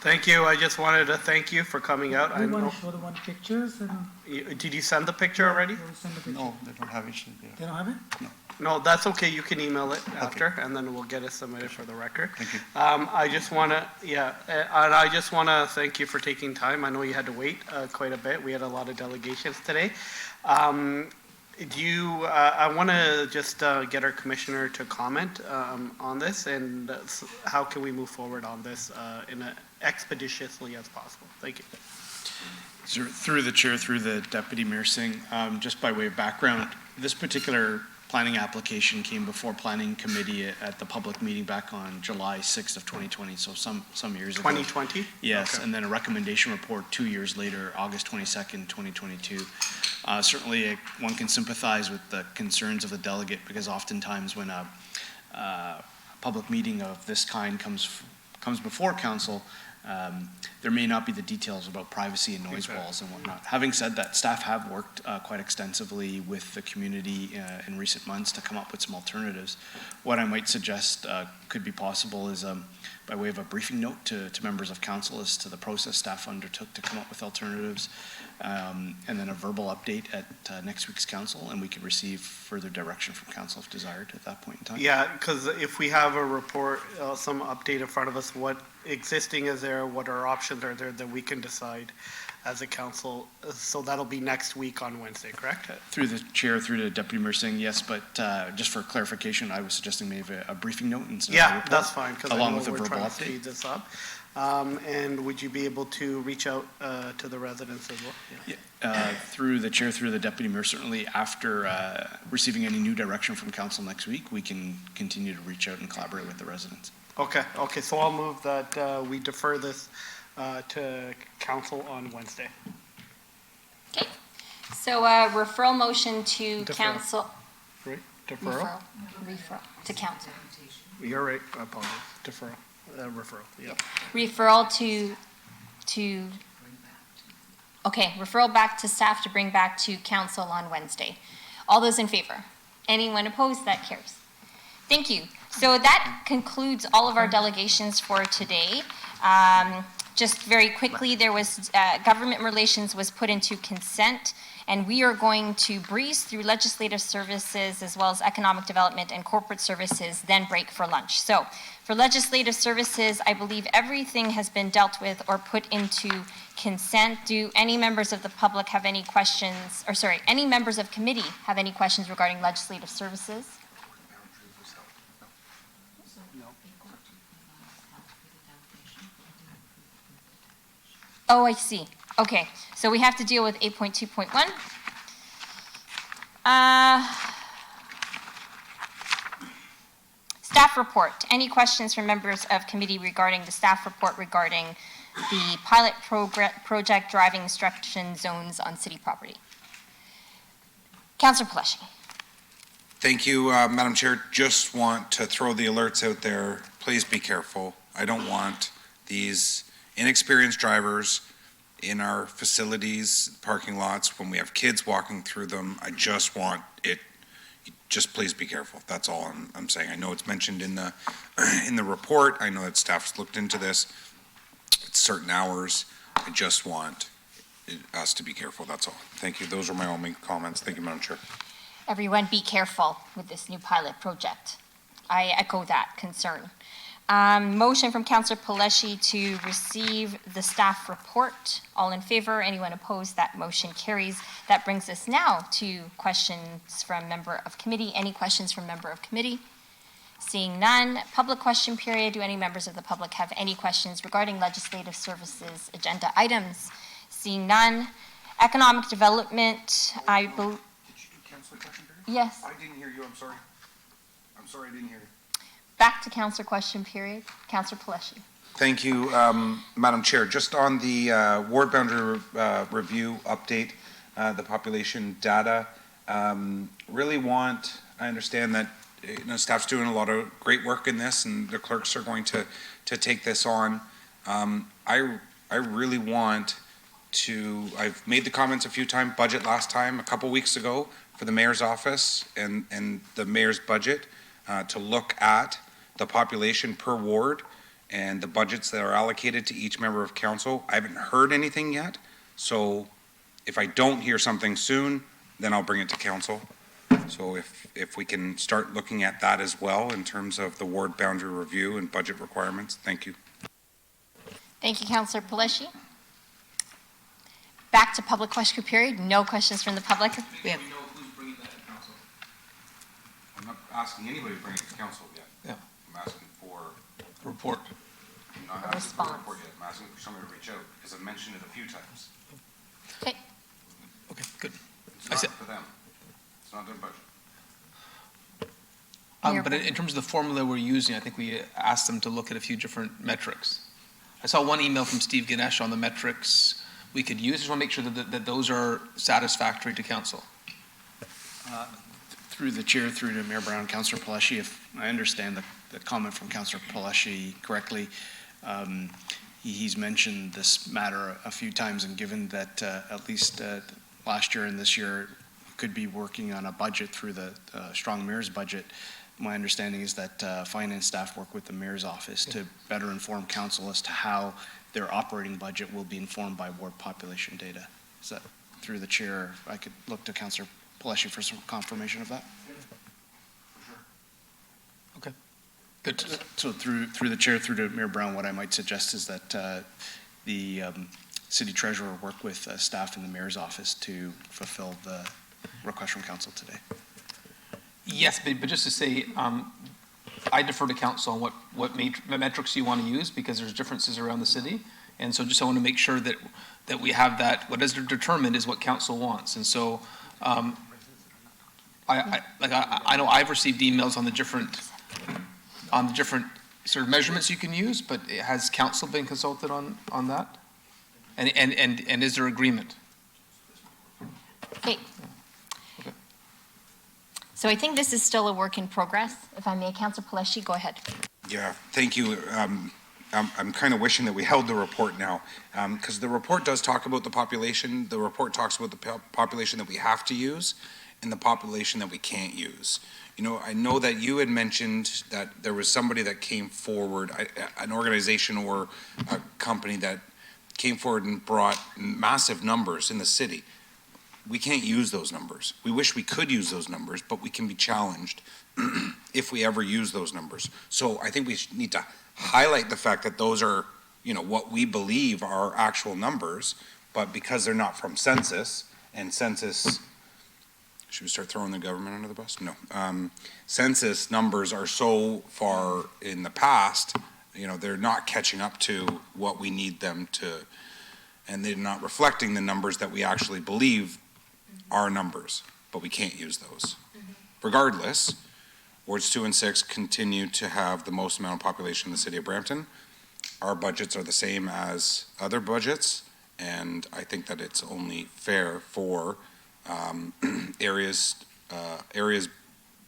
Thank you. I just wanted to thank you for coming out. I We want know. to show the one pictures and. Did you send the picture already? We'll send the picture. No, they don't have it there. They don't have it? No, that's okay. You can email it after, and then we'll get it submitted for the record. Thank you. I just want to, and I just want to thank you for taking time. I know you had to wait quite a bit. We had a lot of delegations today. I want to just get our commissioner to comment on this, and how can we move forward on this in expeditiously as possible? Thank you. So through the chair, through the deputy mayor Singh, just by way of background, this particular planning application came before planning committee at the public meeting back on July 6th of 2020, so some years ago. 2020? Yes, Okay. and then a recommendation report 2 years later, August 22nd, 2022. Certainly, one can sympathize with the concerns of the delegate, because oftentimes when a public meeting of this kind comes before council, there may not be the details about privacy and noise walls and whatnot. Having said that, staff have worked quite extensively with the community in recent months to come up with some alternatives. What I might suggest could be possible is by way of a briefing note to members of council as to the process staff undertook to come up with alternatives, and then a verbal update at next week's council, and we could receive further direction from council if desired at that point in time. Yeah, because if we have a report, some update in front of us, what existing is there, what our options are there, then we can decide as a council. So that'll be next week on Wednesday, correct? Through the chair, through the deputy mayor Singh, yes, but just for clarification, I was suggesting maybe a briefing note instead of a Yeah, report, that's fine, because I along know with a we're verbal trying to update. speed this up. And would you be able to reach out to the residents as well? Yeah. Through the chair, through the deputy mayor, certainly after receiving any new direction from council next week, we can continue to reach out and collaborate with the residents. Okay, so I'll move that we defer this to council on Wednesday. Okay, so referral motion to Deferral. council. Right, deferral? Referral to council. You're right, I apologize. Deferral, referral, yeah. Referral to, okay, referral back to staff to bring back to council on Wednesday. All those in favor? Anyone opposed? That carries. Thank you. So that concludes all of our delegations for today. Just very quickly, there was, government relations was put into consent, and we are going to breeze through legislative services as well as economic development and corporate services, then break for lunch. So for legislative services, I believe everything has been dealt with or put into consent. Do any members of the public have any questions, or sorry, any members of committee have any questions regarding legislative services? Oh, I see. Okay, so we have to deal with 8.2.1. Staff report. Any questions from members of committee regarding the staff report regarding the pilot project driving instruction zones on city property? Councillor Paleshi. Thank you, Madam Chair. Just want to throw the alerts out there. Please be careful. I don't want these inexperienced drivers in our facilities, parking lots, when we have kids walking through them. I just want it, just please be careful. That's all I'm saying. I know it's mentioned in the report. I know that staff's looked into this. It's certain hours. I just want us to be careful. That's all. Thank you. Those are my only comments. Thank you, Madam Chair. Everyone be careful with this new pilot project. I echo that concern. Motion from Councillor Paleshi to receive the staff report. All in favor? Anyone opposed? That motion carries. That brings us now to questions from member of committee. Any questions from member of committee? Seeing none. Public question period. Do any members of the public have any questions regarding legislative services agenda items? Seeing none. Economic development. I believe. Councillor question period? Yes. I didn't hear you. I'm sorry. I'm sorry I didn't hear you. Back to councillor question period. Councillor Paleshi. Thank you, Madam Chair. Just on the ward boundary review update, the population data, really want, I understand that staff's doing a lot of great work in this, and the clerks are going to take this on. I really want to, I've made the comments a few times, budget last time, a couple weeks ago, for the mayor's office and the mayor's budget, to look at the population per ward and the budgets that are allocated to each member of council. I haven't heard anything yet, so if I don't hear something soon, then I'll bring it to council. So if we can start looking at that as well in terms of the ward boundary review and budget requirements, thank you. Thank you, Councillor Paleshi. Back to public question period. No questions from the public. We have I'm not asking anybody to bring it to council yet. Yeah. I'm asking for report. I'm not asking for a report yet. I'm asking for somebody to reach out because I've mentioned it a few times. Okay. Okay, good. It's not for them. It's not their budget. But in terms of the formula we're using, I think we asked them to look at a few different metrics. I saw one email from Steve Ganesh on the metrics we could use. I just want to make sure that those are satisfactory to council. Through the chair, through to Mayor Brown, Councillor Paleshi, if I understand the comment from Councillor Paleshi correctly, he's mentioned this matter a few times, and given that at least last year and this year could be working on a budget through the Strong Mayor's budget, my understanding is that finance staff work with the mayor's office to better inform council as to how their operating budget will be informed by ward population data. Is that through the chair? I could look to Councillor Paleshi for some confirmation of that. Okay, good. So through the chair, through to Mayor Brown, what I might suggest is that the city treasurer work with staff in the mayor's office to fulfill the request from council today. Yes, but just to say, I defer to council on what metrics you want to use, because there's differences around the city. And so just I want to make sure that we have that, what is determined is what council wants. And so I know I've received emails on the different sort of measurements you can use, but has council been consulted on that? And is there agreement? Okay. So I think this is still a work in progress. If I may, Councillor Paleshi, go ahead. Yeah, thank you. I'm kind of wishing that we held the report now, because the report does talk about the population. The report talks about the population that we have to use and the population that we can't use. You know, I know that you had mentioned that there was somebody that came forward, an organization or a company that came forward and brought massive numbers in the city. We can't use those numbers. We wish we could use those numbers, but we can be challenged if we ever use those numbers. So I think we need to highlight the fact that those are, you know, what we believe are actual numbers, but because they're not from census, and census, should we start throwing the government under the bus? No. Census numbers are so far in the past, you know, they're not catching up to what we need them to, and they're not reflecting the numbers that we actually believe are numbers, but we can't use those. Regardless, wards 2 and 6 continue to have the most amount of population in the city of Brampton. Our budgets are the same as other budgets, and I think that it's only fair for areas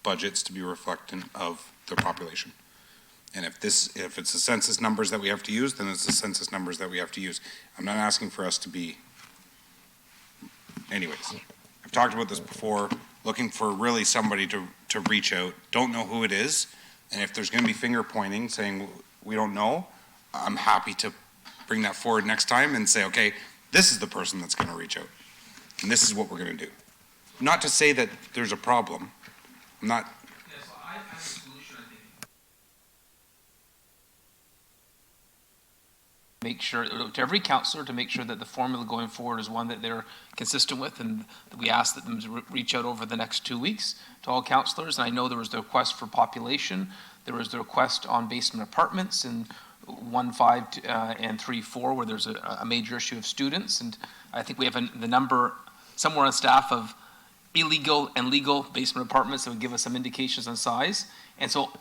budgets to be reflective of their population. And if it's the census numbers that we have to use, then it's the census numbers that we have to use. I'm not asking for us to be, anyways. I've talked about this before, looking for really somebody to reach out. Don't know who it is, and if there's going to be finger pointing saying we don't know, I'm happy to bring that forward next time and say, okay, this is the person that's going to reach out, and this is what we're going to do. Not to say that there's a problem. I'm not. Yes, I have a solution, I think. Make sure, to every councillor, to make sure that the formula going forward is one that they're consistent with, and we ask that them to reach out over the next 2 weeks to all councillors. And I know there was the request for population, there was the request on basement apartments in 1.5 and 3.4, where there's a major issue of students. And I think we have the number somewhere on staff of illegal and legal basement apartments that would give us some indications on size. And so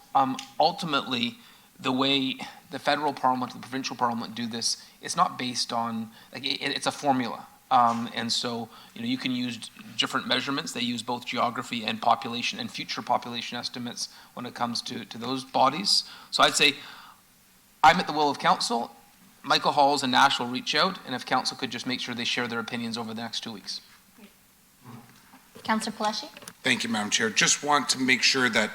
ultimately, the way the federal parliament and the provincial parliament do this, it's not based on, like, it's a formula. And so, you know, you can use different measurements. They use both geography and population and future population estimates when it comes to those bodies. So I'd say I'm at the will of council. Michael Halls and Nash will reach out, and if council could just make sure they share their opinions over the next 2 weeks. Councillor Paleshi? Thank you, Madam Chair. Just want to make sure that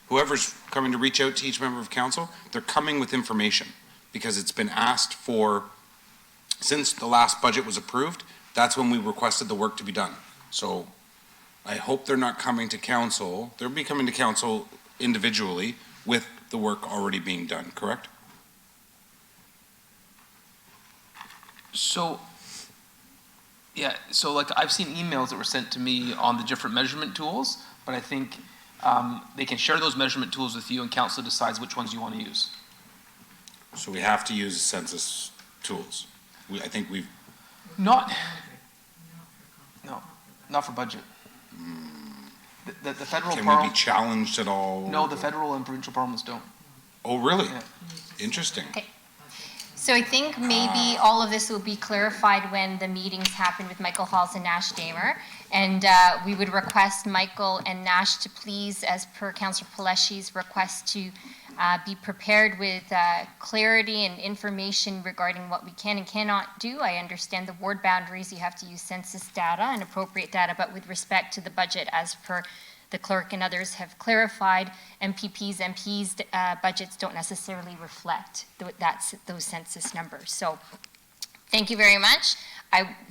whoever's coming to reach out to each member of council. They're coming with information because it's been asked for, since the last budget was approved, that's when we requested the work to be done. So I hope they're not coming to council. They'll be coming to council individually with the work already being done, correct? So, yeah, so like I've seen emails that were sent to me on the different measurement tools, but I think they can share those measurement tools with you and council decides which ones you want to use. So we have to use census tools. I think we've. Not for budget. The federal. Can we be challenged at all? No, the federal and provincial parliaments don't. Oh, really? Yeah. Interesting. Okay. So I think maybe all of this will be clarified when the meetings happen with Michael Halls and Nash Damer. And we would request Michael and Nash to please, as per Councillor Peleshi's request, to be prepared with clarity and information regarding what we can and cannot do. I understand the ward boundaries, you have to use census data and appropriate data, but with respect to the budget, as per the clerk and others have clarified, MPs' budgets don't necessarily reflect those census numbers. So thank you very much.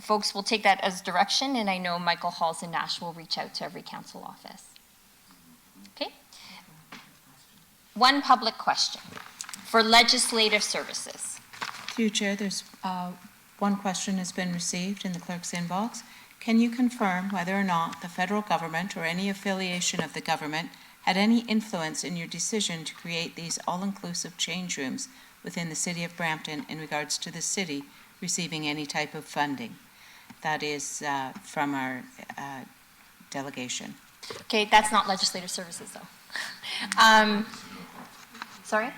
Folks will take that as direction, and I know Michael Halls and Nash will reach out to every council office. Okay? One public question for legislative services. Through you, Chair, there's one question has been received in the clerk's inbox. Can you confirm whether or not the federal government or any affiliation of the government had any influence in your decision to create these all-inclusive change rooms within the City of Brampton in regards to the city receiving any type of funding? That is from our delegation. Okay, that's not legislative services, though. Sorry?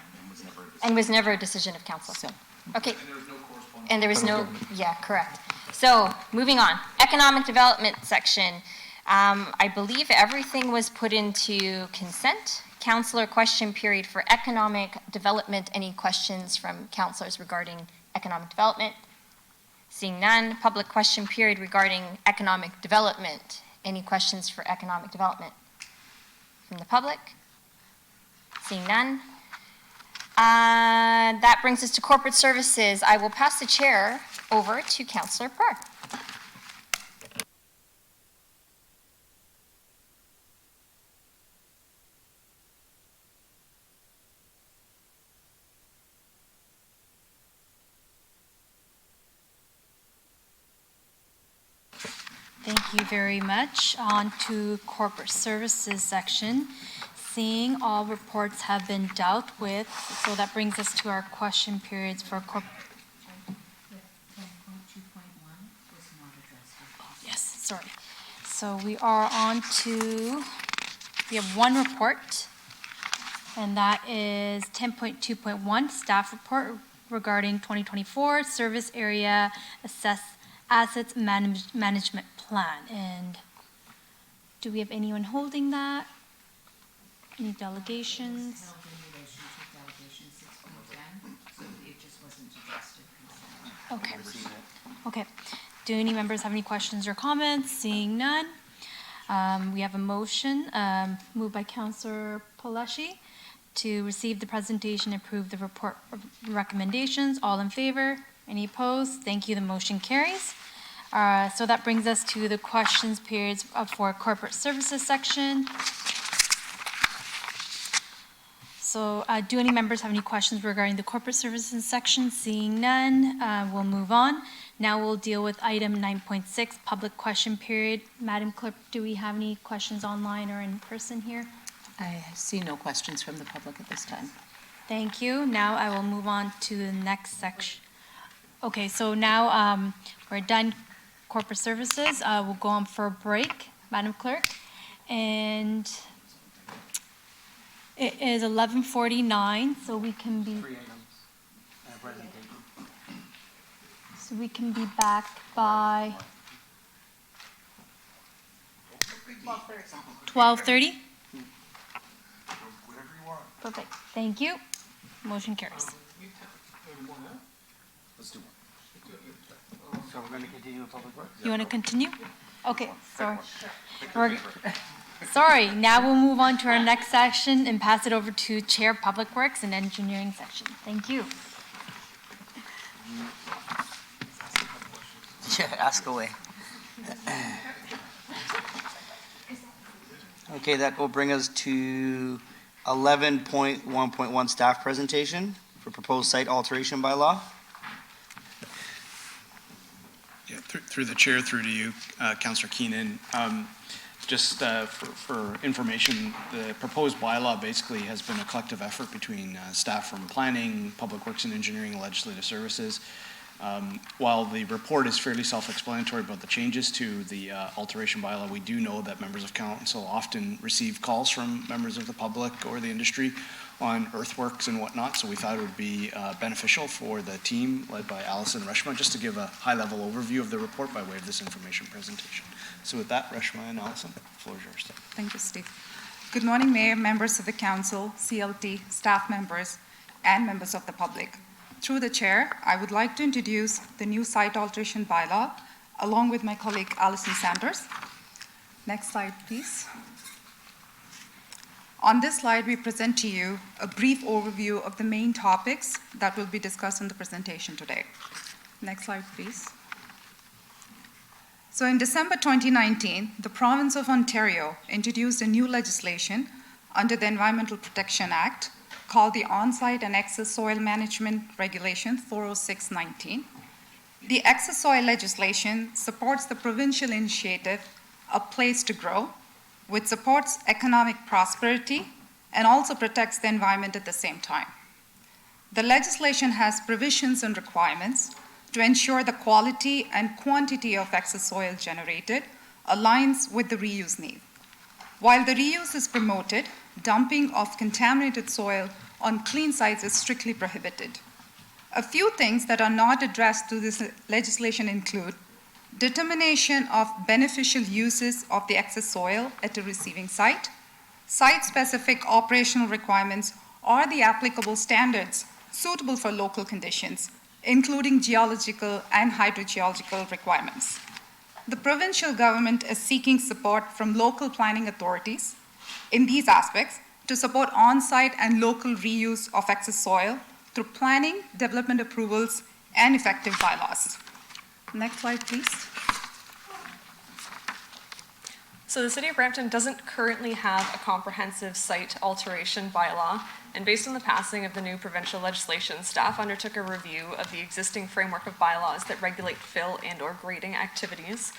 And was never a decision of council. So, okay. And there was no, yeah, correct. So, moving on. Economic development section. I believe everything was put into consent. Councillor question period for economic development. Any questions from councillors regarding economic development? Seeing none. Public question period regarding economic development. Any questions for economic development from the public? Seeing none. That brings us to corporate services. I will pass the chair over to Councillor Parr. Thank you very much. On to corporate services section. Seeing all reports have been dealt with, so that brings us to our question periods for corporate. Yes, sorry. So we are on to, we have one report, and that is 10.2.1, staff report regarding 2024 service area assets management plan. And do we have anyone holding that? Any delegations? Okay. Okay. Do any members have any questions or comments? Seeing none. We have a motion moved by Councillor Palashi to receive the presentation, approve the report recommendations. All in favor? Any opposed? Thank you. The motion carries. So that brings us to the questions periods for corporate services section. So do any members have any questions regarding the corporate services section? Seeing none, we'll move on. Now we'll deal with item 9.6, public question period. Madam Clerk, do we have any questions online or in person here? I see no questions from the public at this time. Thank you. Now I will move on to the next section. Okay, so now we're done corporate services. We'll go on for a break, Madam Clerk. And it is 11:49, so we can be. So we can be back by 12:30. Perfect. Thank you. Motion carries. Let's do one. So we're going to continue with public works? You want to continue? Okay, sorry. Sorry, now we'll move on to our next section and pass it over to Chair Public Works and Engineering section. Thank you. Yeah, ask away. Okay, that will bring us to 11.1.1 staff presentation for proposed site alteration bylaw. Yeah, through the chair, through to you, Councillor Keenan. Just for information, the proposed bylaw basically has been a collective effort between staff from planning, public works and engineering, and legislative services. While the report is fairly self-explanatory about the changes to the alteration bylaw, we do know that members of council often receive calls from members of the public or the industry on earthworks and whatnot, so we thought it would be beneficial for the team led by Alison Reshma just to give a high-level overview of the report by way of this information presentation. So with that, Reshma and Alison, the floor is yours. Thank you, Steve. Good morning, Mayor, members of the council, CLT, staff members, and members of the public. Through the chair, I would like to introduce the new site alteration bylaw along with my colleague Alison Sanders. Next slide, please. On this slide, we present to you a brief overview of the main topics that will be discussed in the presentation today. Next slide, please. So in December 2019, the province of Ontario introduced a new legislation under the Environmental Protection Act called the On-Site and Excess Soil Management Regulation 406/19. The excess soil legislation supports the provincial initiative, A Place to Grow, which supports economic prosperity and also protects the environment at the same time. The legislation has provisions and requirements to ensure the quality and quantity of excess soil generated aligns with the reuse need. While the reuse is promoted, dumping of contaminated soil on clean sites is strictly prohibited. A few things that are not addressed through this legislation include determination of beneficial uses of the excess soil at a receiving site, site-specific operational requirements, or the applicable standards suitable for local conditions, including geological and hydrogeological requirements. The provincial government is seeking support from local planning authorities in these aspects to support on-site and local reuse of excess soil through planning, development approvals, and effective bylaws. Next slide, please. So the City of Brampton doesn't currently have a comprehensive site alteration bylaw, and based on the passing of the new provincial legislation, staff undertook a review of the existing framework of bylaws that regulate fill and/or grading activities.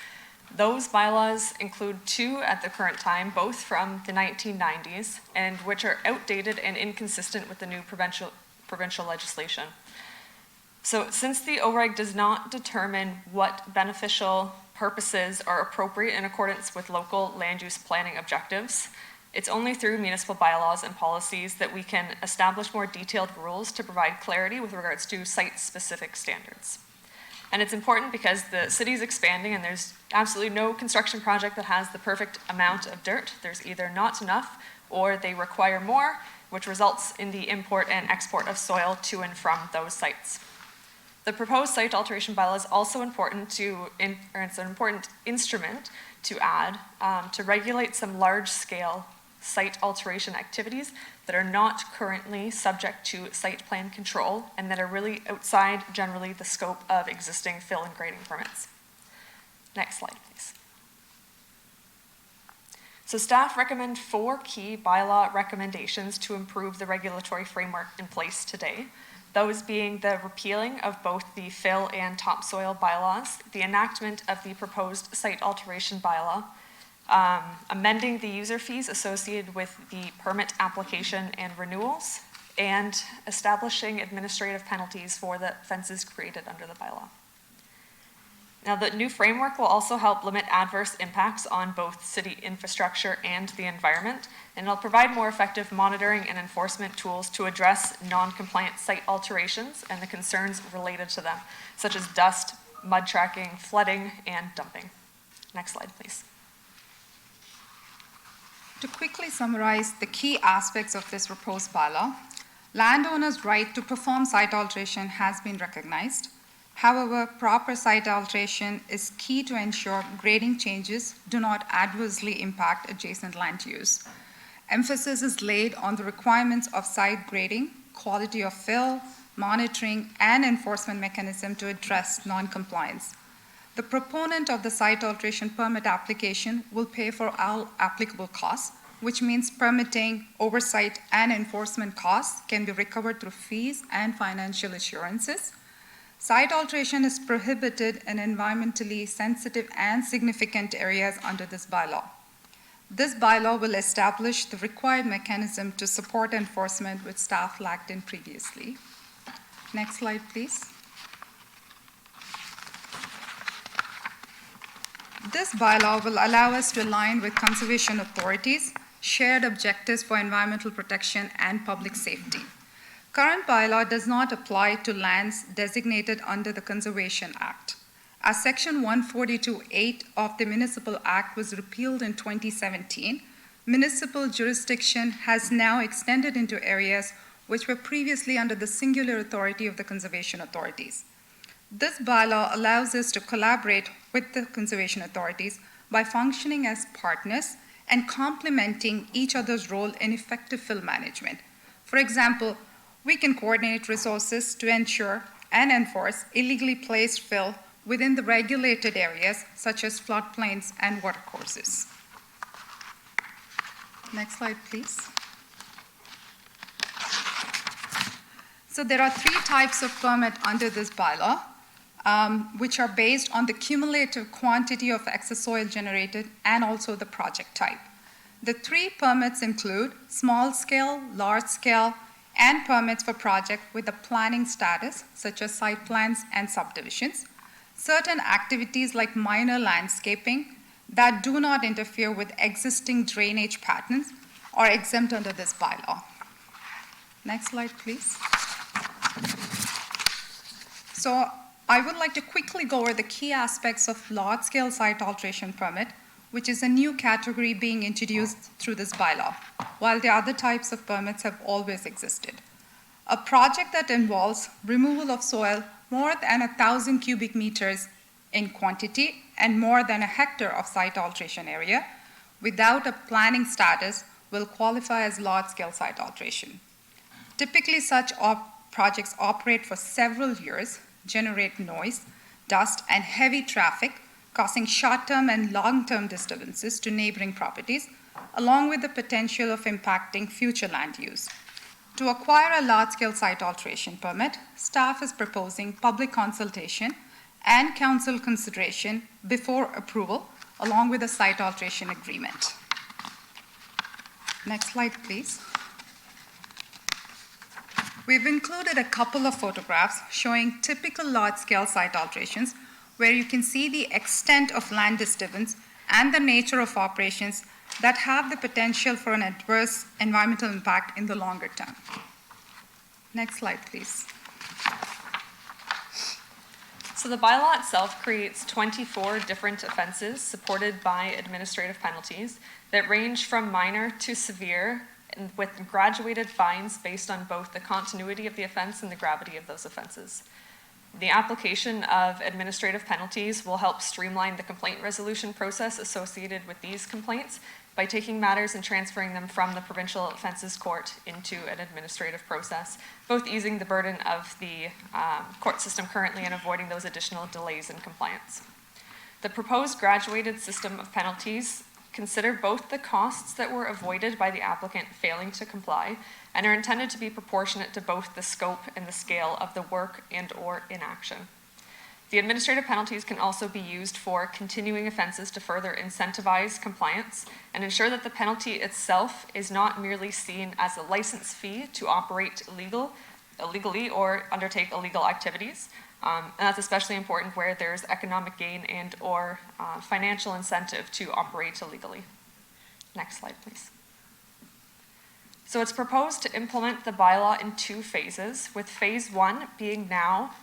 Those bylaws include two at the current time, both from the 1990s, and which are outdated and inconsistent with the new provincial legislation. So since the OREG does not determine what beneficial purposes are appropriate in accordance with local land use planning objectives, it's only through municipal bylaws and policies that we can establish more detailed rules to provide clarity with regards to site-specific standards. And it's important because the city's expanding and there's absolutely no construction project that has the perfect amount of dirt. There's either not enough or they require more, which results in the import and export of soil to and from those sites. The proposed site alteration bylaw is also important it's an important instrument to add to regulate some large-scale site alteration activities that are not currently subject to site plan control and that are really outside generally the scope of existing fill and grading permits. Next slide, please. So staff recommend 4 key bylaw recommendations to improve the regulatory framework in place today. Those being the repealing of both the fill and topsoil bylaws, the enactment of the proposed site alteration bylaw, amending the user fees associated with the permit application and renewals, and establishing administrative penalties for the offenses created under the bylaw. Now, the new framework will also help limit adverse impacts on both city infrastructure and the environment, and it'll provide more effective monitoring and enforcement tools to address non-compliant site alterations and the concerns related to them, such as dust, mud tracking, flooding, and dumping. Next slide, please. To quickly summarize the key aspects of this proposed bylaw, landowners' right to perform site alteration has been recognized. However, proper site alteration is key to ensure grading changes do not adversely impact adjacent land use. Emphasis is laid on the requirements of site grading, quality of fill, monitoring, and enforcement mechanism to address non-compliance. The proponent of the site alteration permit application will pay for all applicable costs, which means permitting, oversight, and enforcement costs can be recovered through fees and financial assurances. Site alteration is prohibited in environmentally sensitive and significant areas under this bylaw. This bylaw will establish the required mechanism to support enforcement which staff lacked in previously. Next slide, please. This bylaw will allow us to align with conservation authorities' shared objectives for environmental protection and public safety. Current bylaw does not apply to lands designated under the Conservation Act. As Section 142(8) of the Municipal Act was repealed in 2017, municipal jurisdiction has now extended into areas which were previously under the singular authority of the conservation authorities. This bylaw allows us to collaborate with the conservation authorities by functioning as partners and complementing each other's role in effective fill management. For example, we can coordinate resources to ensure and enforce illegally placed fill within the regulated areas such as floodplains and watercourses. Next slide, please. So there are 3 types of permit under this bylaw, which are based on the cumulative quantity of excess soil generated and also the project type. The 3 permits include small scale, large scale, and permits for projects with a planning status, such as site plans and subdivisions. Certain activities like minor landscaping that do not interfere with existing drainage patterns are exempt under this bylaw. Next slide, please. So I would like to quickly go over the key aspects of large-scale site alteration permit, which is a new category being introduced through this bylaw, while the other types of permits have always existed. A project that involves removal of soil more than 1,000 cubic meters in quantity and more than a hectare of site alteration area without a planning status will qualify as large-scale site alteration. Typically, such projects operate for several years, generate noise, dust, and heavy traffic, causing short-term and long-term disturbances to neighboring properties, along with the potential of impacting future land use. To acquire a large-scale site alteration permit, staff is proposing public consultation and council consideration before approval, along with a site alteration agreement. Next slide, please. We've included a couple of photographs showing typical large-scale site alterations where you can see the extent of land disturbance and the nature of operations that have the potential for an adverse environmental impact in the longer term. Next slide, please. So the bylaw itself creates 24 different offenses supported by administrative penalties that range from minor to severe, and with graduated fines based on both the continuity of the offense and the gravity of those offenses. The application of administrative penalties will help streamline the complaint resolution process associated with these complaints by taking matters and transferring them from the provincial offences court into an administrative process, both easing the burden of the court system currently and avoiding those additional delays in compliance. The proposed graduated system of penalties consider both the costs that were avoided by the applicant failing to comply and are intended to be proportionate to both the scope and the scale of the work and/or inaction. The administrative penalties can also be used for continuing offenses to further incentivize compliance and ensure that the penalty itself is not merely seen as a license fee to operate illegally or undertake illegal activities. And that's especially important where there's economic gain and/or financial incentive to operate illegally. Next slide, please. So it's proposed to implement the bylaw in 2 phases, with phase 1 being now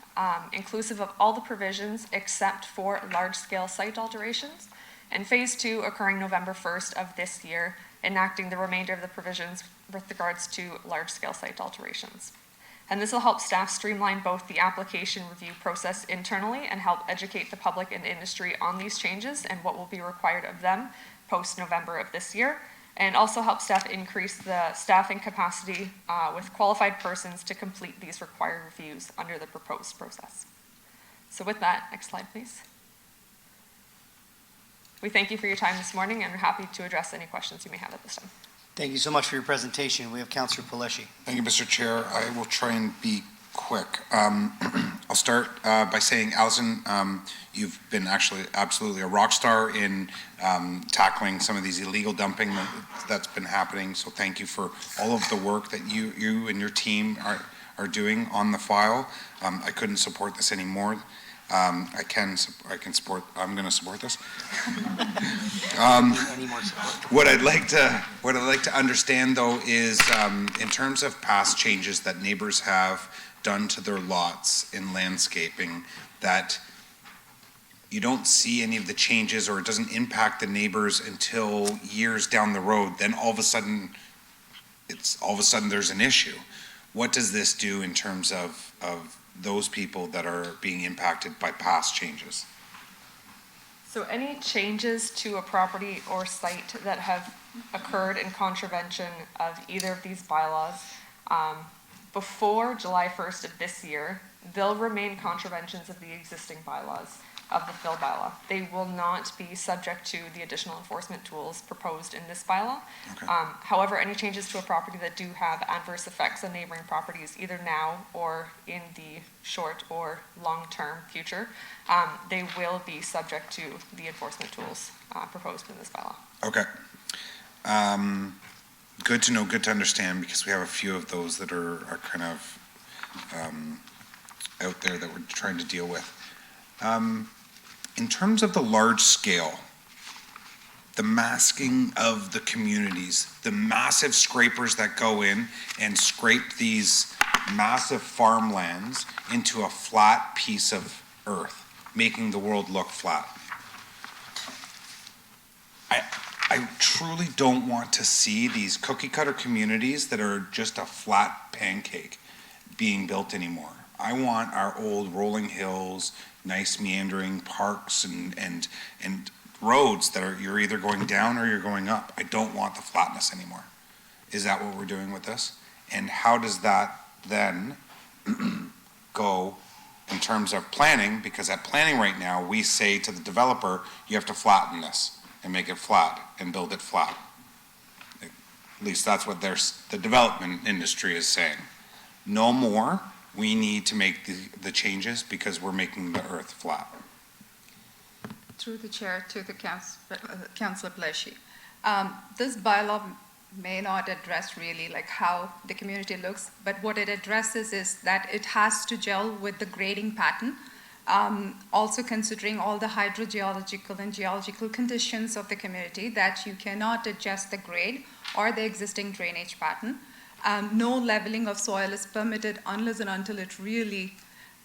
inclusive of all the provisions except for large-scale site alterations, and phase 2 occurring November 1st of this year, enacting the remainder of the provisions with regards to large-scale site alterations. And this will help staff streamline both the application review process internally and help educate the public and industry on these changes and what will be required of them post-November of this year, and also help staff increase the staffing capacity with qualified persons to complete these required reviews under the proposed process. So with that, next slide, please. We thank you for your time this morning and are happy to address any questions you may have at this time. Thank you so much for your presentation. We have Councillor Paleshi. Thank you, Mr. Chair. I will try and be quick. I'll start by saying, Alison, you've been actually absolutely a rock star in tackling some of these illegal dumping that's been happening. So thank you for all of the work that you and your team are doing on the file. I couldn't support this anymore. I'm going to support this. What I'd like to understand though is in terms of past changes that neighbors have done to their lots in landscaping, that you don't see any of the changes or it doesn't impact the neighbors until years down the road. Then all of a sudden there's an issue. What does this do in terms of those people that are being impacted by past changes? So any changes to a property or site that have occurred in contravention of either of these bylaws before July 1st of this year, they'll remain contraventions of the existing bylaws of the fill bylaw. They will not be subject to the additional enforcement tools proposed in this bylaw. Okay. However, any changes to a property that do have adverse effects on neighboring properties, either now or in the short or long-term future, they will be subject to the enforcement tools proposed in this bylaw. Okay. Good to know, good to understand, because we have a few of those that are kind of out there that we're trying to deal with. In terms of the large scale, the masking of the communities, the massive scrapers that go in and scrape these massive farmlands into a flat piece of earth, making the world look flat. I truly don't want to see these cookie cutter communities that are just a flat pancake being built anymore. I want our old rolling hills, nice meandering parks and roads that are, you're either going down or you're going up. I don't want the flatness anymore. Is that what we're doing with this? And how does that then go in terms of planning? Because at planning right now, we say to the developer, you have to flatten this and make it flat and build it flat. At least that's what the development industry is saying. No more. We need to make the changes because we're making the earth flat. Through the chair to the Councillor Paleshi. This bylaw may not address really like how the community looks, but what it addresses is that it has to gel with the grading pattern, also considering all the hydrogeological and geological conditions of the community, that you cannot adjust the grade or the existing drainage pattern. No leveling of soil is permitted unless and until it really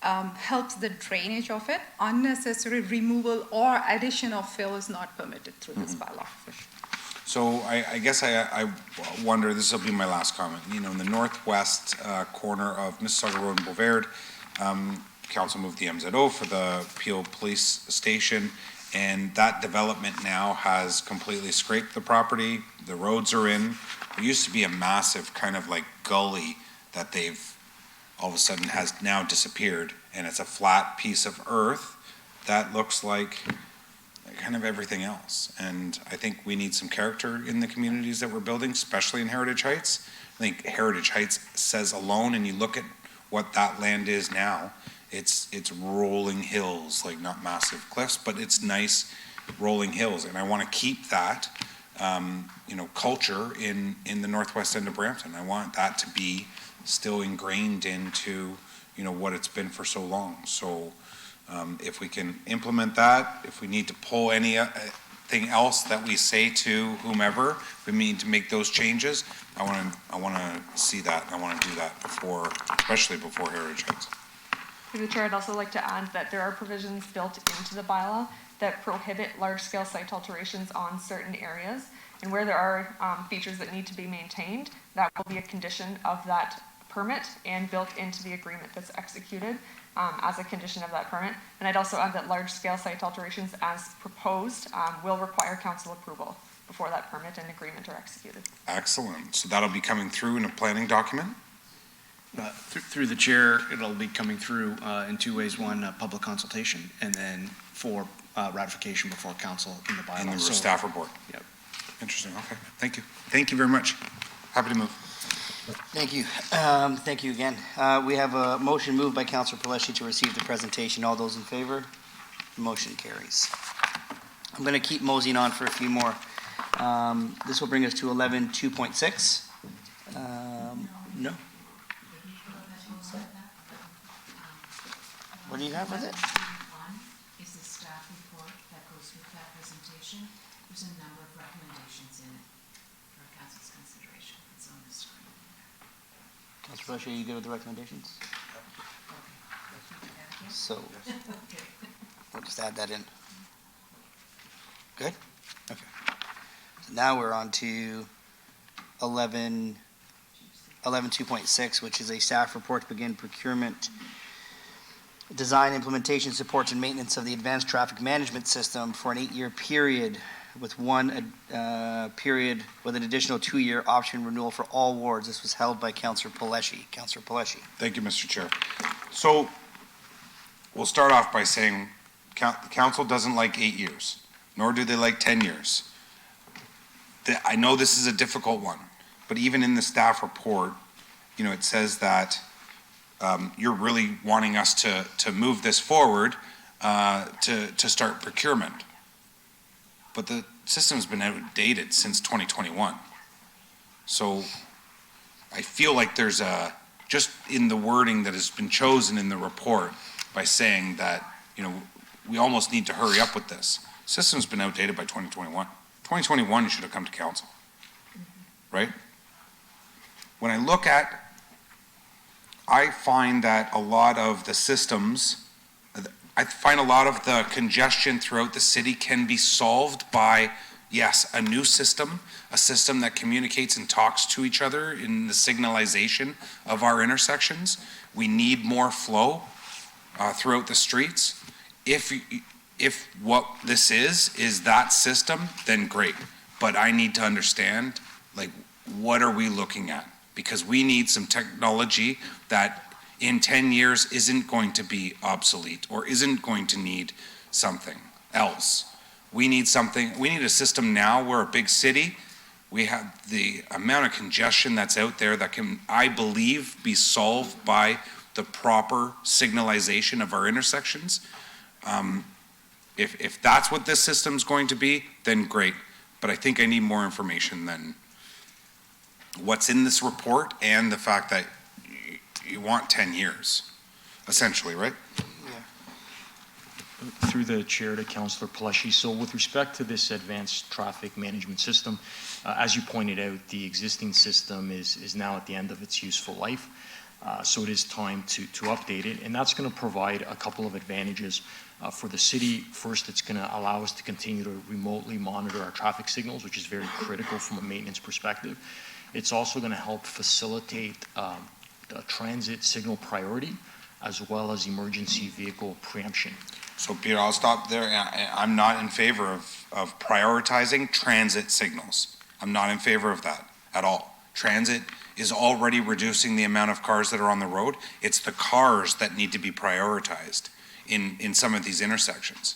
helps the drainage of it. Unnecessary removal or addition of fill is not permitted through this bylaw. So I guess I wonder, this will be my last comment, you know, in the northwest corner of Mississauga Road and Bovaird, council moved the MZO for the Peel Police Station, and that development now has completely scraped the property. The roads are in. There used to be a massive kind of like gully that they've all of a sudden has now disappeared, and it's a flat piece of earth that looks like kind of everything else. And I think we need some character in the communities that we're building, especially in Heritage Heights. I think Heritage Heights says alone, and you look at what that land is now, it's rolling hills, like not massive cliffs, but it's nice rolling hills. And I want to keep that culture in the northwest end of Brampton. I want that to be still ingrained into what it's been for so long. So if we can implement that, if we need to pull anything else that we say to whomever, we need to make those changes. I want to see that. I want to do that especially before Heritage Heights. Through the chair, I'd also like to add that there are provisions built into the bylaw that prohibit large-scale site alterations on certain areas. And where there are features that need to be maintained, that will be a condition of that permit and built into the agreement that's executed as a condition of that permit. And I'd also add that large-scale site alterations as proposed will require council approval before that permit and agreement are executed. Excellent. So that'll be coming through in a planning document? Through the chair, it'll be coming through in two ways. One, public consultation, and then for ratification before council in the bylaw. In the So- staff report? Yep. Interesting, okay. Thank you. Thank you very much. Happy to move. Thank you. Thank you again. We have a motion moved by Councillor Pelletier to receive the presentation. All those in favor? Motion carries. I'm going to keep moseying on for a few more. This will bring us to 11.2.6. No. What do you have with it? Is the staff report that goes with that presentation. There's a number of recommendations in it for council's consideration. It's on the screen. Councillor Pelletier, are you good with the recommendations? So, we'll just add that in. Good? Okay. So now we're on to 11.2.6, which is a staff report to begin procurement, design, implementation, support, and maintenance of the advanced traffic management system for an 8-year period with one period with an additional 2-year option renewal for all wards. This was held by Councillor Pelletier. Councillor Pelletier. Thank you, Mr. Chair. So we'll start off by saying the council doesn't like 8 years, nor do they like 10 years. I know this is a difficult one, but even in the staff report, you know, it says that you're really wanting us to move this forward to start procurement. But the system's been outdated since 2021. So I feel like there's just in the wording that has been chosen in the report by saying that, you know, we almost need to hurry up with this. System's been outdated by 2021. 2021 should have come to council, right? When I look at, I find that a lot of the systems, I find a lot of the congestion throughout the city can be solved by, yes, a new system, a system that communicates and talks to each other in the signalization of our intersections. We need more flow throughout the streets. If what this is that system, then great. But I need to understand, like, what are we looking at? Because we need some technology that in 10 years isn't going to be obsolete or isn't going to need something else. We need something, we need a system now. We're a big city. We have the amount of congestion that's out there that can, I believe, be solved by the proper signalization of our intersections. If that's what this system's going to be, then great. But I think I need more information than what's in this report and the fact that you want 10 years, essentially, right? Through the chair to Councillor Pelletier. So with respect to this advanced traffic management system, as you pointed out, the existing system is now at the end of its useful life. So it is time to update it, and that's going to provide a couple of advantages for the city. First, it's going to allow us to continue to remotely monitor our traffic signals, which is very critical from a maintenance perspective. It's also going to help facilitate the transit signal priority as well as emergency vehicle preemption. So Peter, I'll stop there. I'm not in favor of prioritizing transit signals. I'm not in favor of that at all. Transit is already reducing the amount of cars that are on the road. It's the cars that need to be prioritized in some of these intersections.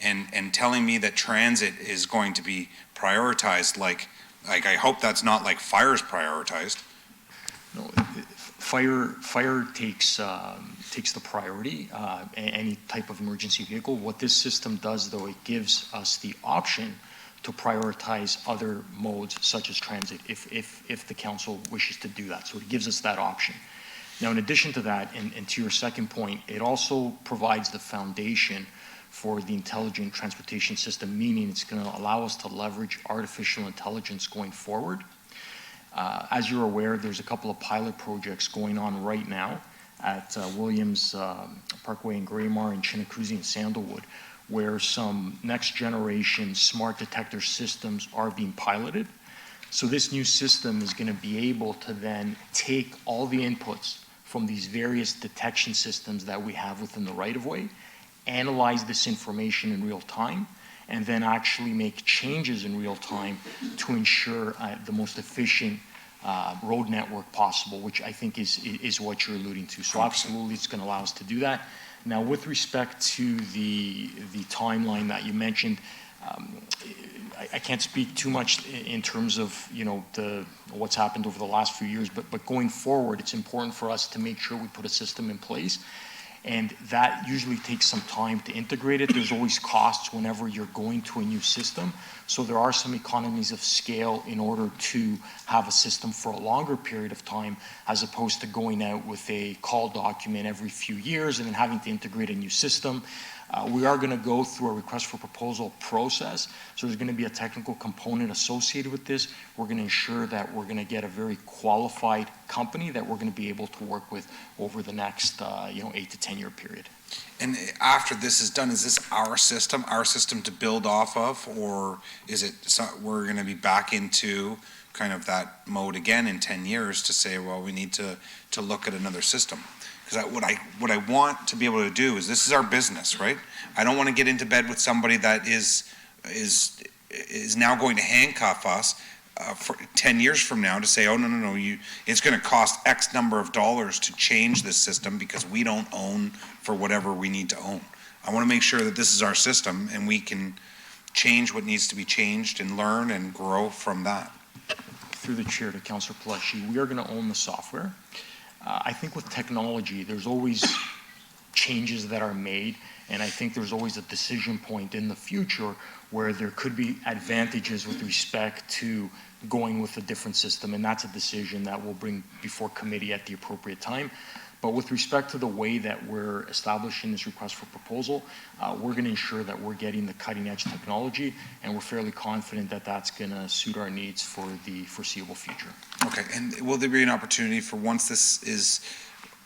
And telling me that transit is going to be prioritized like I hope that's not like fire's prioritized. No, fire takes the priority, any type of emergency vehicle. What this system does, though, it gives us the option to prioritize other modes such as transit if the council wishes to do that. So it gives us that option. Now, in addition to that, and to your second point, it also provides the foundation for the intelligent transportation system, meaning it's going to allow us to leverage artificial intelligence going forward. As you're aware, there's a couple of pilot projects going on right now at Williams Parkway in Greymar and Chinnakuzi and Sandalwood, where some next generation smart detector systems are being piloted. So this new system is going to be able to then take all the inputs from these various detection systems that we have within the right-of-way, analyze this information in real time, and then actually make changes in real time to ensure the most efficient road network possible, which I think is what you're alluding to. So absolutely, it's going to allow us to do that. Now, with respect to the timeline that you mentioned, I can't speak too much in terms of, you know, what's happened over the last few years, but going forward, it's important for us to make sure we put a system in place. And that usually takes some time to integrate it. There's always costs whenever you're going to a new system. So there are some economies of scale in order to have a system for a longer period of time, as opposed to going out with a call document every few years and then having to integrate a new system. We are going to go through a request for proposal process. So there's going to be a technical component associated with this. We're going to ensure that we're going to get a very qualified company that we're going to be able to work with over the next 8 to 10 year period. And after this is done, is this our system to build off of, or is it we're going to be back into kind of that mode again in 10 years to say, well, we need to look at another system? Because what I want to be able to do is, this is our business, right? I don't want to get into bed with somebody that is now going to handcuff us for 10 years from now to say, oh, no, it's going to cost X number of dollars to change this system because we don't own for whatever we need to own. I want to make sure that this is our system and we can change what needs to be changed and learn and grow from that. Through the chair to Councillor Pellecci, we are going to own the software. I think with technology, there's always changes that are made, and I think there's always a decision point in the future where there could be advantages with respect to going with a different system, and that's a decision that we'll bring before committee at the appropriate time. But with respect to the way that we're establishing this request for proposal, we're going to ensure that we're getting the cutting edge technology, and we're fairly confident that that's going to suit our needs for the foreseeable future. Okay, and will there be an opportunity for, once this is,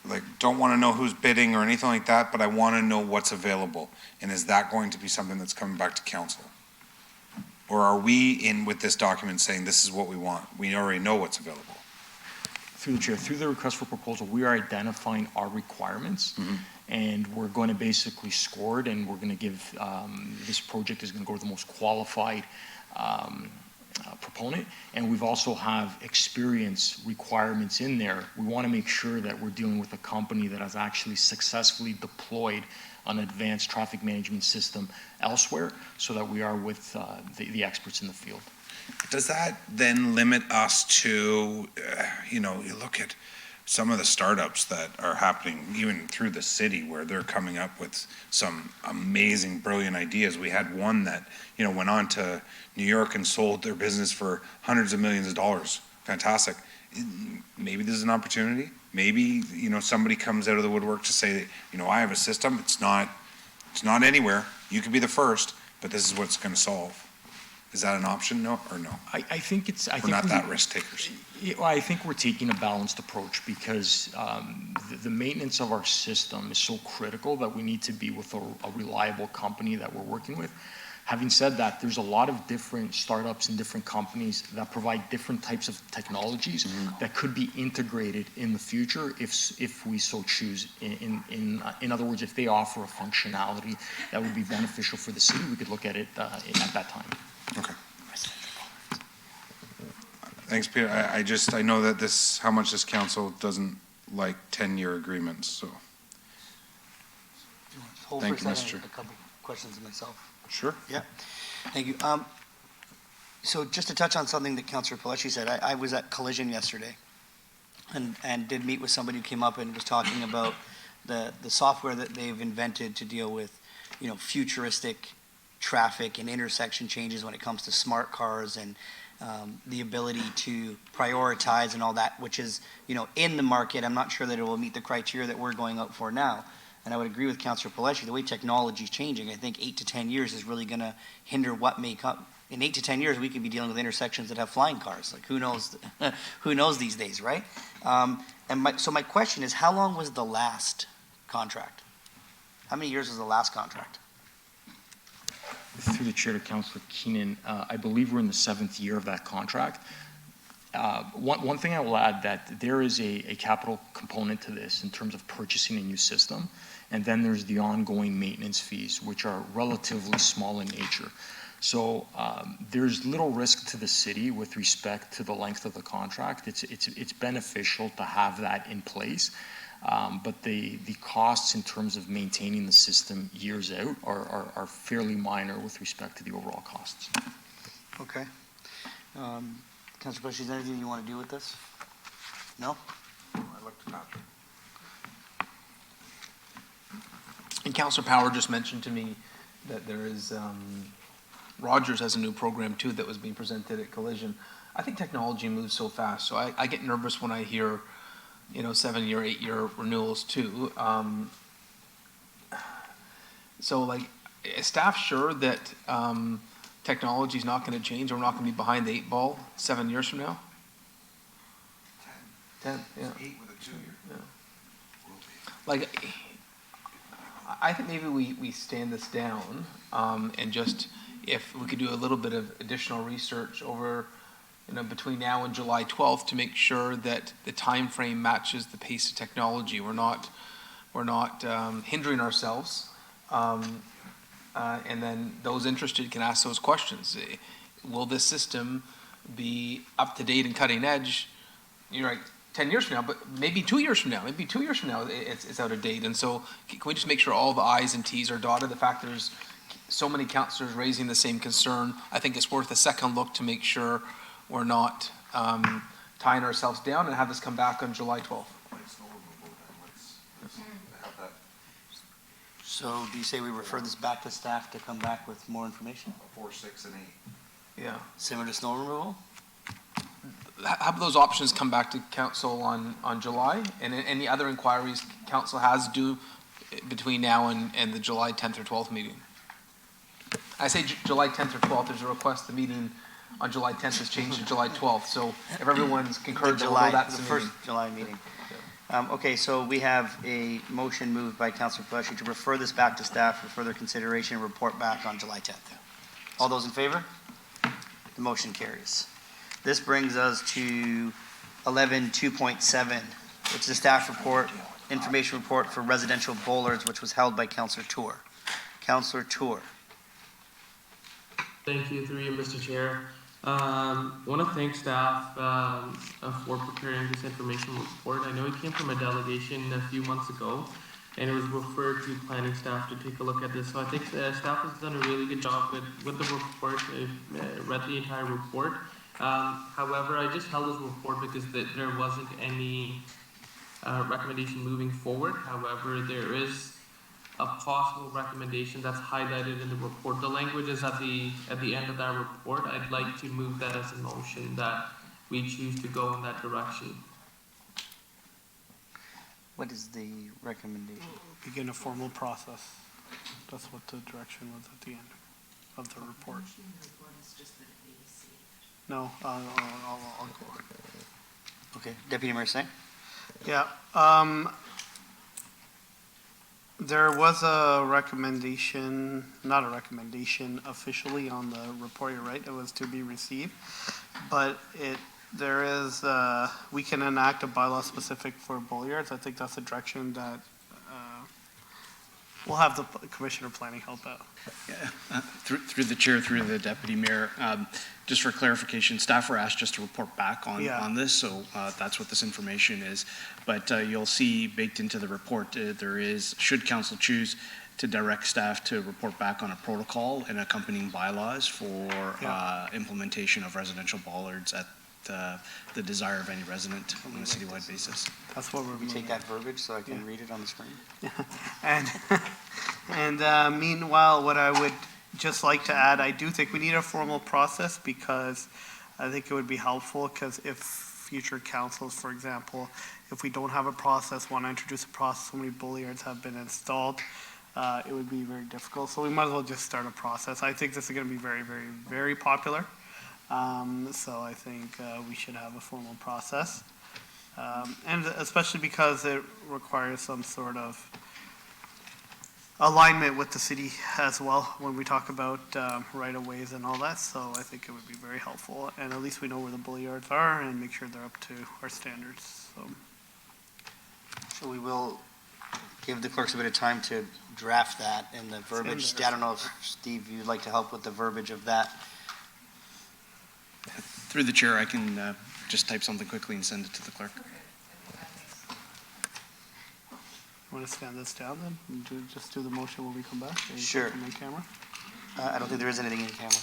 like, don't want to know who's bidding or anything like that, but I want to know what's available, and is that going to be something that's coming back to council? Or are we in with this document saying this is what we want? We already know what's available. Through the chair, through the request for proposal, we are identifying our requirements, and we're going to basically score it, and we're going to give, this project is going to go to the most qualified proponent, and we've also have experience requirements in there. We want to make sure that we're dealing with a company that has actually successfully deployed an advanced traffic management system elsewhere, so that we are with the experts in the field. Does that then limit us to, you look at some of the startups that are happening even through the city where they're coming up with some amazing, brilliant ideas. We had one that, went on to New York and sold their business for hundreds of millions of dollars. Fantastic. Maybe there's an opportunity. Maybe, somebody comes out of the woodwork to say, I have a system. It's not anywhere. You could be the first, but this is what's going to solve. Is that an option, no, or no? I think it's... We're not that risk takers. Well, I think we're taking a balanced approach because the maintenance of our system is so critical that we need to be with a reliable company that we're working with. Having said that, there's a lot of different startups and different companies that provide different types of technologies that could be integrated in the future if we so choose. In other words, if they offer a functionality that would be beneficial for the city, we could look at it at that time. Okay. Thanks, Peter. I know that how much this council doesn't like 10-year agreements, so. Thank you, Mr. A couple questions of myself. Sure. Yeah. Thank you. So just to touch on something that Councillor Pellecci said, I was at Collision yesterday and did meet with somebody who came up and was talking about the software that they've invented to deal with, futuristic traffic and intersection changes when it comes to smart cars and the ability to prioritize and all that, which is, in the market. I'm not sure that it will meet the criteria that we're going out for now. And I would agree with Councillor Pellecci, the way technology is changing, I think 8 to 10 years is really going to hinder what may come. In 8 to 10 years, we could be dealing with intersections that have flying cars. Like, who knows these days, right? So my question is, how long was the last contract? How many years was the last contract? Through the chair to Councillor Keenan, I believe we're in the 7th year of that contract. One thing I will add that there is a capital component to this in terms of purchasing a new system, and then there's the ongoing maintenance fees, which are relatively small in nature. So there's little risk to the city with respect to the length of the contract. It's beneficial to have that in place, but the costs in terms of maintaining the system years out are fairly minor with respect to the overall costs. Okay. Councilor Bush, is there anything you want to do with this? No? I looked it up. And Councillor Power just mentioned to me that there is, Rogers has a new program too that was being presented at Collision. I think technology moves so fast, so I get nervous when I hear, 7-year, 8-year renewals too. So like, is staff sure that technology is not going to change, or we're not going to be behind the 8 ball 7 years from now? 10, yeah. 8 with a 2-year. Yeah. Like, I think maybe we stand this down and just, if we could do a little bit of additional research over, between now and July 12th to make sure that the time frame matches the pace of technology. We're not hindering ourselves. And then those interested can ask those questions. Will this system be up to date and cutting edge? You're right, 10 years from now, but maybe 2 years from now, it's out of date. And so can we just make sure all the I's and T's are dotted? The fact there's so many councillors raising the same concern, I think it's worth a second look to make sure we're not tying ourselves down and have this come back on July 12th. So do you say we refer this back to staff to come back with more information? 4, 6, and 8. Yeah. Similar to snow removal? Have those options come back to council on July, and any other inquiries council has due between now and the July 10th or 12th meeting. I say July 10th or 12th, there's a request, the meeting on July 10th has changed to July 12th, so if everyone's concurred, that's the first July meeting. Okay, so we have a motion moved by Councilor Pelletier to refer this back to staff for further consideration and report back on July 10th. All those in favor? The motion carries. This brings us to 11.2.7, which is a staff report, information report for residential bollards, which was held by Councilor Tour. Councilor Tour. Thank you, through you, Mr. Chair. Want to thank staff for preparing this information report. I know it came from a delegation a few months ago, and it was referred to planning staff to take a look at this. So I think staff has done a really good job with the report. I've read the entire report. However, I just held this report because there wasn't any recommendation moving forward. However, there is a possible recommendation that's highlighted in the report. The language is at the end of that report. I'd like to move that as a motion that we choose to go in that direction. What is the recommendation? Begin a formal process. That's what the direction was at the end of the report. No, I'll go on. Okay, Deputy Mayor Singh? Yeah, there was a recommendation, not a recommendation officially on the report, you're right, it was to be received. But there is, we can enact a bylaw specific for bollards. I think that's the direction that we'll have the Commissioner of Planning help out. Yeah, through the chair, through the deputy mayor, just for clarification, staff were asked just to report back on this, so that's what this information is. But you'll see baked into the report, there is, should council choose to direct staff to report back on a protocol and accompanying bylaws for implementation of residential bollards at the desire of any resident on a citywide basis. That's what we're. We take that verbiage so I can read it on the screen. And meanwhile, what I would just like to add, I do think we need a formal process because I think it would be helpful, because if future councils, for example, if we don't have a process, want to introduce a process, so many bollards have been installed, it would be very difficult. So we might as well just start a process. I think this is going to be very, very, very popular. So I think we should have a formal process. And especially because it requires some sort of alignment with the city as well when we talk about right-of-ways and all that, so I think it would be very helpful, and at least we know where the bullyards are and make sure they're up to our standards, so. So we will give the clerks a bit of time to draft that and the verbiage. I don't know if, Steve, you'd like to help with the verbiage of that? Through the chair, I can just type something quickly and send it to the clerk. Want to stand this down then? And just do the motion when we come back? Sure. On camera? I don't think there is anything in camera.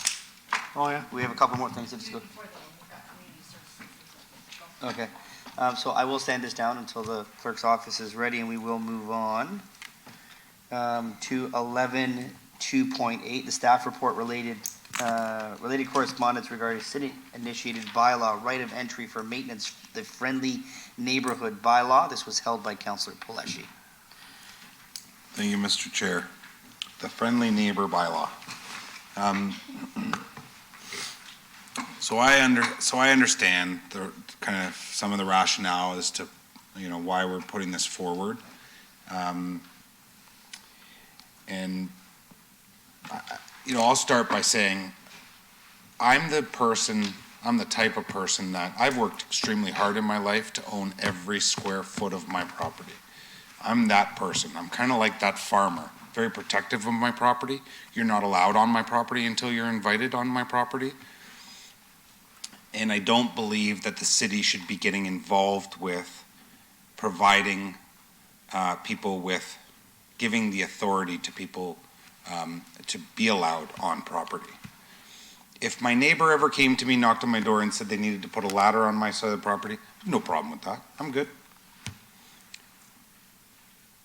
Oh, yeah? We have a couple more things to discuss. Okay. So I will stand this down until the clerk's office is ready, and we will move on to 11.2.8, the staff report related correspondence regarding city-initiated bylaw, right of entry for maintenance, the friendly neighborhood bylaw. This was held by Councillor Paleshi. Thank you, Mr. Chair. The friendly neighbor bylaw. So I understand the kind of some of the rationale as to, why we're putting this forward. I'll start by saying I'm the type of person that I've worked extremely hard in my life to own every square foot of my property. I'm that person. I'm kind of like that farmer, very protective of my property. You're not allowed on my property until you're invited on my property. And I don't believe that the city should be getting involved with providing people with, giving the authority to people to be allowed on property. If my neighbor ever came to me, knocked on my door and said they needed to put a ladder on my side of the property, no problem with that. I'm good.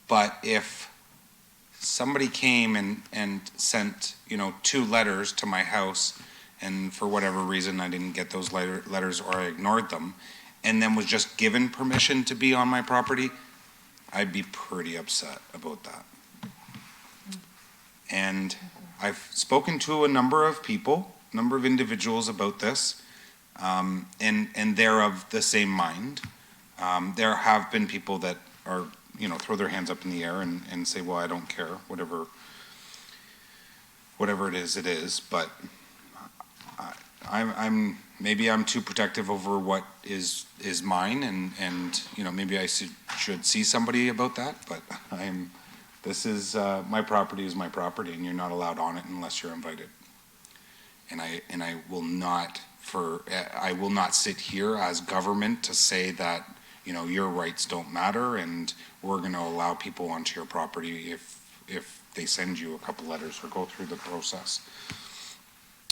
But if somebody came and sent, 2 letters to my house, and for whatever reason I didn't get those letters or I ignored them, and then was just given permission to be on my property, I'd be pretty upset about that. And I've spoken to a number of individuals about this, and they're of the same mind. There have been people that are, throw their hands up in the air and say, well, I don't care, whatever it is, but maybe I'm too protective over what is mine, and maybe I should see somebody about that, but my property is my property, and you're not allowed on it unless you're invited. And I will not sit here as government to say that, your rights don't matter and we're going to allow people onto your property if they send you a couple letters or go through the process.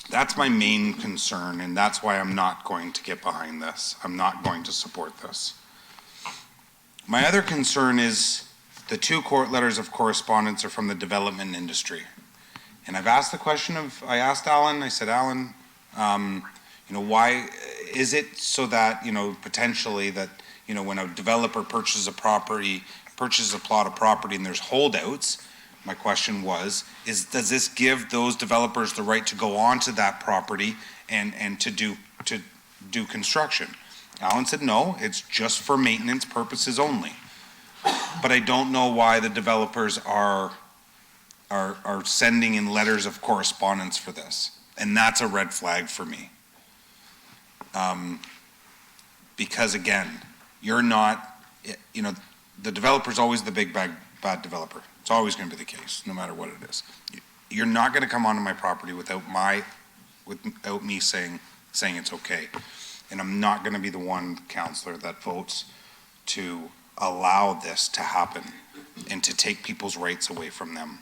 That's my main concern, and that's why I'm not going to get behind this. I'm not going to support this. My other concern is the 2 court letters of correspondence are from the development industry. And I've asked the question I asked Alan, I said, Alan, why is it so that, potentially that, when a developer purchases a plot of property and there's holdouts, my question was, does this give those developers the right to go onto that property and to do construction? Alan said, no, it's just for maintenance purposes only. But I don't know why the developers are sending in letters of correspondence for this. And that's a red flag for me. Because again, you're not, the developer's always the big bad developer. It's always going to be the case, no matter what it is. You're not going to come onto my property without me saying it's okay. And I'm not going to be the one councillor that votes to allow this to happen and to take people's rights away from them.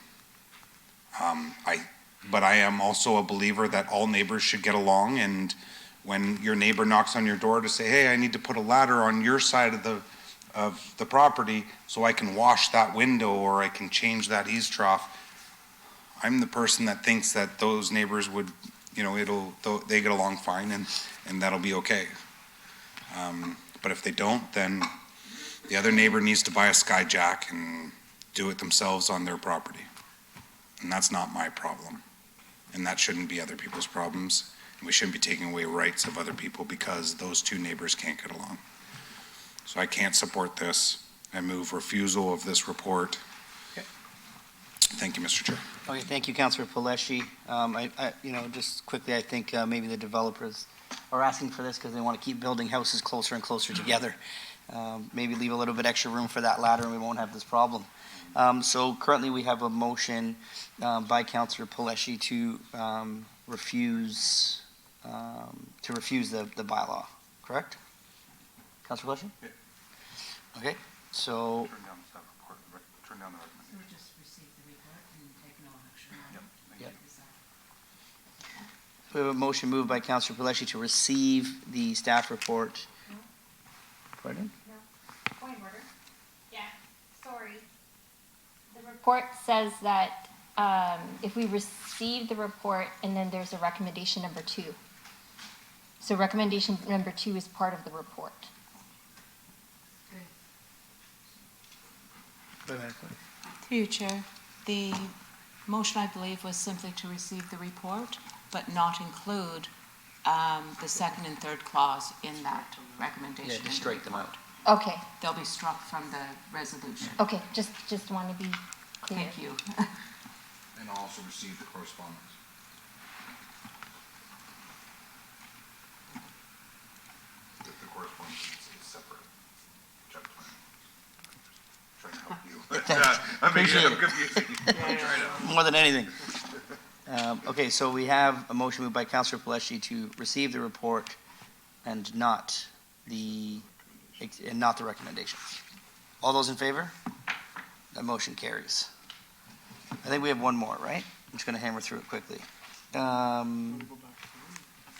But I am also a believer that all neighbors should get along, and when your neighbor knocks on your door to say, hey, I need to put a ladder on your side of the property so I can wash that window or I can change that eaves trough, I'm the person that thinks that those neighbors would, they get along fine and that'll be okay. But if they don't, then the other neighbor needs to buy a Skyjack and do it themselves on their property. And that's not my problem. And that shouldn't be other people's problems. And we shouldn't be taking away rights of other people because those 2 neighbors can't get along. So I can't support this. I move refusal of this report. Okay. Thank you, Mr. Chair. Okay, thank you, Councillor Paleshi. Just quickly, I think maybe the developers are asking for this because they want to keep building houses closer and closer together. Maybe leave a little bit extra room for that ladder and we won't have this problem. So currently we have a motion by Councillor Paleshi to refuse the bylaw, correct? Councillor Paleshi? Yeah. Okay, so. Turn down the recommendation. We have a motion moved by Councillor Paleshi to receive the staff report. Pardon? Point of order. Yeah, sorry. The report says that if we receive the report and then there's a recommendation number 2. So recommendation number 2 is part of the report. Through you, Chair. The motion, I believe, was simply to receive the report, but not include the second and third clause in that recommendation. Yeah, just strike them out. Okay. They'll be struck from the resolution. Okay, just want to be clear. Thank you. And also receive the correspondence. The correspondence is separate. Check plan. Trying to help you. Appreciate I'm it. confusing. More than anything. Okay, so we have a motion moved by Councillor Paleshi to receive the report and not the recommendations. All those in favor? That motion carries. I think we have one more, right? I'm just going to hammer through it quickly.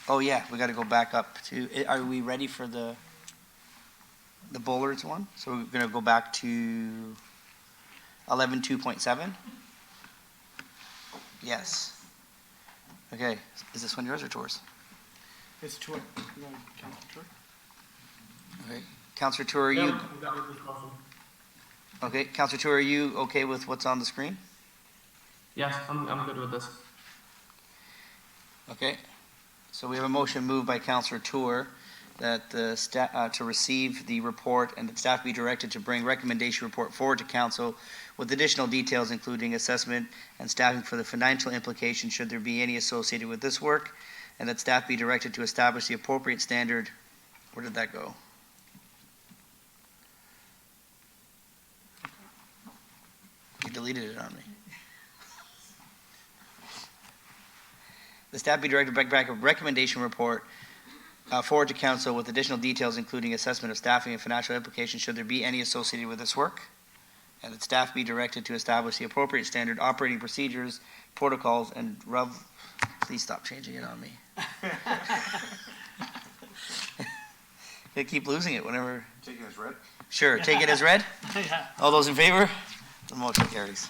Oh yeah, we got to go back up to. Are we ready for the Bollards one? So we're going to go back to 11.2.7. Yes. Okay, is this one yours or Tour's? It's Tour. You want Councillor Tour? Okay, Councillor Tour, are you? Okay, Councillor Tour, are you okay with what's on the screen? Yes, I'm good with this. Okay, so we have a motion moved by Councillor Tour that to receive the report and that staff be directed to bring recommendation report forward to council with additional details including assessment and staffing for the financial implications should there be any associated with this work, and that staff be directed to establish the appropriate standard. Where did that go? You deleted it on me. The staff be directed to bring a recommendation report forward to council with additional details including assessment of staffing and financial implications should there be any associated with this work, and that staff be directed to establish the appropriate standard operating procedures, protocols, and please stop changing it on me. I keep losing it whenever. Take it as read? Sure, take it as read. Yeah. All those in favor? The motion carries.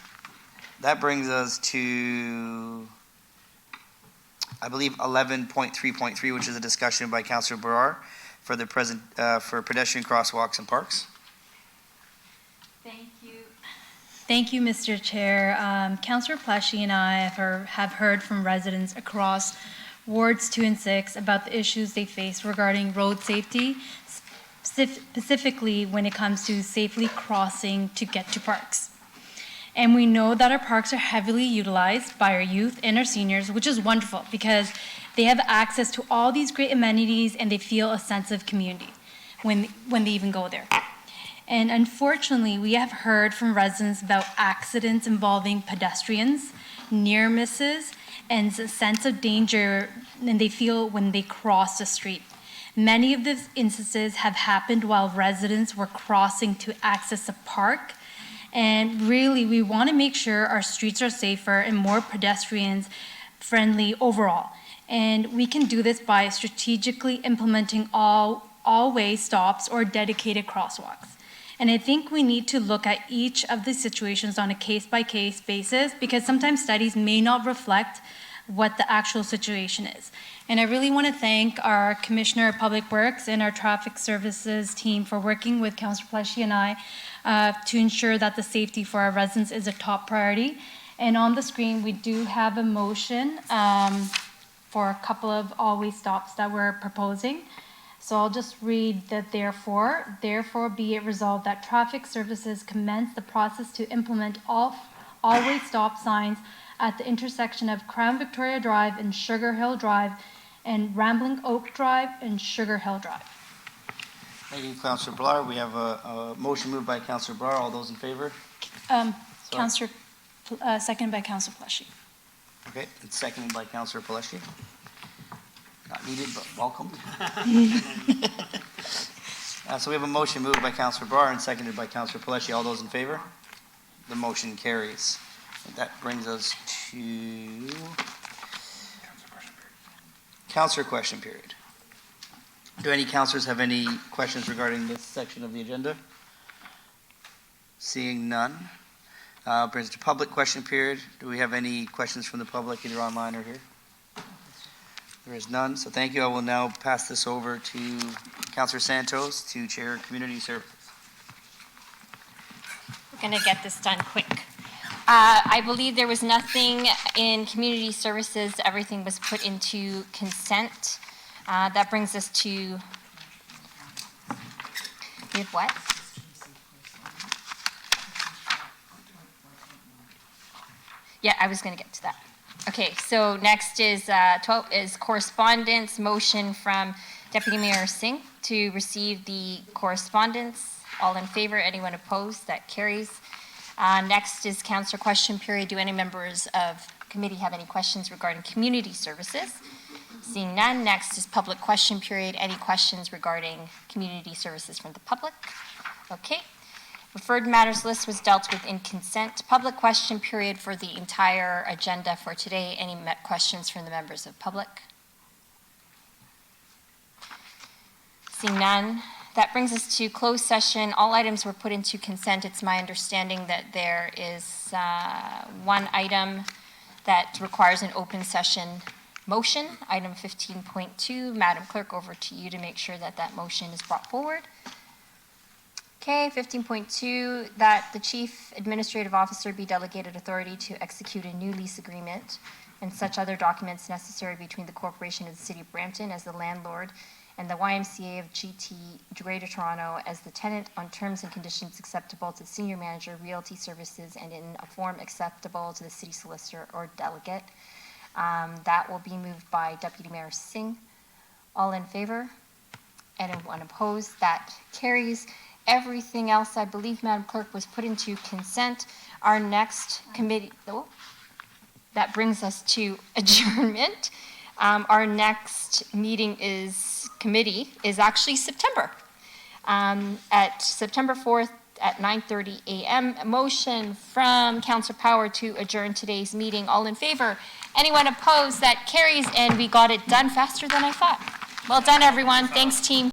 That brings us to, I believe, 11.3.3, which is a discussion by Councillor Brar for the present, for pedestrian crosswalks and parks. Thank you. Thank you, Mr. Chair. Councillor Paleshi and I have heard from residents across wards 2 and 6 about the issues they face regarding road safety, specifically when it comes to safely crossing to get to parks. And we know that our parks are heavily utilized by our youth and our seniors, which is wonderful because they have access to all these great amenities and they feel a sense of community when they even go there. And unfortunately, we have heard from residents about accidents involving pedestrians, near misses, and a sense of danger and they feel when they cross the street. Many of these instances have happened while residents were crossing to access a park. And really, we want to make sure our streets are safer and more pedestrians friendly overall. And we can do this by strategically implementing all-way stops or dedicated crosswalks. And I think we need to look at each of the situations on a case-by-case basis because sometimes studies may not reflect what the actual situation is. And I really want to thank our Commissioner of Public Works and our Traffic Services team for working with Councillor Paleshi and I to ensure that the safety for our residents is a top priority. And on the screen, we do have a motion for a couple of all-way stops that we're proposing. So I'll just read that therefore be it resolved that Traffic Services commence the process to implement always stop signs at the intersection of Crown Victoria Drive and Sugar Hill Drive and Rambling Oak Drive and Sugar Hill Drive. Thank you, Councillor Blar. We have a motion moved by Councillor Blar. All those in favor? Councillor, seconded by Councillor Pelletier. Okay, it's seconded by Councillor Pelletier. Not needed, but welcomed. So we have a motion moved by Councillor Brar and seconded by Councillor Pelletier. All those in favor? The motion carries. And that brings us to Councillor question period. Do any councillors have any questions regarding this section of the agenda? Seeing none. Brings us to public question period. Do we have any questions from the public, either online or here? There is none, so thank you. I will now pass this over to Councillor Santos to chair Community Services. We're going to get this done quick. I believe there was nothing in Community Services. Everything was put into consent. That brings us to, we have what? Yeah, I was going to get to that. Okay, so next is 12 is correspondence. Motion from Deputy Mayor Singh to receive the correspondence. All in favor? Anyone opposed? That carries. Next is councillor question period. Do any members of committee have any questions regarding community services? Seeing none. Next is public question period. Any questions regarding community services from the public? Okay. Referred matters list was dealt with in consent. Public question period for the entire agenda for today. Any questions from the members of public? Seeing none. That brings us to closed session. All items were put into consent. It's my understanding that there is one item that requires an open session motion, item 15.2. Madam Clerk, over to you to make sure that that motion is brought forward. Okay, 15.2, that the Chief Administrative Officer be delegated authority to execute a new lease agreement and such other documents necessary between the Corporation of the City of Brampton as the landlord and the YMCA of GT Greater Toronto as the tenant on terms and conditions acceptable to the Senior Manager, Realty Services, and in a form acceptable to the City Solicitor or Delegate. That will be moved by Deputy Mayor Singh. All in favor? Anyone opposed? That carries. Everything else, I believe, Madam Clerk, was put into consent. Our next committee, that brings us to adjournment. Our next meeting committee is actually September. At September 4th at 9:30 a.m. Motion from Councillor Power to adjourn today's meeting. All in favor? Anyone opposed? That carries, and we got it done faster than I thought. Well done, everyone. Thanks, team.